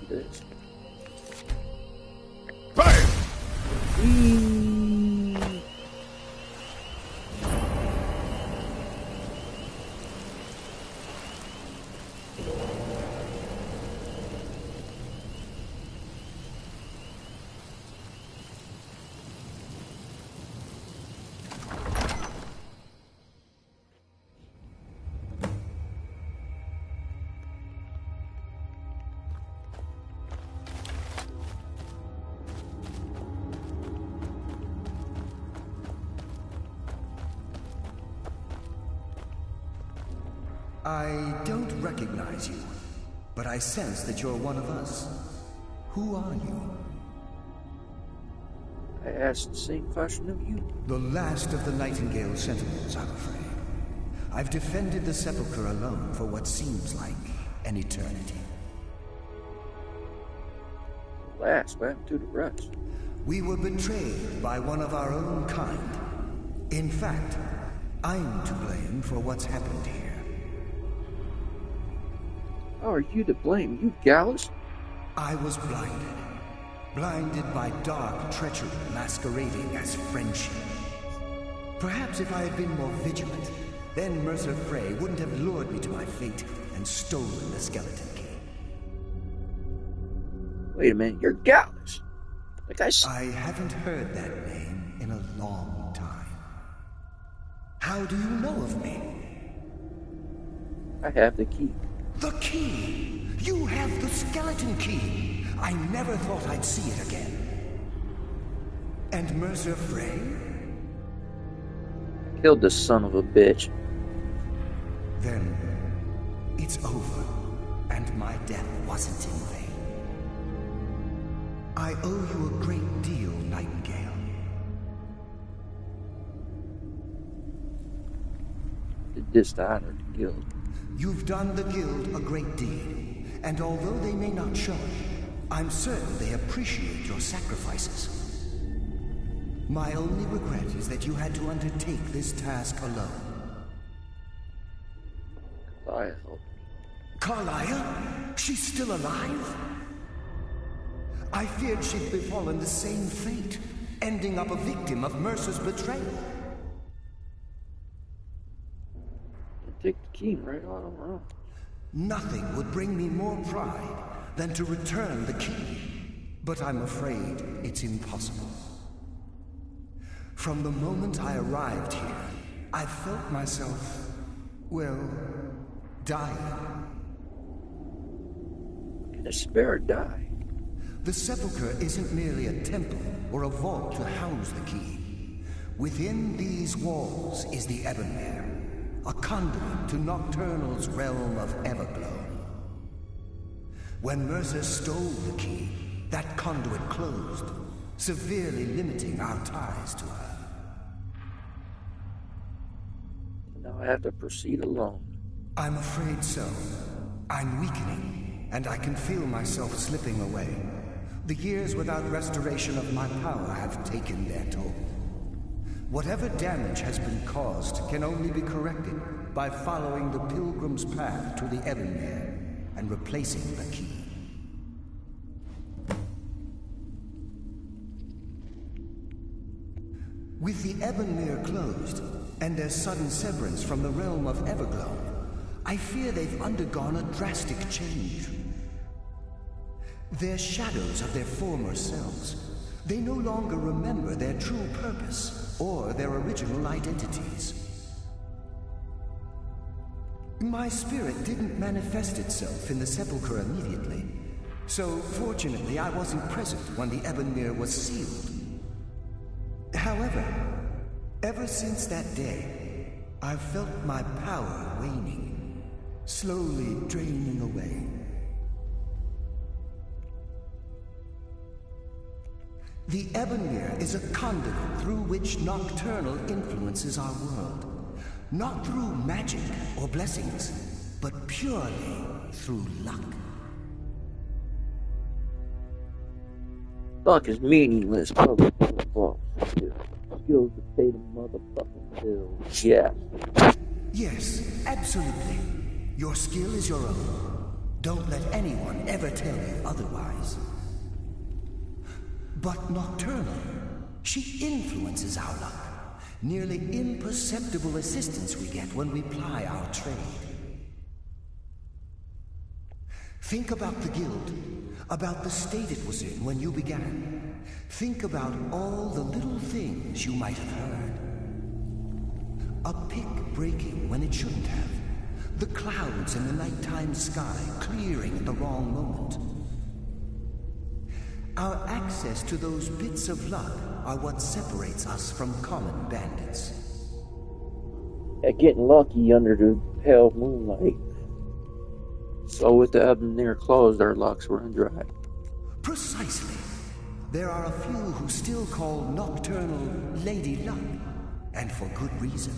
Speaker 1: This.
Speaker 5: Fire!
Speaker 12: I don't recognize you, but I sense that you're one of us. Who are you?
Speaker 1: I asked the same question of you.
Speaker 12: The last of the Nightingale Sentinels, I'm afraid. I've defended the Sepulchre alone for what seems like an eternity.
Speaker 1: Last, what happened to the rest?
Speaker 12: We were betrayed by one of our own kind. In fact, I'm to blame for what's happened here.
Speaker 1: How are you to blame? You Gallus?
Speaker 12: I was blinded. Blinded by dark treachery masquerading as friendship. Perhaps if I had been more vigilant, then Mercer Frey wouldn't have lured me to my fate and stolen the skeleton key.
Speaker 1: Wait a minute, you're Gallus. Like
Speaker 12: I haven't heard that name in a long time. How do you know of me?
Speaker 1: I have the key.
Speaker 12: The key! You have the skeleton key! I never thought I'd see it again. And Mercer Frey?
Speaker 1: Killed the son of a bitch.
Speaker 12: Then it's over, and my death wasn't in vain. I owe you a great deal, Nightingale.
Speaker 1: Did this to honor the guild.
Speaker 12: You've done the guild a great deed, and although they may not show it, I'm certain they appreciate your sacrifices. My only regret is that you had to undertake this task alone.
Speaker 1: Carlisle.
Speaker 12: Carlisle? She's still alive? I feared she'd befallen the same fate, ending up a victim of Mercer's betrayal.
Speaker 1: Take the key right out of her own.
Speaker 12: Nothing would bring me more pride than to return the key, but I'm afraid it's impossible. From the moment I arrived here, I felt myself, well, dying.
Speaker 1: And a spare die.
Speaker 12: The Sepulchre isn't merely a temple or a vault to house the key. Within these walls is the Ebonmere, a conduit to Nocturnal's realm of Everglow. When Mercer stole the key, that conduit closed, severely limiting our ties to her.
Speaker 1: Now I have to proceed alone.
Speaker 12: I'm afraid so. I'm weakening, and I can feel myself slipping away. The years without restoration of my power have taken their toll. Whatever damage has been caused can only be corrected by following the pilgrim's path to the Ebonmere and replacing the key. With the Ebonmere closed, and their sudden severance from the realm of Everglow, I fear they've undergone a drastic change. They're shadows of their former selves. They no longer remember their true purpose or their original identities. My spirit didn't manifest itself in the Sepulchre immediately, so fortunately I wasn't present when the Ebonmere was sealed. However, ever since that day, I've felt my power waning, slowly draining away. The Ebonmere is a conduit through which Nocturnal influences our world. Not through magic or blessings, but purely through luck.
Speaker 1: Luck is meaningless. Public false. Skills to pay the motherfucking bills. Yeah.
Speaker 12: Yes, absolutely. Your skill is your own. Don't let anyone ever tell you otherwise. But Nocturnal, she influences our luck. Nearly imperceptible assistance we get when we ply our trade. Think about the guild, about the state it was in when you began. Think about all the little things you might have heard. A pick breaking when it shouldn't have. The clouds in the nighttime sky clearing at the wrong moment. Our access to those bits of luck are what separates us from common bandits.
Speaker 1: Yeah, getting lucky under the pale moonlight. So with the ebb near closed, our lucks run dry.
Speaker 12: Precisely. There are a few who still call Nocturnal Lady Luck, and for good reason.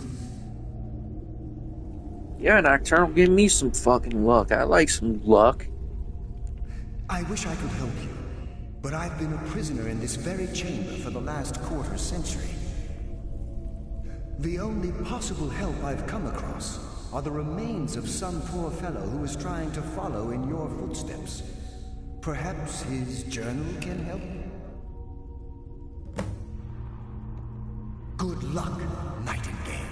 Speaker 1: Yeah, Nocturnal, give me some fucking luck. I like some luck.
Speaker 12: I wish I could help you, but I've been a prisoner in this very chamber for the last quarter century. The only possible help I've come across are the remains of some poor fellow who is trying to follow in your footsteps. Perhaps his journal can help? Good luck, Nightingale.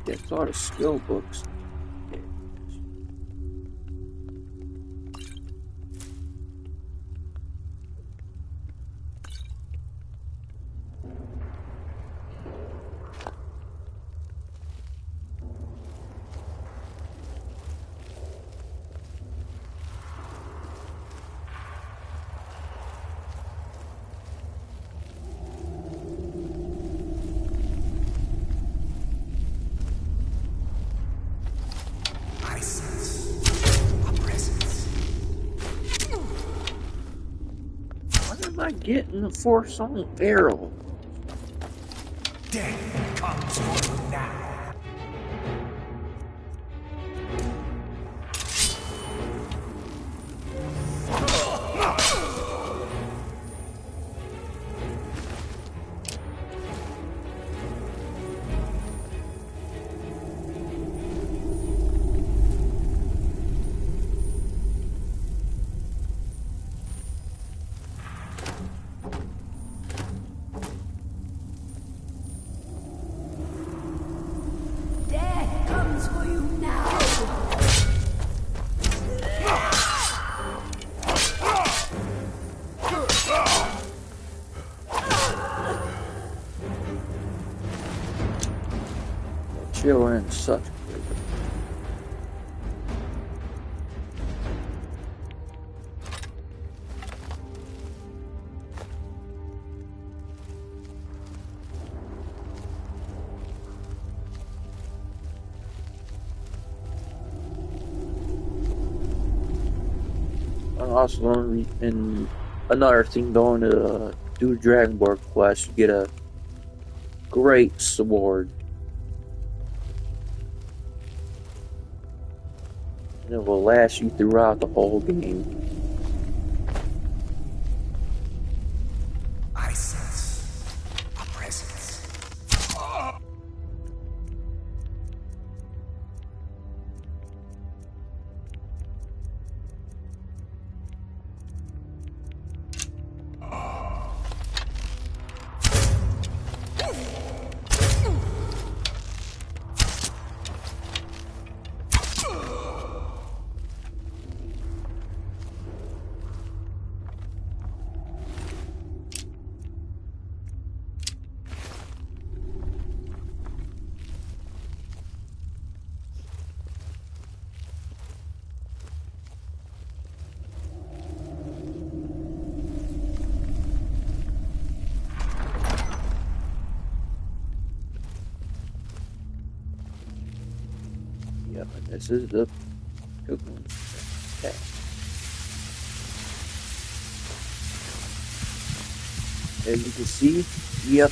Speaker 1: That's all the skill books. Why am I getting the force on the barrel?
Speaker 12: Death comes for you now.
Speaker 1: Children such. I also learned in another thing going to do Dragonborn quest, you get a great sword. And it will last you throughout the whole game.
Speaker 12: I sense a presence.
Speaker 1: Yep, this is the good one. Okay. As you can see, yep.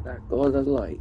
Speaker 1: That goes the light.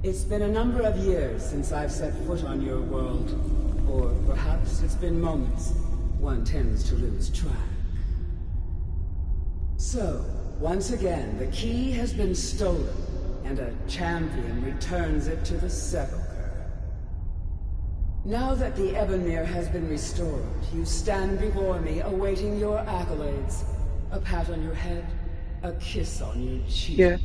Speaker 15: It's been a number of years since I've set foot on your world. Or perhaps it's been moments. One tends to lose track. So, once again, the key has been stolen, and a champion returns it to the sepulchre. Now that the Ebonmere has been restored, you stand before me awaiting your accolades. A pat on your head, a kiss on your cheek.
Speaker 1: Yeah.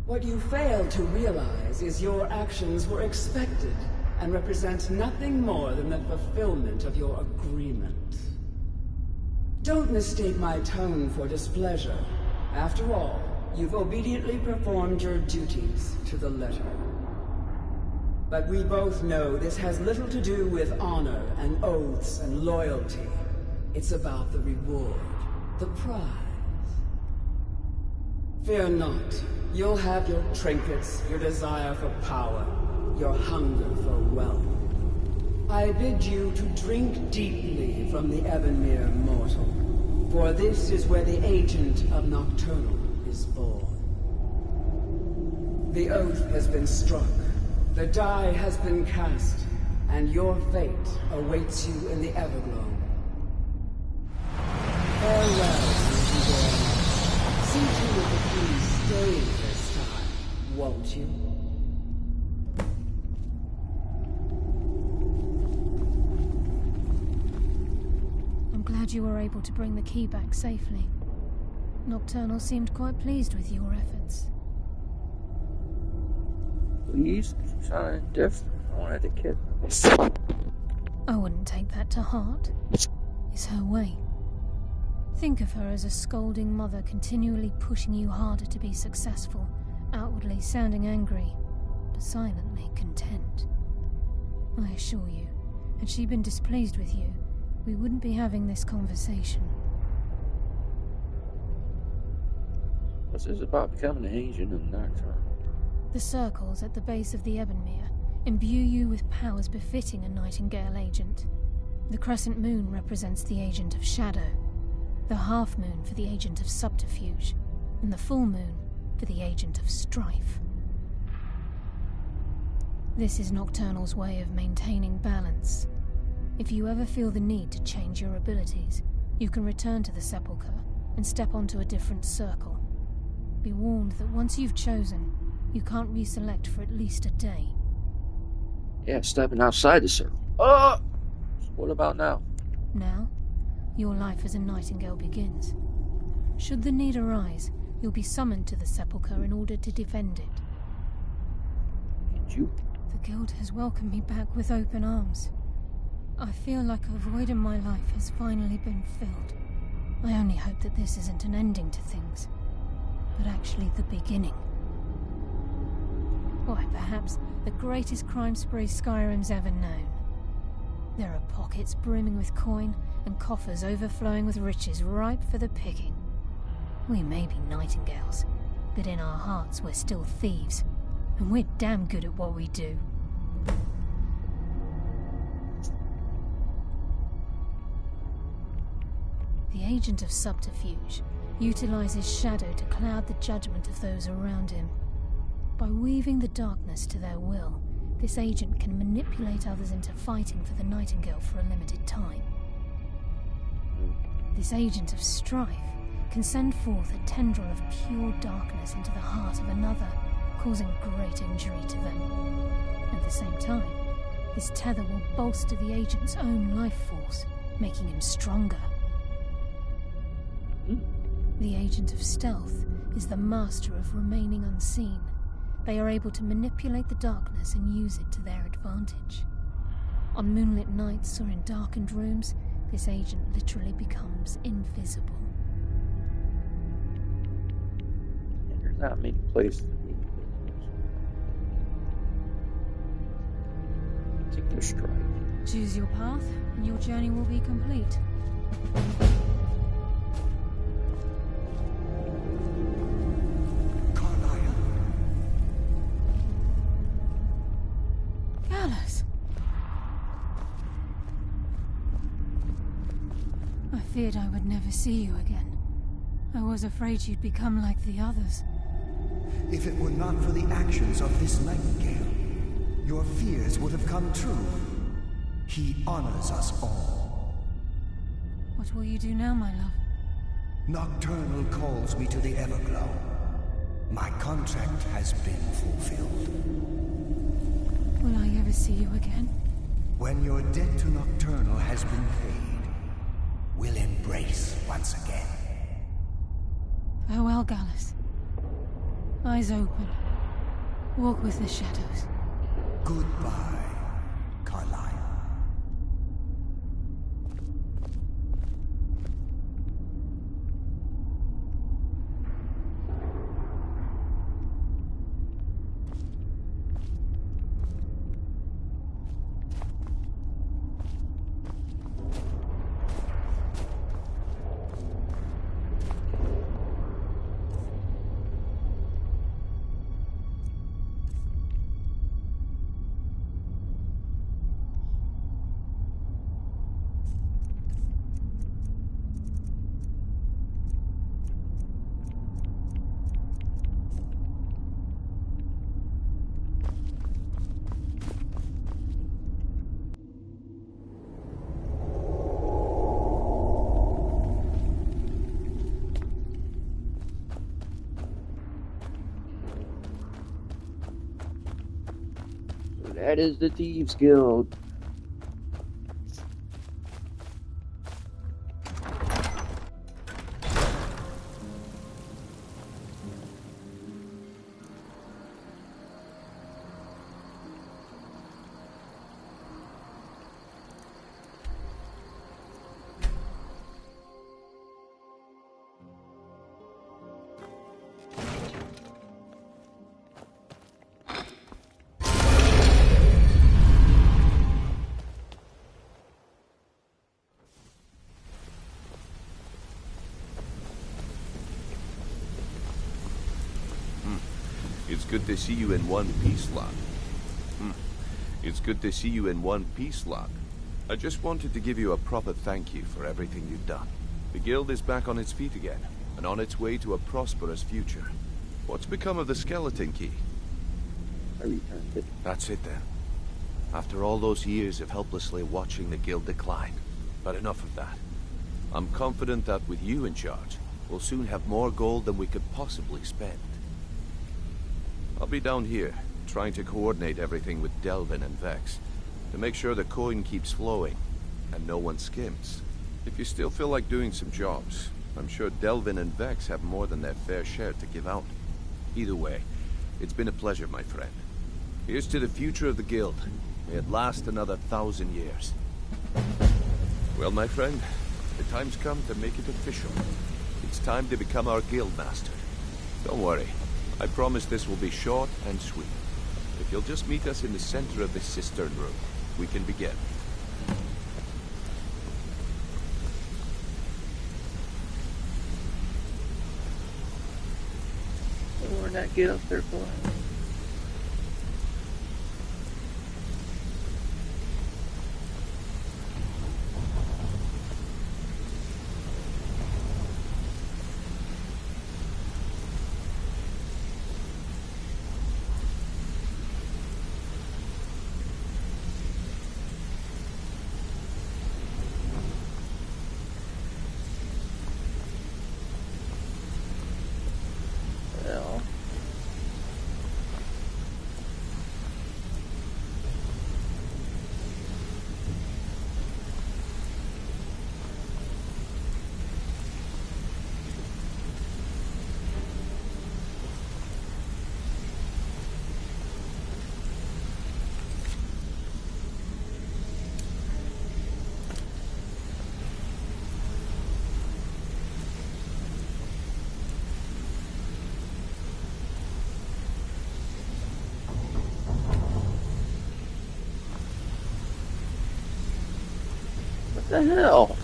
Speaker 15: What you fail to realize is your actions were expected and represent nothing more than the fulfillment of your agreement. Don't mistake my tone for displeasure. After all, you've obediently performed your duties to the letter. But we both know this has little to do with honor and oaths and loyalty. It's about the reward, the prize. Fear not. You'll have your trinkets, your desire for power, your hunger for wealth. I bid you to drink deeply from the Ebonmere mortal, for this is where the agent of Nocturnal is born. The oath has been struck, the die has been cast, and your fate awaits you in the Everglow. Farewell, Lucifer. See to it that you stay this time, won't you?
Speaker 7: I'm glad you were able to bring the key back safely. Nocturnal seemed quite pleased with your efforts.
Speaker 1: Please? She sounded different. I wanted to kiss her.
Speaker 7: I wouldn't take that to heart. It's her way. Think of her as a scolding mother continually pushing you harder to be successful, outwardly sounding angry, but silently content. I assure you, had she been displeased with you, we wouldn't be having this conversation.
Speaker 1: What's this about becoming an agent of Nocturnal?
Speaker 7: The circles at the base of the Ebonmere imbue you with powers befitting a Nightingale agent. The crescent moon represents the agent of shadow, the half moon for the agent of subterfuge, and the full moon for the agent of strife. This is Nocturnal's way of maintaining balance. If you ever feel the need to change your abilities, you can return to the sepulchre and step onto a different circle. Be warned that once you've chosen, you can't reselect for at least a day.
Speaker 1: Yeah, stepping outside the circle. Oh! What about now?
Speaker 7: Now, your life as a Nightingale begins. Should the need arise, you'll be summoned to the sepulchre in order to defend it.
Speaker 1: And you?
Speaker 7: The Guild has welcomed me back with open arms. I feel like a void in my life has finally been filled. I only hope that this isn't an ending to things, but actually the beginning. Why, perhaps the greatest crime spree Skyrim's ever known. There are pockets brimming with coin and coffers overflowing with riches ripe for the picking. We may be Nightingales, but in our hearts we're still thieves, and we're damn good at what we do. The agent of subterfuge utilizes shadow to cloud the judgment of those around him. By weaving the darkness to their will, this agent can manipulate others into fighting for the Nightingale for a limited time. This agent of strife can send forth a tendril of pure darkness into the heart of another, causing great injury to them. At the same time, this tether will bolster the agent's own life force, making him stronger. The agent of stealth is the master of remaining unseen. They are able to manipulate the darkness and use it to their advantage. On moonlit nights or in darkened rooms, this agent literally becomes invisible.
Speaker 1: And there's not many places to be invisible. Take their stride.
Speaker 7: Choose your path, and your journey will be complete. I feared I would never see you again. I was afraid you'd become like the others.
Speaker 12: If it were not for the actions of this nightingale, your fears would have come true. He honors us all.
Speaker 7: What will you do now, my love?
Speaker 12: Nocturnal calls me to the Everglow. My contract has been fulfilled.
Speaker 7: Will I ever see you again?
Speaker 12: When your debt to Nocturnal has been paid, we'll embrace once again.
Speaker 7: Farewell, Gallus. Eyes open. Walk with the shadows.
Speaker 12: Goodbye, Carlyle.
Speaker 1: That is the Thieves Guild.
Speaker 4: It's good to see you in one piece, lad. It's good to see you in one piece, lad. I just wanted to give you a proper thank you for everything you've done. The guild is back on its feet again, and on its way to a prosperous future. What's become of the skeleton key?
Speaker 1: I returned it.
Speaker 4: That's it then. After all those years of helplessly watching the guild decline. But enough of that. I'm confident that with you in charge, we'll soon have more gold than we could possibly spend. I'll be down here, trying to coordinate everything with Delvin and Vex, to make sure the coin keeps flowing, and no one skims. If you still feel like doing some jobs, I'm sure Delvin and Vex have more than their fair share to give out. Either way, it's been a pleasure, my friend. Here's to the future of the guild. May it last another 1,000 years. Well, my friend, the time's come to make it official. It's time to become our guild master. Don't worry. I promise this will be short and sweet. If you'll just meet us in the center of this cistern room, we can begin.
Speaker 1: Or not get up there for it. What the hell?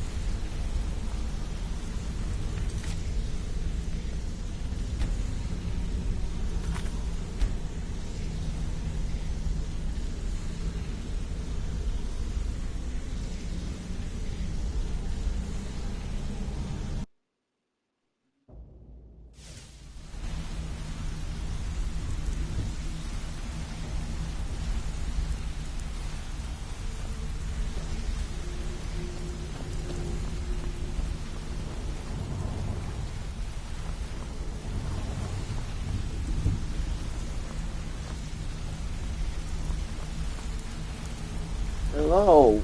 Speaker 1: Whoa.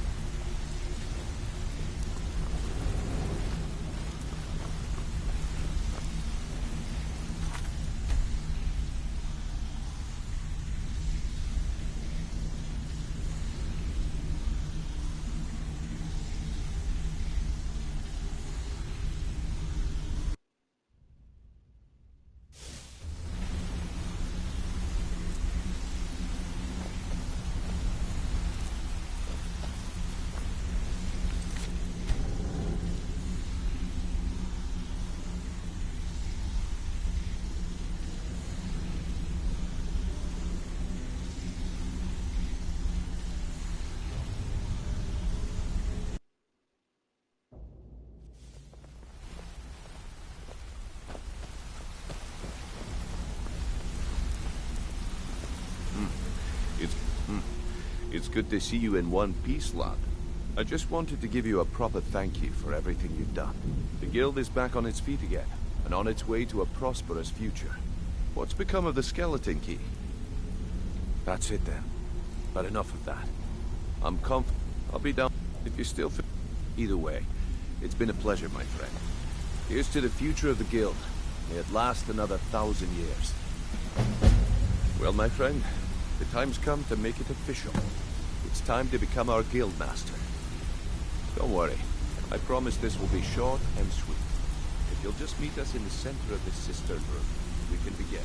Speaker 4: It's good to see you in one piece, lad. I just wanted to give you a proper thank you for everything you've done. The guild is back on its feet again, and on its way to a prosperous future. What's become of the skeleton key? That's it then. But enough of that. I'm confident I'll be down if you still feel. Either way, it's been a pleasure, my friend. Here's to the future of the guild. May it last another 1,000 years. Well, my friend, the time's come to make it official. It's time to become our guild master. Don't worry. I promise this will be short and sweet. If you'll just meet us in the center of this cistern room, we can begin.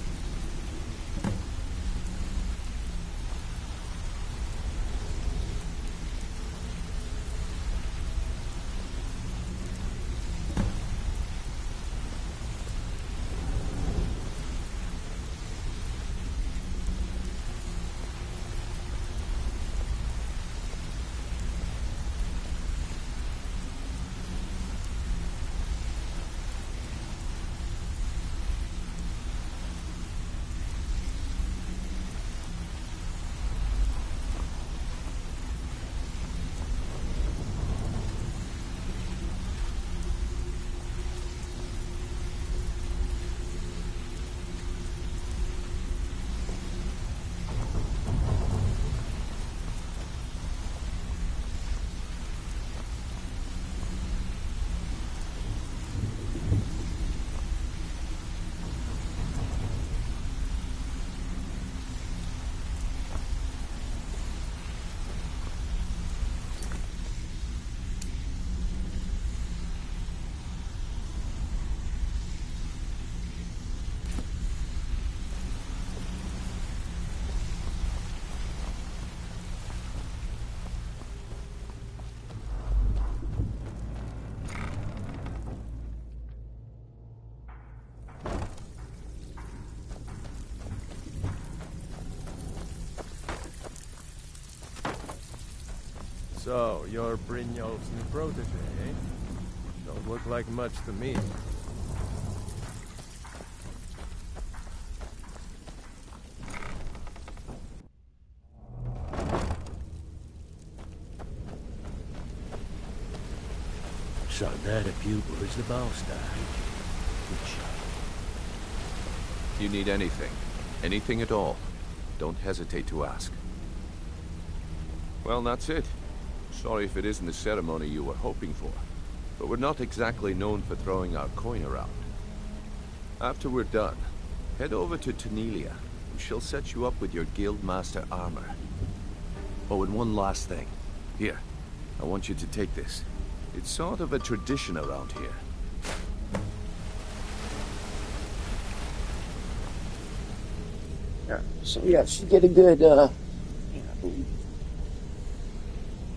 Speaker 16: So, you're Brynjolf's new protege, eh? Don't look like much to me.
Speaker 9: So that a pupil is the boss now. Good shot.
Speaker 4: If you need anything at all, don't hesitate to ask. Well, that's it. Sorry if it isn't the ceremony you were hoping for, but we're not exactly known for throwing our coin around. After we're done, head over to Tanelia, and she'll set you up with your guildmaster armor. Oh, and one last thing. Here, I want you to take this. It's sort of a tradition around here.
Speaker 1: Yeah, so yeah, she get a good,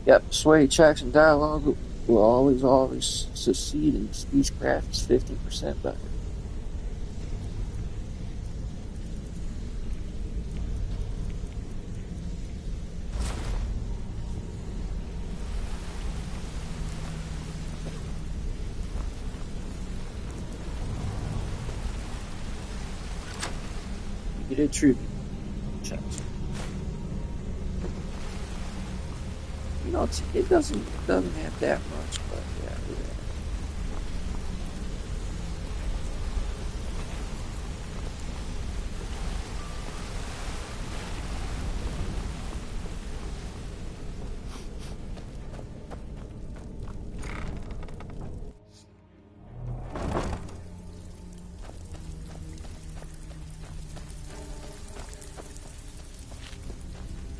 Speaker 1: Yep, sway checks and dialogue will always succeed, and speechcraft is 50% better. You get a tribute checks. You know, it doesn't have that much, but yeah.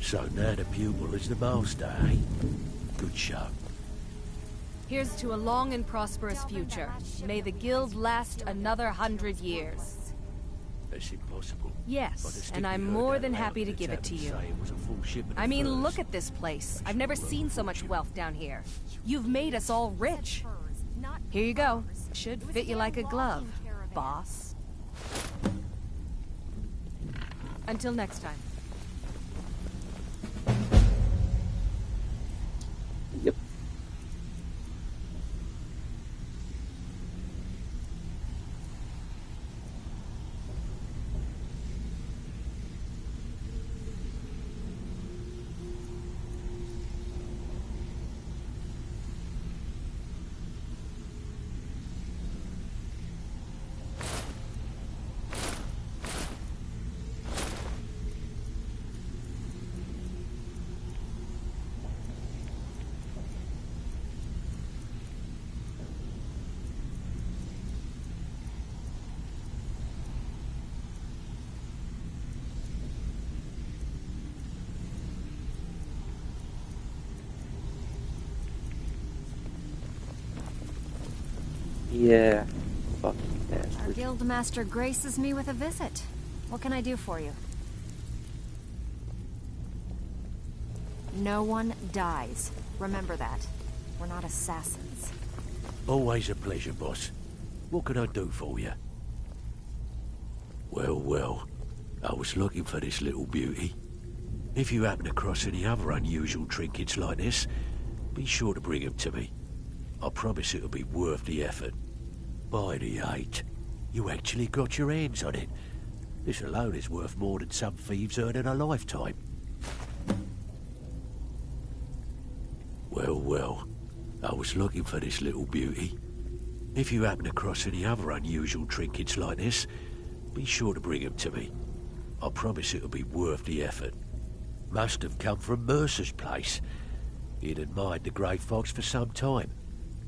Speaker 9: So now the pupil is the master, eh? Good show.
Speaker 10: Here's to a long and prosperous future. May the guild last another 100 years.
Speaker 9: That's impossible.
Speaker 10: Yes, and I'm more than happy to give it to you. I mean, look at this place. I've never seen so much wealth down here. You've made us all rich. Here you go. Should fit you like a glove, boss. Until next time.
Speaker 1: Yep. Yeah. Fucking
Speaker 10: Our
Speaker 1: bastard.
Speaker 10: guild master graces me with a visit. What can I do for you? No one dies. Remember that. We're not assassins.
Speaker 9: Always a pleasure, boss. What can I do for you? Well, well. I was looking for this little beauty. If you happen across any other unusual trinkets like this, be sure to bring them to me. I promise it'll be worth the effort. By the 8, you actually got your hands on it. This alone is worth more than some thieves earn in a lifetime. Well, well. I was looking for this little beauty. If you happen across any other unusual trinkets like this, be sure to bring them to me. I promise it'll be worth the effort. Must have come from Mercer's place. He'd admired the grey fox for some time.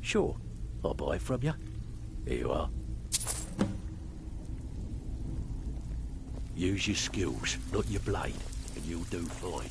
Speaker 9: Sure, I'll buy it from you. Here you are. Use your skills, not your blade, and you'll do fine.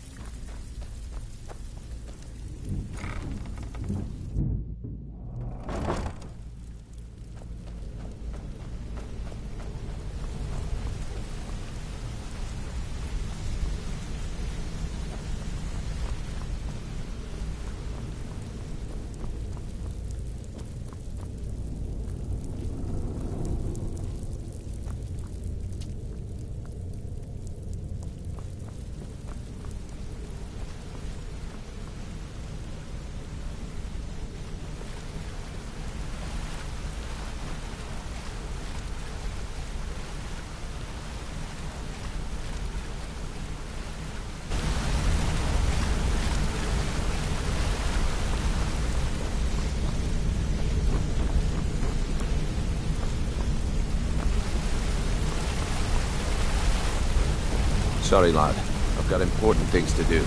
Speaker 4: Sorry, lad. I've got important things to do.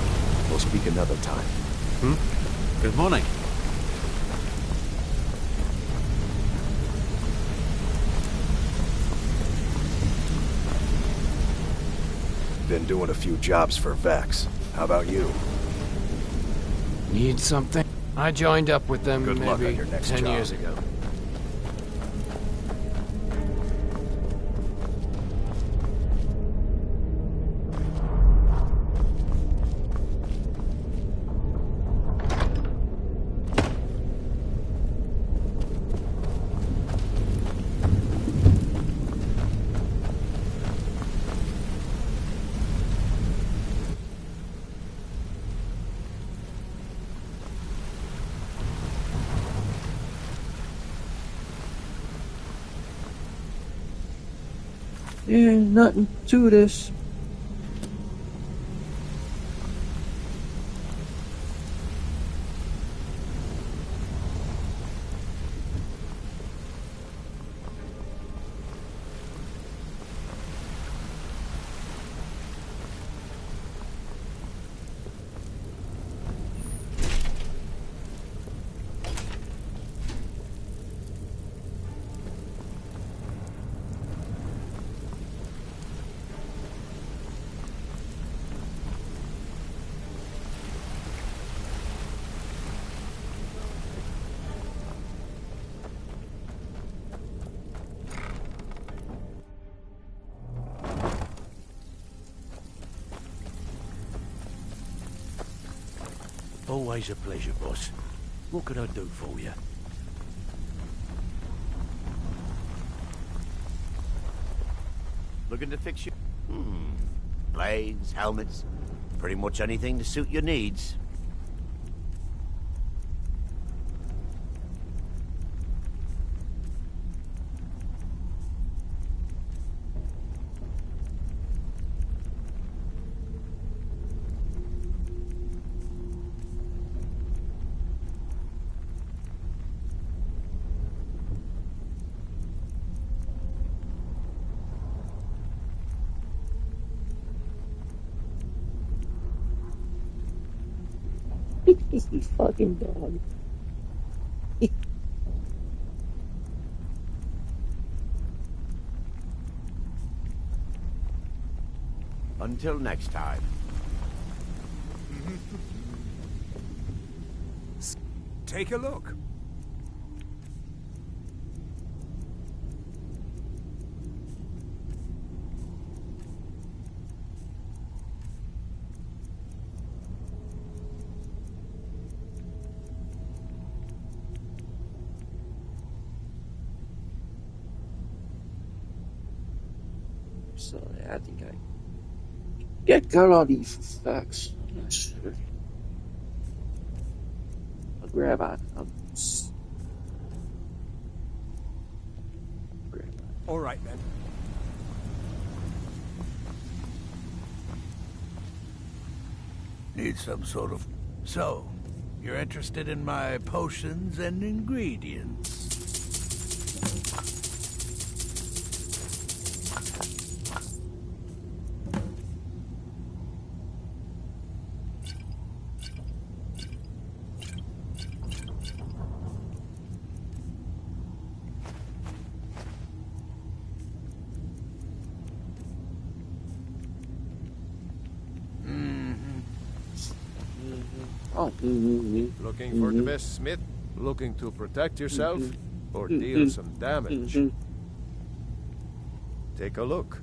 Speaker 4: We'll speak another time.
Speaker 14: Good morning.
Speaker 5: Been doing a few jobs for Vex. How about you?
Speaker 2: Need something? I joined up with them
Speaker 5: Good luck on
Speaker 2: maybe
Speaker 5: your next
Speaker 2: 10
Speaker 5: job.
Speaker 2: years ago.
Speaker 1: There's nothing to this.
Speaker 9: Always a pleasure, boss. What can I do for you?
Speaker 17: Looking to fix you? Blades, helmets, pretty much anything to suit your needs.
Speaker 1: You fucking dog.
Speaker 17: Until next time.
Speaker 6: Take a look.
Speaker 1: So I think I got all these facts. I'm not sure. I'll grab on.
Speaker 6: All right then. Need some sort of... So, you're interested in my potions and ingredients?
Speaker 16: Looking for the best smith? Looking to protect yourself? Or deal some damage? Take a look.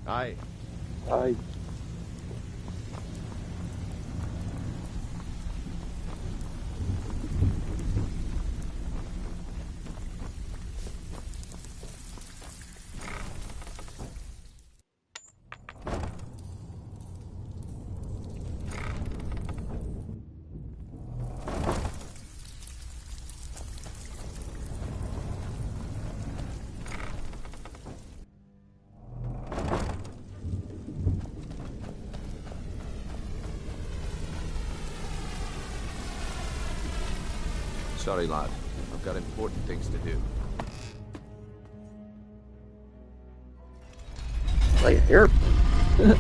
Speaker 16: Aye.
Speaker 1: Aye.
Speaker 4: Sorry, lad. I've got important things to do.
Speaker 1: Like an airplane.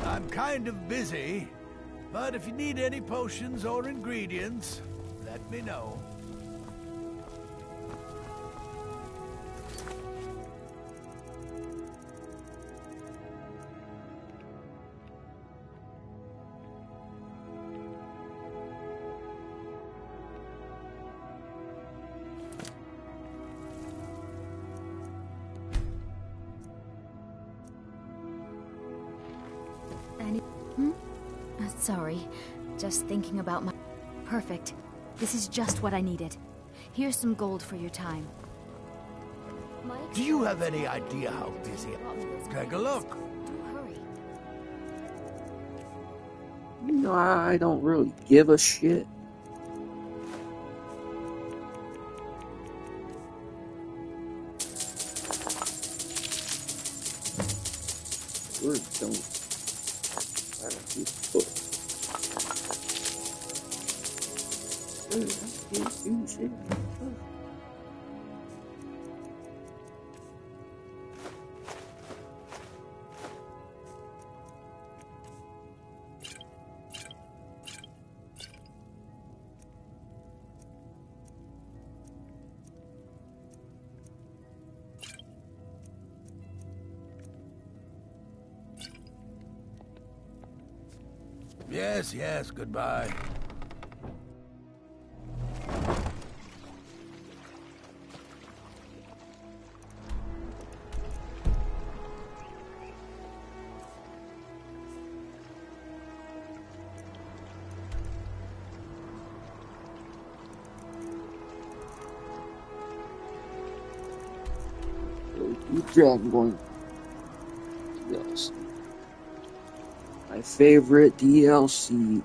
Speaker 6: I'm kind of busy, but if you need any potions or ingredients, let me know.
Speaker 13: Sorry. Just thinking about my... Perfect. This is just what I needed. Here's some gold for your time.
Speaker 6: Do you have any idea how busy Take a look.
Speaker 1: You know, I don't really give a shit. Words don't. I don't do books. I can't do shit.
Speaker 6: Yes, yes, goodbye.
Speaker 1: Dragonborn DLC. My favorite DLC.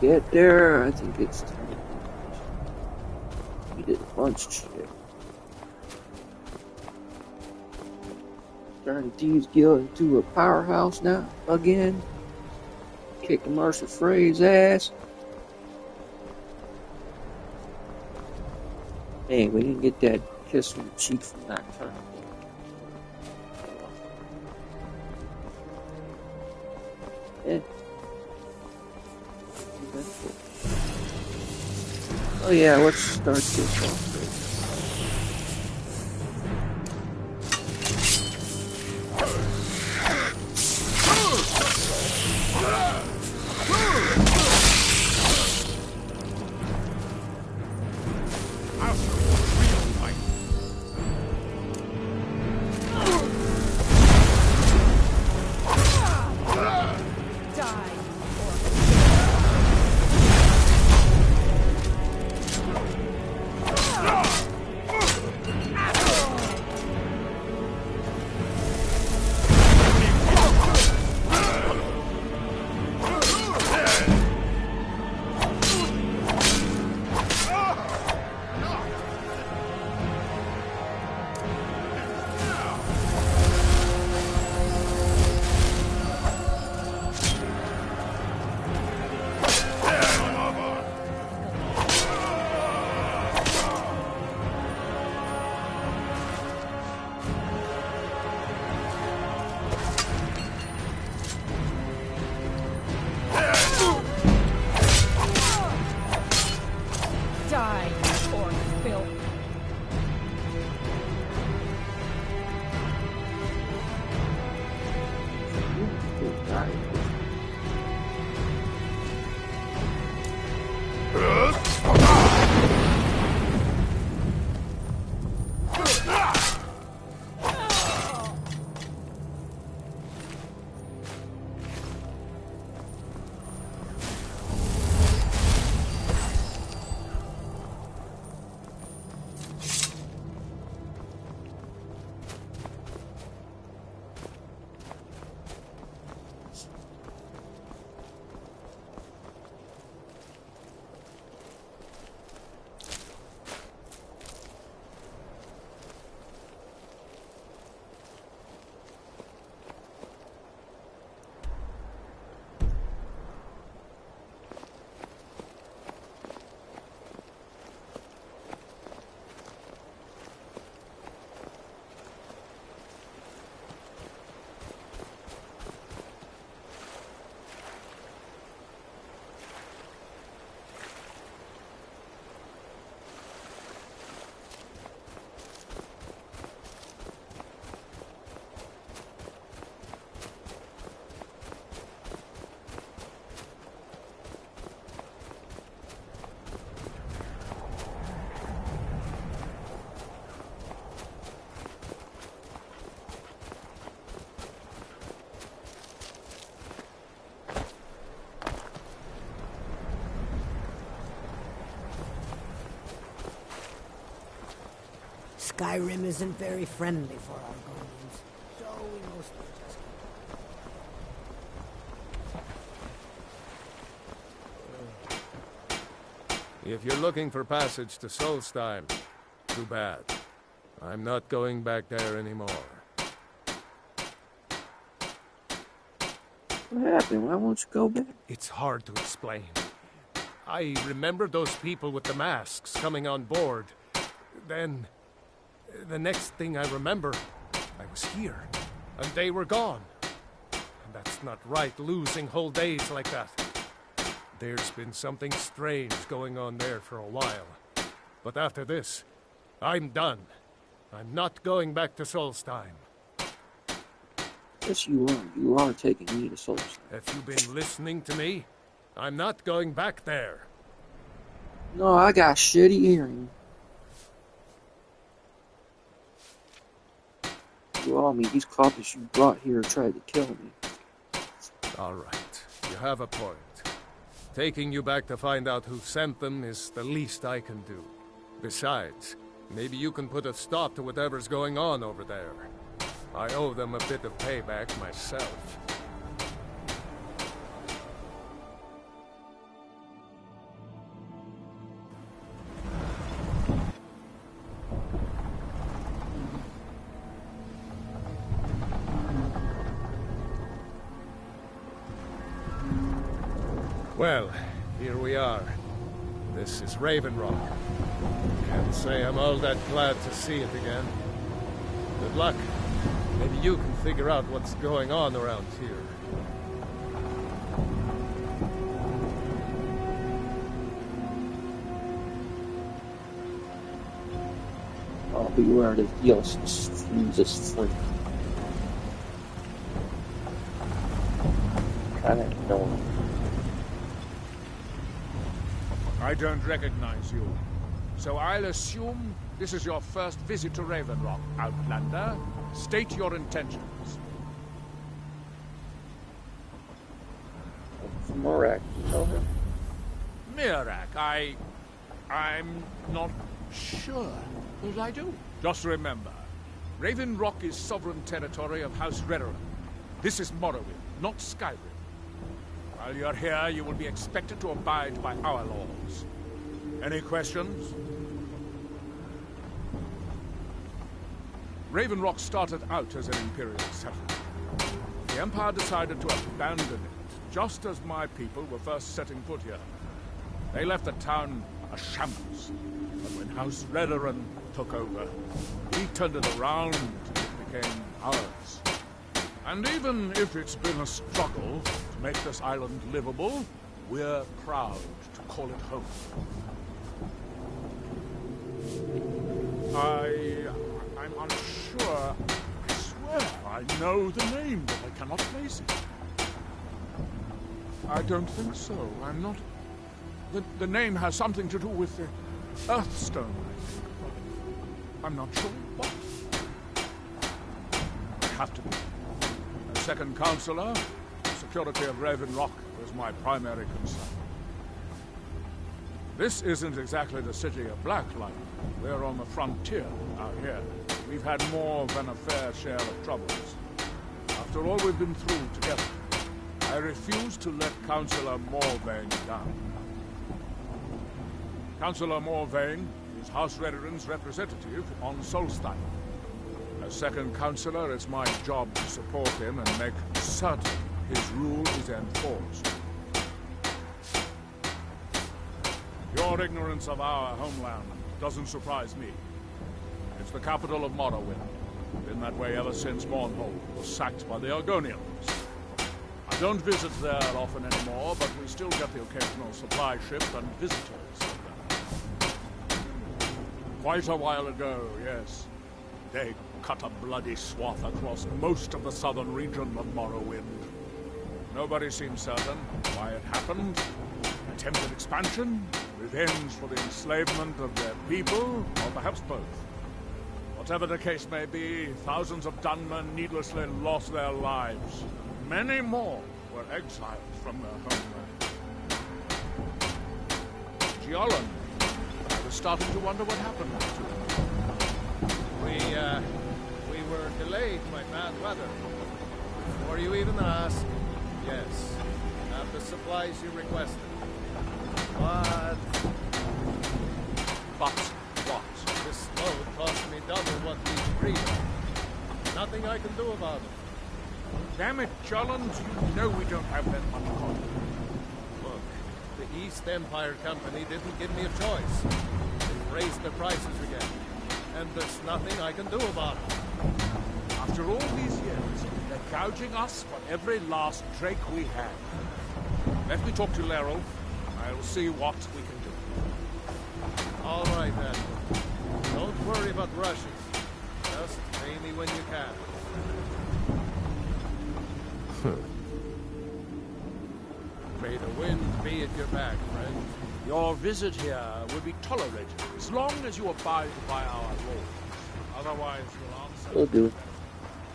Speaker 1: Get there, I think it's time. We did a bunch of shit. Turned Thieves Guild into a powerhouse now, again. Kicked Mercer Frey's ass. Man, we didn't get that kiss on the cheek from Nocturnal. Yeah. Oh yeah, let's start this off.
Speaker 6: Die.
Speaker 3: Skyrim isn't very friendly for Argonians, so we mostly just...
Speaker 16: If you're looking for passage to Solstheim, too bad. I'm not going back there anymore.
Speaker 1: What happened? Why won't you go back?
Speaker 16: It's hard to explain. I remember those people with the masks coming on board. Then, the next thing I remember, I was here, and they were gone. And that's not right, losing whole days like that. There's been something strange going on there for a while. But after this, I'm done. I'm not going back to Solstheim.
Speaker 1: Yes, you are. You are taking me to Solstheim.
Speaker 16: Have you been listening to me? I'm not going back there.
Speaker 1: No, I got shitty hearing. You all me. These coppers you brought here tried to kill me.
Speaker 16: All right. You have a point. Taking you back to find out who sent them is the least I can do. Besides, maybe you can put a stop to whatever's going on over there. I owe them a bit of payback myself. Well, here we are. This is Raven Rock. Can't say I'm all that glad to see it again. Good luck. Maybe you can figure out what's going on around here.
Speaker 1: Oh, beware the Jesus freak. Kind of annoying.
Speaker 18: I don't recognize you. So I'll assume this is your first visit to Raven Rock, Outlander. State your intentions.
Speaker 1: Morak, you know him?
Speaker 18: Mirak, I'm not sure, but I do. Just remember, Raven Rock is sovereign territory of House Redoran. This is Morrowind, not Skyrim. While you're here, you will be expected to abide by our laws. Any questions? Raven Rock started out as an Imperial settlement. The Empire decided to abandon it, just as my people were first setting foot here. They left the town a shambles, but when House Redoran took over, we turned it around and it became ours. And even if it's been a struggle to make this island livable, we're proud to call it home. I'm unsure. I swear I know the name, but I cannot place it. I don't think so. I'm not... The name has something to do with the Earthstone, I think. But I'm not sure what. I have to be. As second counselor, the security of Raven Rock is my primary concern. This isn't exactly the city of Blacklight. We're on the frontier out here. We've had more than a fair share of troubles. After all we've been through together, I refuse to let Councillor Morvain down. Councillor Morvain is House Redoran's representative on Solstheim. As second councillor, it's my job to support him and make certain his rule is enforced. Your ignorance of our homeland doesn't surprise me. It's the capital of Morrowind. Been that way ever since Mournhold was sacked by the Argonians. I don't visit there often anymore, but we still get the occasional supply ship and visitors from there. Quite a while ago, yes. They cut a bloody swath across most of the southern region of Morrowind. Nobody seems certain why it happened. Attempted expansion, revenge for the enslavement of their people, or perhaps both. Whatever the case may be, thousands of Dunmen needlessly lost their lives. Many more were exiled from their homeland. Giollan, I was starting to wonder what happened to him.
Speaker 16: We were delayed by bad weather. Before you even ask, yes, have the supplies you requested. But what? This load cost me double what we agreed on. Nothing I can do about it.
Speaker 18: Damn it, Jolland, you know we don't have that much coin.
Speaker 16: Look, the East Empire Company didn't give me a choice. They raised their prices again. And there's nothing I can do about it.
Speaker 18: After all these years, they're gouging us for every last drake we have. Let me talk to Laryl. I'll see what we can do.
Speaker 16: All right, then. Don't worry about Russians. Just pay me when you can. May the wind be at your back, friend.
Speaker 18: Your visit here will be tolerated as long as you abide by our laws. Otherwise, you'll answer.
Speaker 1: Will do.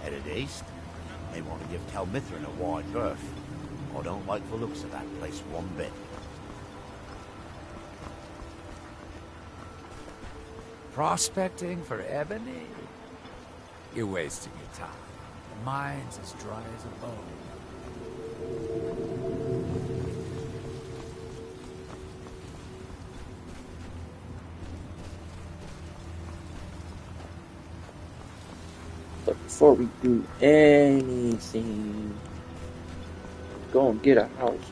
Speaker 17: Headed east? They want to give Tel Mithrin a wide berth. I don't like the looks of that place one bit.
Speaker 19: Prospecting for ebony? You're wasting your time. The mine's as dry as a bone.
Speaker 1: But before we do anything, go and get a house.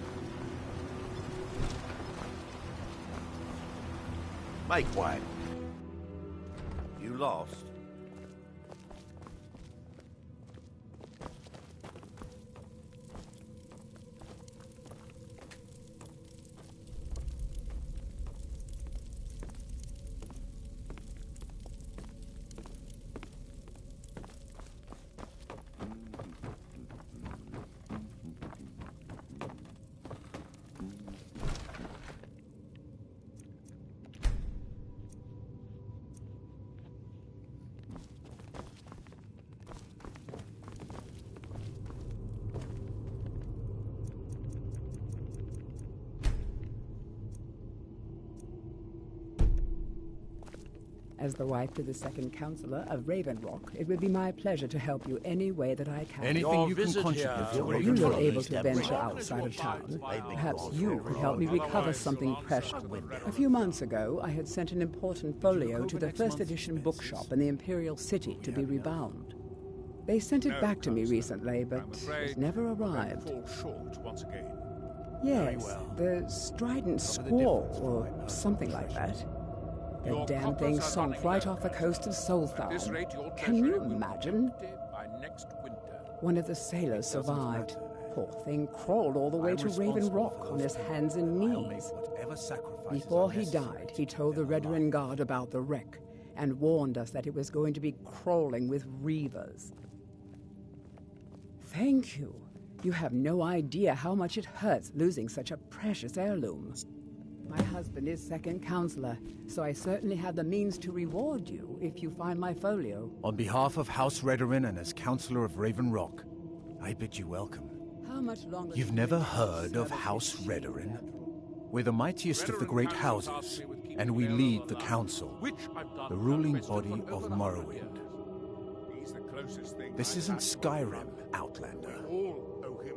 Speaker 17: Make way. You lost?
Speaker 22: As the wife to the second councillor of Raven Rock, it would be my pleasure to help you any way that I can.
Speaker 19: Anything you can contribute.
Speaker 22: You were able to venture outside of town. Perhaps you could help me recover something precious. A few months ago, I had sent an important folio to the first edition bookshop in the Imperial City to be rebound. They sent it back to me recently, but it never arrived. Yes, the Strident Squall, or something like that. The damn thing sunk right off the coast of Solthal. Can you imagine? One of the sailors survived. Poor thing crawled all the way to Raven Rock on his hands and knees. Before he died, he told the Redoran Guard about the wreck and warned us that it was going to be crawling with reavers. Thank you. You have no idea how much it hurts losing such a precious heirloom. My husband is second councillor, so I certainly have the means to reward you if you find my folio.
Speaker 23: On behalf of House Redoran and as councillor of Raven Rock, I bid you welcome.
Speaker 22: How much longer?
Speaker 23: You've never heard of House Redoran? We're the mightiest of the great houses, and we lead the council, the ruling body of Morrowind. This isn't Skyrim, Outlander.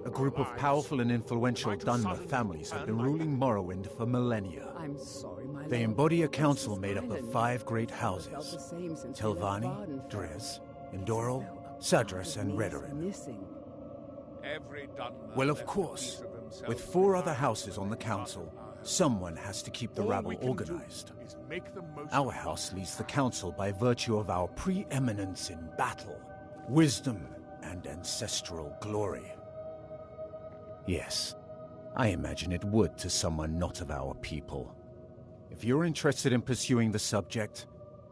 Speaker 23: A group of powerful and influential Dunmer families have been ruling Morrowind for millennia.
Speaker 22: I'm sorry, my
Speaker 23: They
Speaker 22: lord.
Speaker 23: embody a council made up of 5 great houses: Telvanni, Dres, Endoril, Sadras, and Redoran. Well, of course, with 4 other houses on the council, someone has to keep the rabble organized. Our house leads the council by virtue of our preeminence in battle, wisdom, and ancestral glory. Yes, I imagine it would to someone not of our people. If you're interested in pursuing the subject,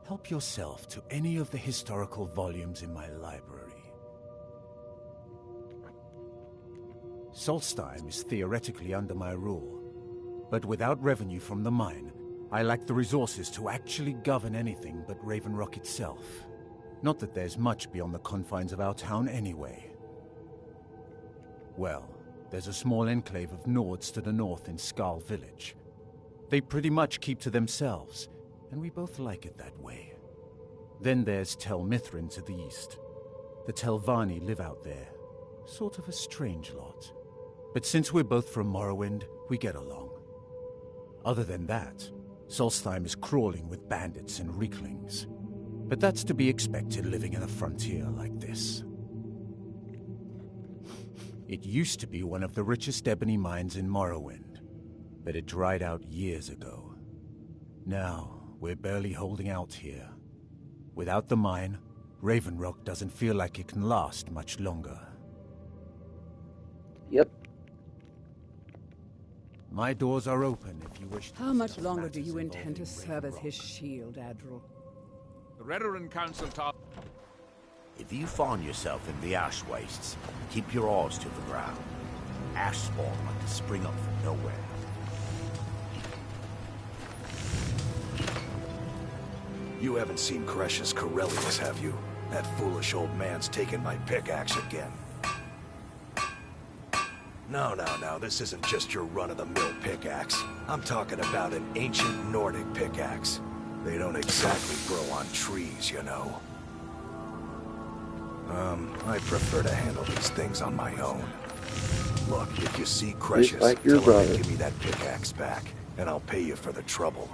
Speaker 23: help yourself to any of the historical volumes in my library. Solstheim is theoretically under my rule, but without revenue from the mine, I lack the resources to actually govern anything but Raven Rock itself. Not that there's much beyond the confines of our town anyway. Well, there's a small enclave of Nords to the north in Skarl Village. They pretty much keep to themselves, and we both like it that way. Then there's Tel Mithrin to the east. The Telvanni live out there. Sort of a strange lot. But since we're both from Morrowind, we get along. Other than that, Solstheim is crawling with bandits and Reeklings. But that's to be expected living in a frontier like this. It used to be one of the richest ebony mines in Morrowind, but it dried out years ago. Now, we're barely holding out here. Without the mine, Raven Rock doesn't feel like it can last much longer.
Speaker 1: Yep.
Speaker 23: My doors are open if you wish to.
Speaker 22: How much longer do you intend to serve as his shield, Adral?
Speaker 18: The Redoran Council top.
Speaker 17: If you find yourself in the ash wastes, keep your eyes to the ground. Ash spawn like to spring up from nowhere.
Speaker 5: You haven't seen Cresius Corellius, have you? That foolish old man's taken my pickaxe again. No, this isn't just your run-of-the-mill pickaxe. I'm talking about an ancient Nordic pickaxe. They don't exactly grow on trees, you know. I prefer to handle these things on my own. Look, if you see Cresius,
Speaker 1: like your
Speaker 5: tell him
Speaker 1: brother.
Speaker 5: to give me that pickaxe back, and I'll pay you for the trouble.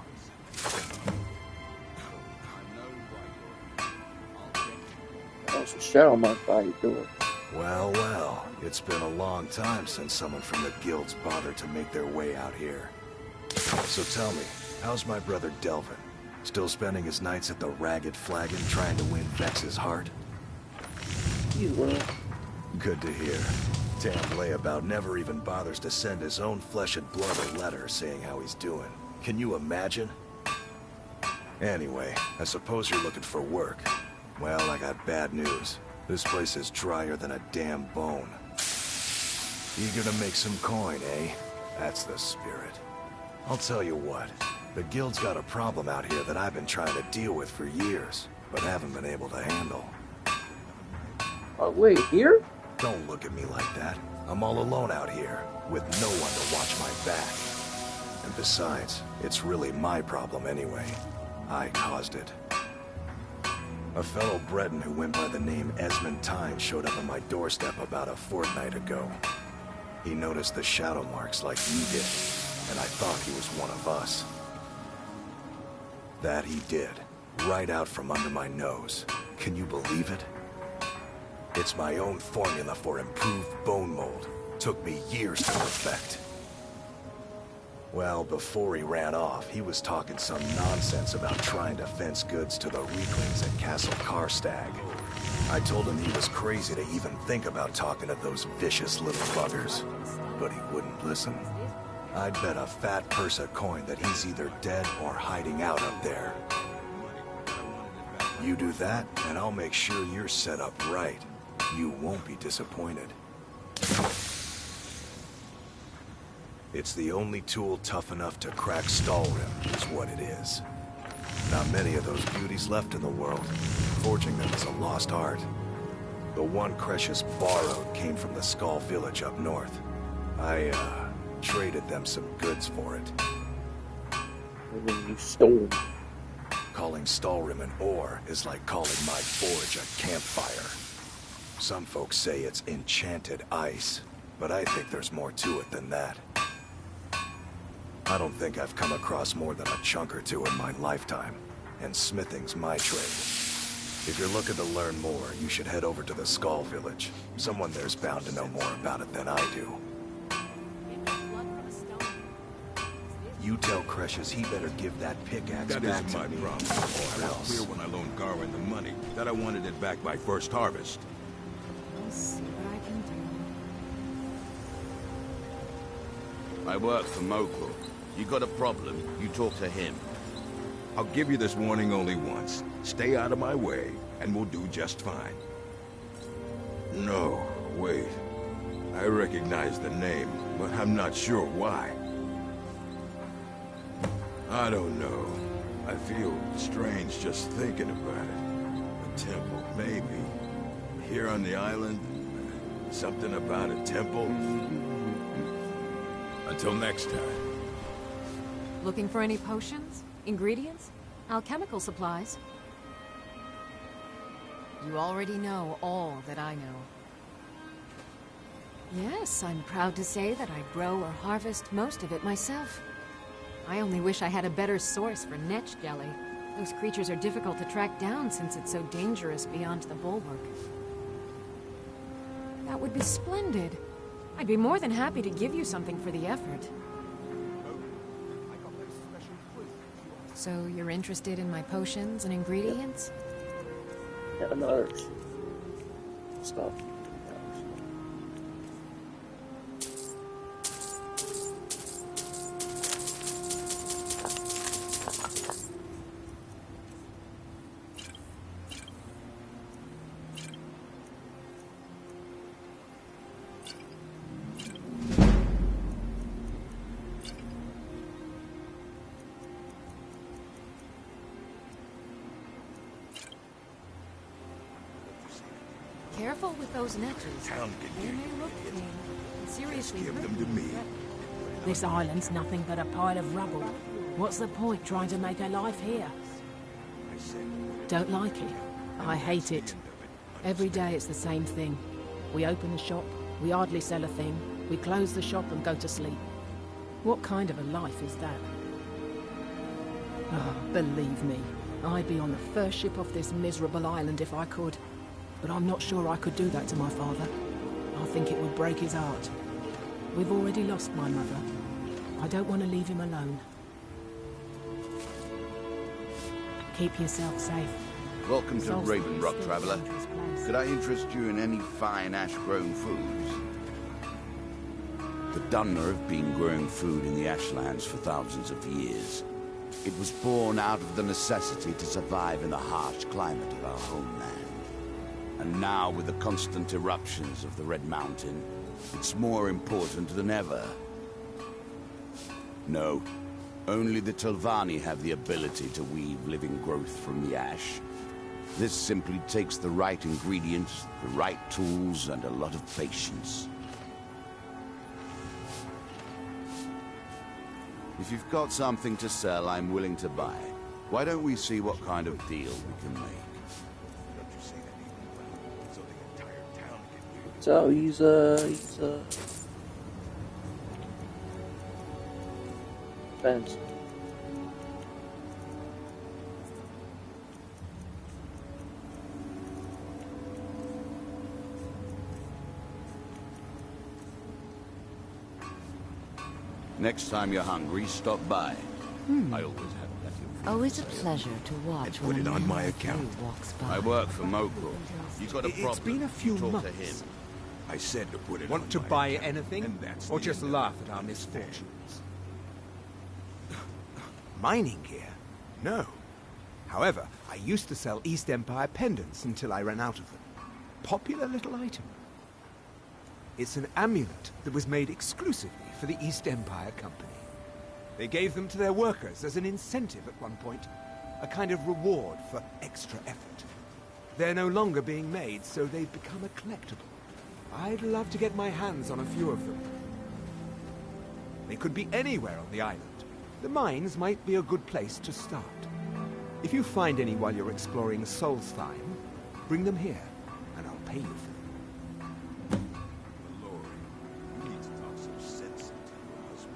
Speaker 1: There's a shadow mark by your door.
Speaker 5: Well, it's been a long time since someone from the guilds bothered to make their way out here. So tell me, how's my brother Delvin? Still spending his nights at the Ragged Flagon trying to win Vex's heart?
Speaker 1: He's well.
Speaker 5: Good to hear. Damn layabout never even bothers to send his own flesh and blood a letter saying how he's doing. Can you imagine? Anyway, I suppose you're looking for work. Well, I got bad news. This place is drier than a damn bone. Eager to make some coin, eh? That's the spirit. I'll tell you what. The guild's got a problem out here that I've been trying to deal with for years, but haven't been able to handle.
Speaker 1: Oh, wait, here?
Speaker 5: Don't look at me like that. I'm all alone out here, with no one to watch my back. And besides, it's really my problem anyway. I caused it. A fellow Breton who went by the name Esmond Tyne showed up on my doorstep about a fortnight ago. He noticed the shadow marks like you did, and I thought he was one of us. That he did, right out from under my nose. Can you believe it? It's my own formula for improved bone mold. Took me years to perfect. Well, before he ran off, he was talking some nonsense about trying to fence goods to the Reeklings at Castle Karstag. I told him he was crazy to even think about talking to those vicious little buggers, but he wouldn't listen. I'd bet a fat purse of coin that he's either dead or hiding out up there. You do that, and I'll make sure you're set up right. You won't be disappointed. It's the only tool tough enough to crack Stalrim, is what it is. Not many of those beauties left in the world. Forging them is a lost art. The one Cresius borrowed came from the Skull village up north. I, traded them some goods for it.
Speaker 1: And then you stole.
Speaker 5: Calling Stalrim an ore is like calling my forge a campfire. Some folks say it's enchanted ice, but I think there's more to it than that. I don't think I've come across more than a chunk or two in my lifetime, and smithing's my trade. If you're looking to learn more, you should head over to the Skull village. Someone there's bound to know more about it than I do. You tell Cresius he better give that pickaxe
Speaker 8: That
Speaker 5: back
Speaker 8: isn't
Speaker 5: to
Speaker 8: my
Speaker 5: me,
Speaker 8: problem.
Speaker 5: or
Speaker 8: I was
Speaker 5: else.
Speaker 8: clear when I loaned Garwin the money that I wanted it back by first harvest.
Speaker 13: I'll see what I can do.
Speaker 8: I work for Mokul. You got a problem, you talk to him. I'll give you this warning only once. Stay out of my way, and we'll do just fine. No, wait. I recognize the name, but I'm not sure why. I don't know. I feel strange just thinking about it. A temple, maybe. Here on the island, something about a temple. Until next time.
Speaker 10: Looking for any potions? Ingredients? Alchemical supplies? You already know all that I know. Yes, I'm proud to say that I grow or harvest most of it myself. I only wish I had a better source for netch jelly. Those creatures are difficult to track down since it's so dangerous beyond the bulwark. That would be splendid. I'd be more than happy to give you something for the effort. So you're interested in my potions and ingredients?
Speaker 1: Yeah, another stuff.
Speaker 10: Careful with those netches. They may look clean, but seriously,
Speaker 8: Give them to me.
Speaker 11: This island's nothing but a pile of rubble. What's the point trying to make a life here? Don't like it. I hate it. Every day it's the same thing. We open the shop, we hardly sell a thing, we close the shop and go to sleep. What kind of a life is that? Oh, believe me, I'd be on the first ship off this miserable island if I could. But I'm not sure I could do that to my father. I think it would break his heart. We've already lost my mother. I don't want to leave him alone. Keep yourself safe.
Speaker 20: Welcome to
Speaker 11: Solstice
Speaker 20: Raven Rock,
Speaker 11: is
Speaker 20: traveler.
Speaker 11: a dangerous place.
Speaker 20: Could I interest you in any fine ash-grown foods? The Dunmer have been growing food in the ashlands for thousands of years. It was born out of the necessity to survive in the harsh climate of our homeland. And now, with the constant eruptions of the Red Mountain, it's more important than ever. No, only the Telvanni have the ability to weave living growth from the ash. This simply takes the right ingredients, the right tools, and a lot of patience. If you've got something to sell, I'm willing to buy. Why don't we see what kind of deal we can make?
Speaker 1: So he's fence.
Speaker 20: Next time you're hungry, stop by. I always have
Speaker 21: Always a pleasure to watch
Speaker 20: put
Speaker 21: when
Speaker 20: it
Speaker 21: a
Speaker 20: on
Speaker 21: man
Speaker 20: my
Speaker 21: like you
Speaker 20: account.
Speaker 21: walks by.
Speaker 20: I work for Mokro. You got a problem?
Speaker 24: It's been a few
Speaker 20: Talk
Speaker 24: months.
Speaker 20: to him.
Speaker 8: I said to put it
Speaker 24: Want
Speaker 8: on
Speaker 24: to
Speaker 8: my
Speaker 24: buy
Speaker 8: account,
Speaker 24: anything,
Speaker 8: and that's
Speaker 24: or
Speaker 8: the
Speaker 24: just
Speaker 8: end of
Speaker 24: laugh
Speaker 8: it.
Speaker 24: at our misfortunes? Mining gear? No. However, I used to sell East Empire pendants until I ran out of them. Popular little item. It's an amulet that was made exclusively for the East Empire Company. They gave them to their workers as an incentive at one point, a kind of reward for extra effort. They're no longer being made, so they've become a collectible. I'd love to get my hands on a few of them. They could be anywhere on the island. The mines might be a good place to start. If you find any while you're exploring Solstheim, bring them here, and I'll pay you for them.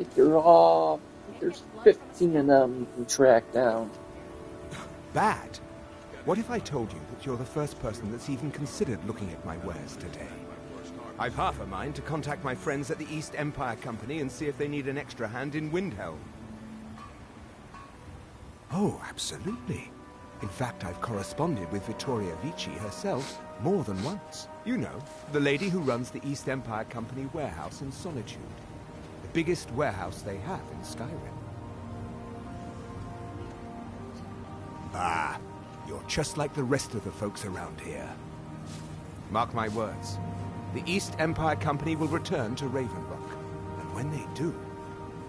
Speaker 1: If you're all, there's 15 of them you can track down.
Speaker 24: Bad? What if I told you that you're the first person that's even considered looking at my wares today? I've half a mind to contact my friends at the East Empire Company and see if they need an extra hand in Windhelm. Oh, absolutely. In fact, I've corresponded with Vittoria Vici herself more than once. You know, the lady who runs the East Empire Company warehouse in Solitude. The biggest warehouse they have in Skyrim. Ah, you're just like the rest of the folks around here. Mark my words. The East Empire Company will return to Raven Rock. And when they do,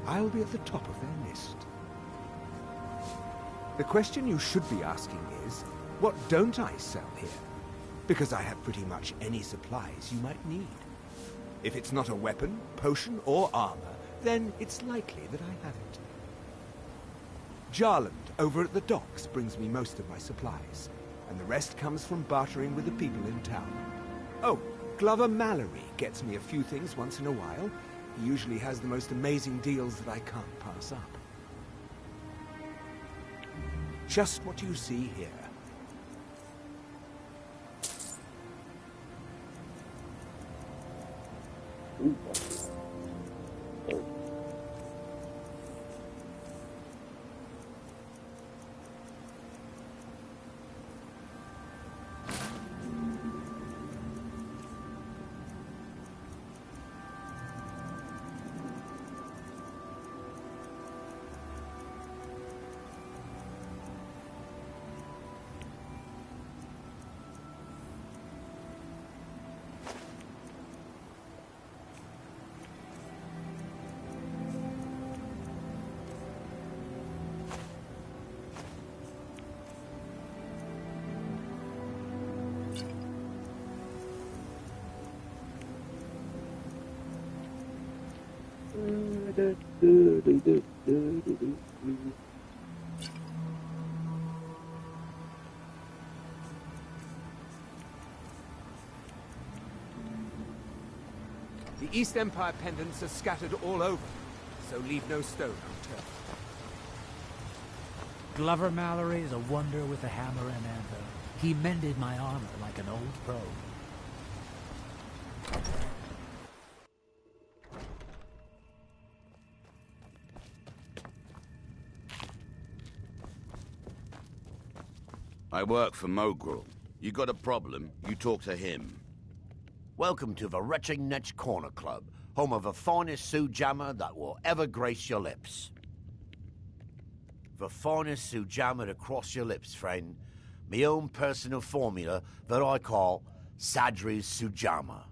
Speaker 24: I'll be at the top of their list. The question you should be asking is, what don't I sell here? Because I have pretty much any supplies you might need. If it's not a weapon, potion, or armor, then it's likely that I have it. Jarland, over at the docks, brings me most of my supplies. and the rest comes from bartering with the people in town. Oh, Glover Mallory gets me a few things once in a while. He usually has the most amazing deals that I can't pass up. Just what you see here. The East Empire pendants are scattered all over, so leave no stone unturned.
Speaker 7: Glover Mallory is a wonder with a hammer and anvil. He mended my armor like an old pro.
Speaker 20: I work for Mogrel. You got a problem, you talk to him.
Speaker 17: Welcome to the Retching Netch Corner Club, home of the finest sujammer that will ever grace your lips. The finest sujammer to cross your lips, friend. My own personal formula that I call Sadri's Sujammer.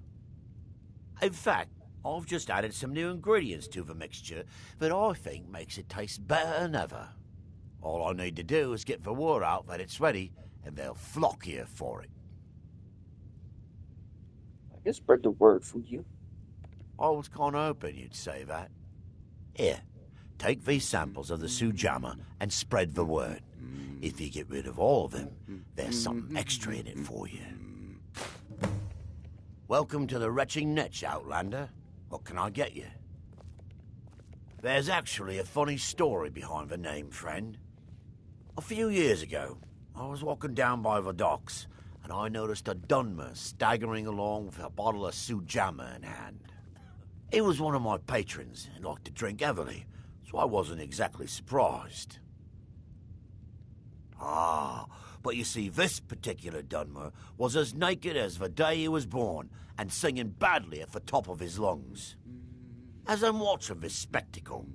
Speaker 17: In fact, I've just added some new ingredients to the mixture that I think makes it taste better than ever. All I need to do is get the word out that it's ready, and they'll flock here for it.
Speaker 1: I can spread the word for you.
Speaker 17: I was kind of hoping you'd say that. Here, take these samples of the sujammer and spread the word. If you get rid of all of them, there's something extra in it for you. Welcome to the Retching Netch, Outlander. What can I get you? There's actually a funny story behind the name, friend. A few years ago, I was walking down by the docks, and I noticed a Dunmer staggering along with a bottle of sujammer in hand. He was one of my patrons and liked to drink heavily, so I wasn't exactly surprised. But you see, this particular Dunmer was as naked as the day he was born and singing badly at the top of his lungs. As I'm watching this spectacle,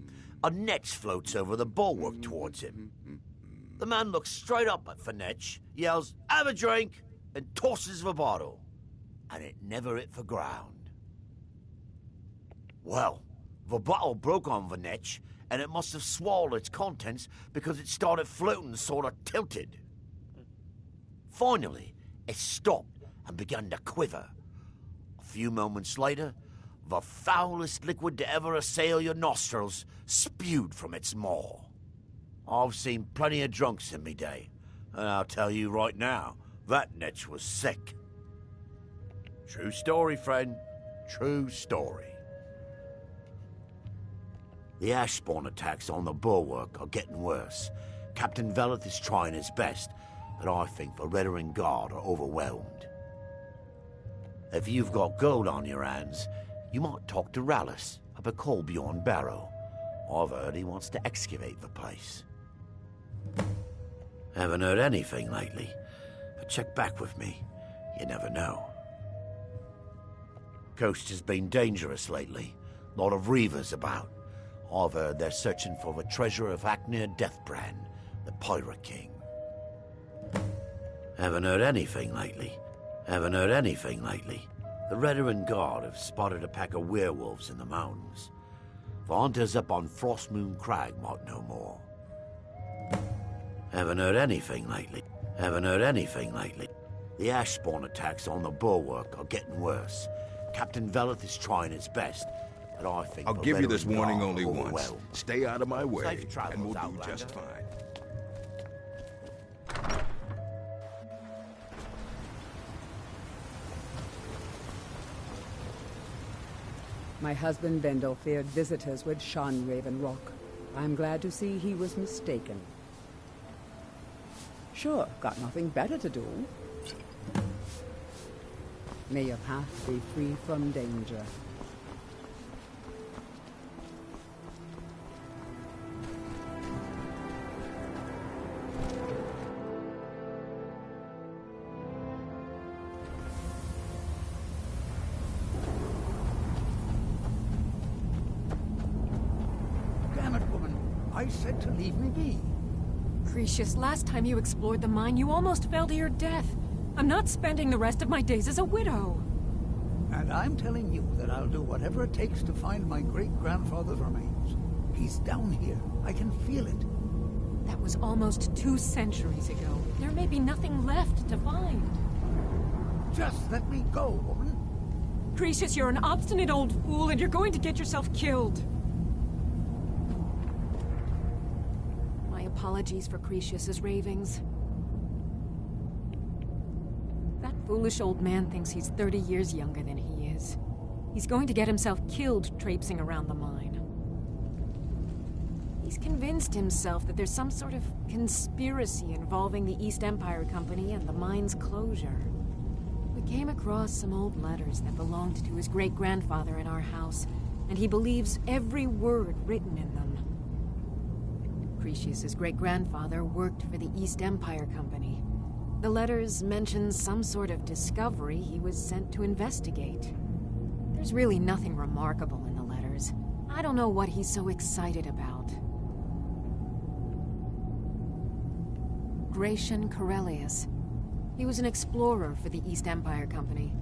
Speaker 17: a netch floats over the bulwark towards him. The man looks straight up at the netch, yells, "Have a drink!" and tosses the bottle. And it never hit the ground. Well, the bottle broke on the netch, and it must have swallowed its contents because it started floating sort of tilted. Finally, it stopped and began to quiver. A few moments later, the foulest liquid to ever assail your nostrils spewed from its maw. I've seen plenty of drunks in me day, and I'll tell you right now, that netch was sick. True story, friend. True story. The Ashspawn attacks on the bulwark are getting worse. Captain Veleth is trying his best, but I think the Redoran Guard are overwhelmed. If you've got gold on your hands, you might talk to Rallis up at Colbjorn Barrow. I've heard he wants to excavate the place. Haven't heard anything lately, but check back with me. You never know. Coast has been dangerous lately. Lot of reavers about. I've heard they're searching for the treasure of Aknir Deathbrand, the Pirate King. Haven't heard anything lately. Haven't heard anything lately. The Redoran Guard have spotted a pack of werewolves in the mountains. The hunters up on Frostmoon Crag might know more. Haven't heard anything lately. Haven't heard anything lately. The Ashspawn attacks on the bulwark are getting worse. Captain Veleth is trying his best, but I think
Speaker 8: I'll give you this warning only once. Stay out of my way, and we'll do just fine.
Speaker 22: My husband Bendel feared visitors would shun Raven Rock. I'm glad to see he was mistaken. Sure, got nothing better to do. May your path be free from danger.
Speaker 6: Damn it, woman. I said to leave me be.
Speaker 11: Cretius, last time you explored the mine, you almost fell to your death. I'm not spending the rest of my days as a widow.
Speaker 6: And I'm telling you that I'll do whatever it takes to find my great-grandfather's remains. He's down here. I can feel it.
Speaker 11: That was almost 2 centuries ago. There may be nothing left to find.
Speaker 6: Just let me go, woman.
Speaker 11: Cretius, you're an obstinate old fool, and you're going to get yourself killed. My apologies for Cretius's ravings. That foolish old man thinks he's 30 years younger than he is. He's going to get himself killed traipsing around the mine. He's convinced himself that there's some sort of conspiracy involving the East Empire Company and the mine's closure. We came across some old letters that belonged to his great-grandfather in our house, and he believes every word written in them. Cretius's great-grandfather worked for the East Empire Company. The letters mention some sort of discovery he was sent to investigate. There's really nothing remarkable in the letters. I don't know what he's so excited about. Gratian Corellius. He was an explorer for the East Empire Company.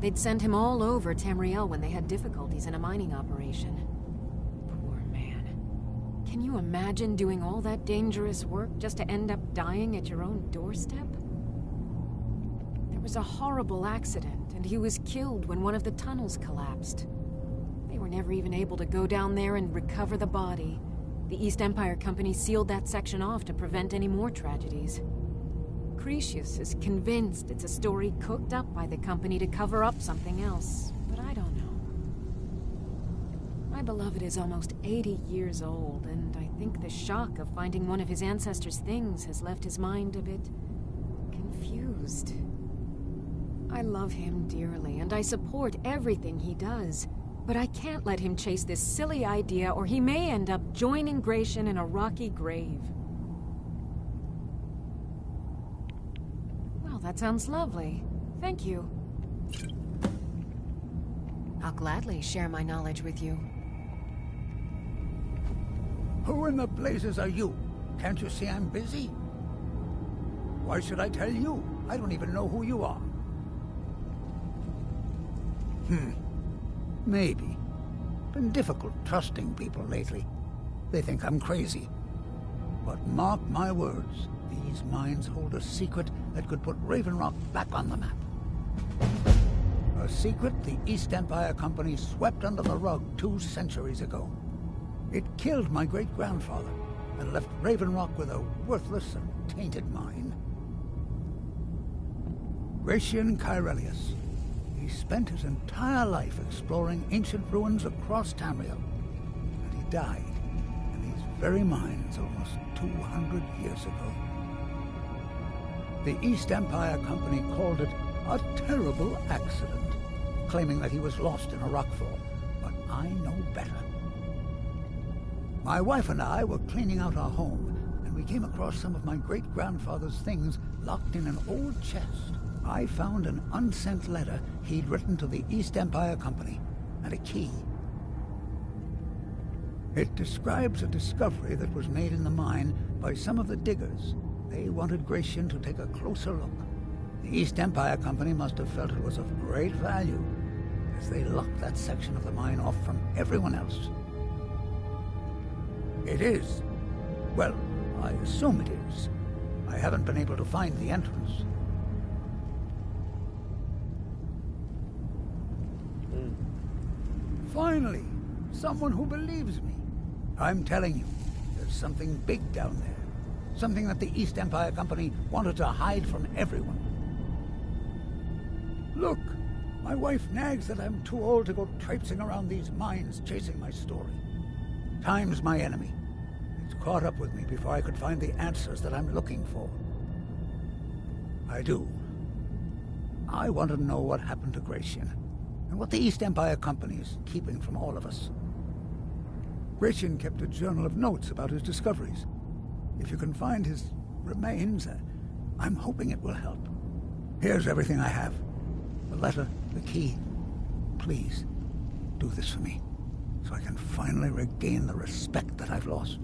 Speaker 11: They'd send him all over Tamriel when they had difficulties in a mining operation. Poor man. Can you imagine doing all that dangerous work just to end up dying at your own doorstep? There was a horrible accident, and he was killed when one of the tunnels collapsed. They were never even able to go down there and recover the body. The East Empire Company sealed that section off to prevent any more tragedies. Cretius is convinced it's a story cooked up by the company to cover up something else, but I don't know. My beloved is almost 80 years old, and I think the shock of finding one of his ancestors' things has left his mind a bit confused. I love him dearly, and I support everything he does. But I can't let him chase this silly idea, or he may end up joining Gratian in a rocky grave. Well, that sounds lovely. Thank you. I'll gladly share my knowledge with you.
Speaker 6: Who in the blazes are you? Can't you see I'm busy? Why should I tell you? I don't even know who you are. Maybe. Been difficult trusting people lately. They think I'm crazy. But mark my words, these mines hold a secret that could put Raven Rock back on the map. A secret the East Empire Company swept under the rug 2 centuries ago. It killed my great-grandfather and left Raven Rock with a worthless and tainted mine. Gratian Corellius. He spent his entire life exploring ancient ruins across Tamriel, and he died in these very mines almost 200 years ago. The East Empire Company called it a terrible accident, claiming that he was lost in a rockfall, but I know better. My wife and I were cleaning out our home, and we came across some of my great-grandfather's things locked in an old chest. I found an unsent letter he'd written to the East Empire Company, and a key. It describes a discovery that was made in the mine by some of the diggers. They wanted Gratian to take a closer look. The East Empire Company must have felt it was of great value, as they locked that section of the mine off from everyone else. It is. Well, I assume it is. I haven't been able to find the entrance. Finally, someone who believes me. I'm telling you, there's something big down there. Something that the East Empire Company wanted to hide from everyone. Look, My wife nags that I'm too old to go traipsing around these mines chasing my story. Time's my enemy. It's caught up with me before I could find the answers that I'm looking for. I do. I want to know what happened to Gratian, and what the East Empire Company is keeping from all of us. Gratian kept a journal of notes about his discoveries. If you can find his remains, I'm hoping it will help. Here's everything I have. The letter, the key. Please, do this for me, so I can finally regain the respect that I've lost.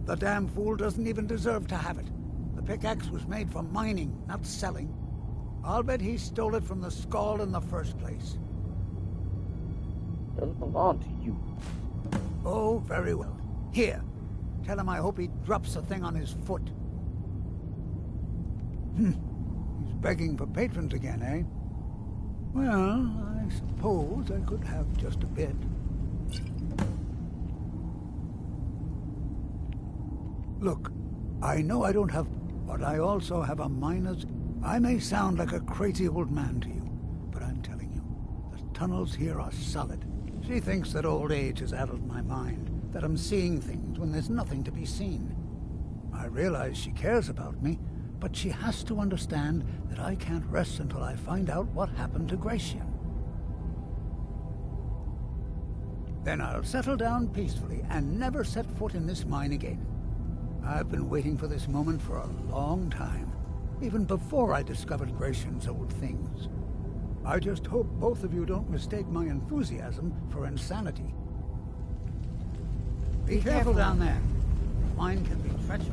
Speaker 6: The damn fool doesn't even deserve to have it. The pickaxe was made for mining, not selling. I'll bet he stole it from the Skald in the first place.
Speaker 1: Doesn't belong to you.
Speaker 6: Oh, very well. Here. Tell him I hope he drops the thing on his foot. He's begging for patrons again, eh? Well, I suppose I could have just a bit. Look, I know I don't have, but I also have a miner's... I may sound like a crazy old man to you, but I'm telling you, the tunnels here are solid. She thinks that old age has addled my mind, that I'm seeing things when there's nothing to be seen. I realize she cares about me, but she has to understand that I can't rest until I find out what happened to Gratian. Then I'll settle down peacefully and never set foot in this mine again. I've been waiting for this moment for a long time, even before I discovered Gratian's old things. I just hope both of you don't mistake my enthusiasm for insanity. Be careful down there. The mine can be treacherous.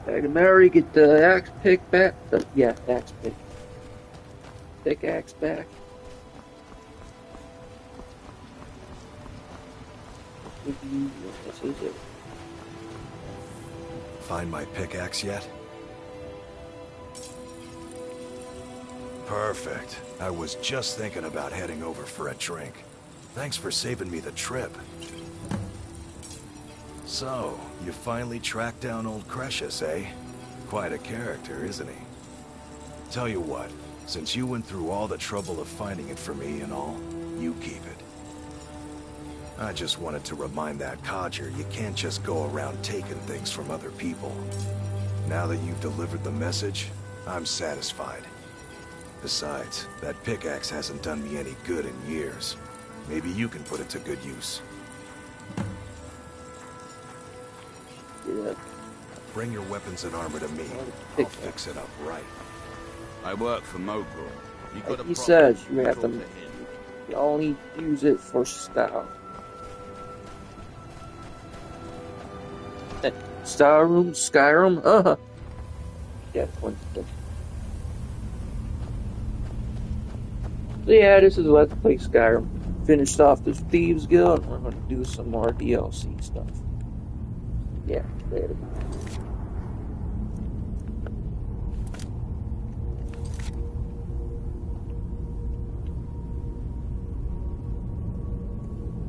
Speaker 1: Back to Mary, get the axe pick back. Yeah, axe pick. Pickaxe back. This is it.
Speaker 5: Find my pickaxe yet? Perfect. I was just thinking about heading over for a drink. Thanks for saving me the trip. So, you finally tracked down old Cretius, eh? Quite a character, isn't he? Tell you what, since you went through all the trouble of finding it for me and all, you keep it. I just wanted to remind that codger you can't just go around taking things from other people. Now that you've delivered the message, I'm satisfied. Besides, that pickaxe hasn't done me any good in years. Maybe you can put it to good use.
Speaker 1: Yeah.
Speaker 5: Bring your weapons and armor to me. I'll fix it up right.
Speaker 20: I work for Mogul.
Speaker 1: Like he says, you have to... You only use it for style. Skyrim? Yeah, coincidence. So yeah, this is Let's Play Skyrim. Finished off this Thieves Guild, and we're going to do some more DLC stuff. Yeah, later.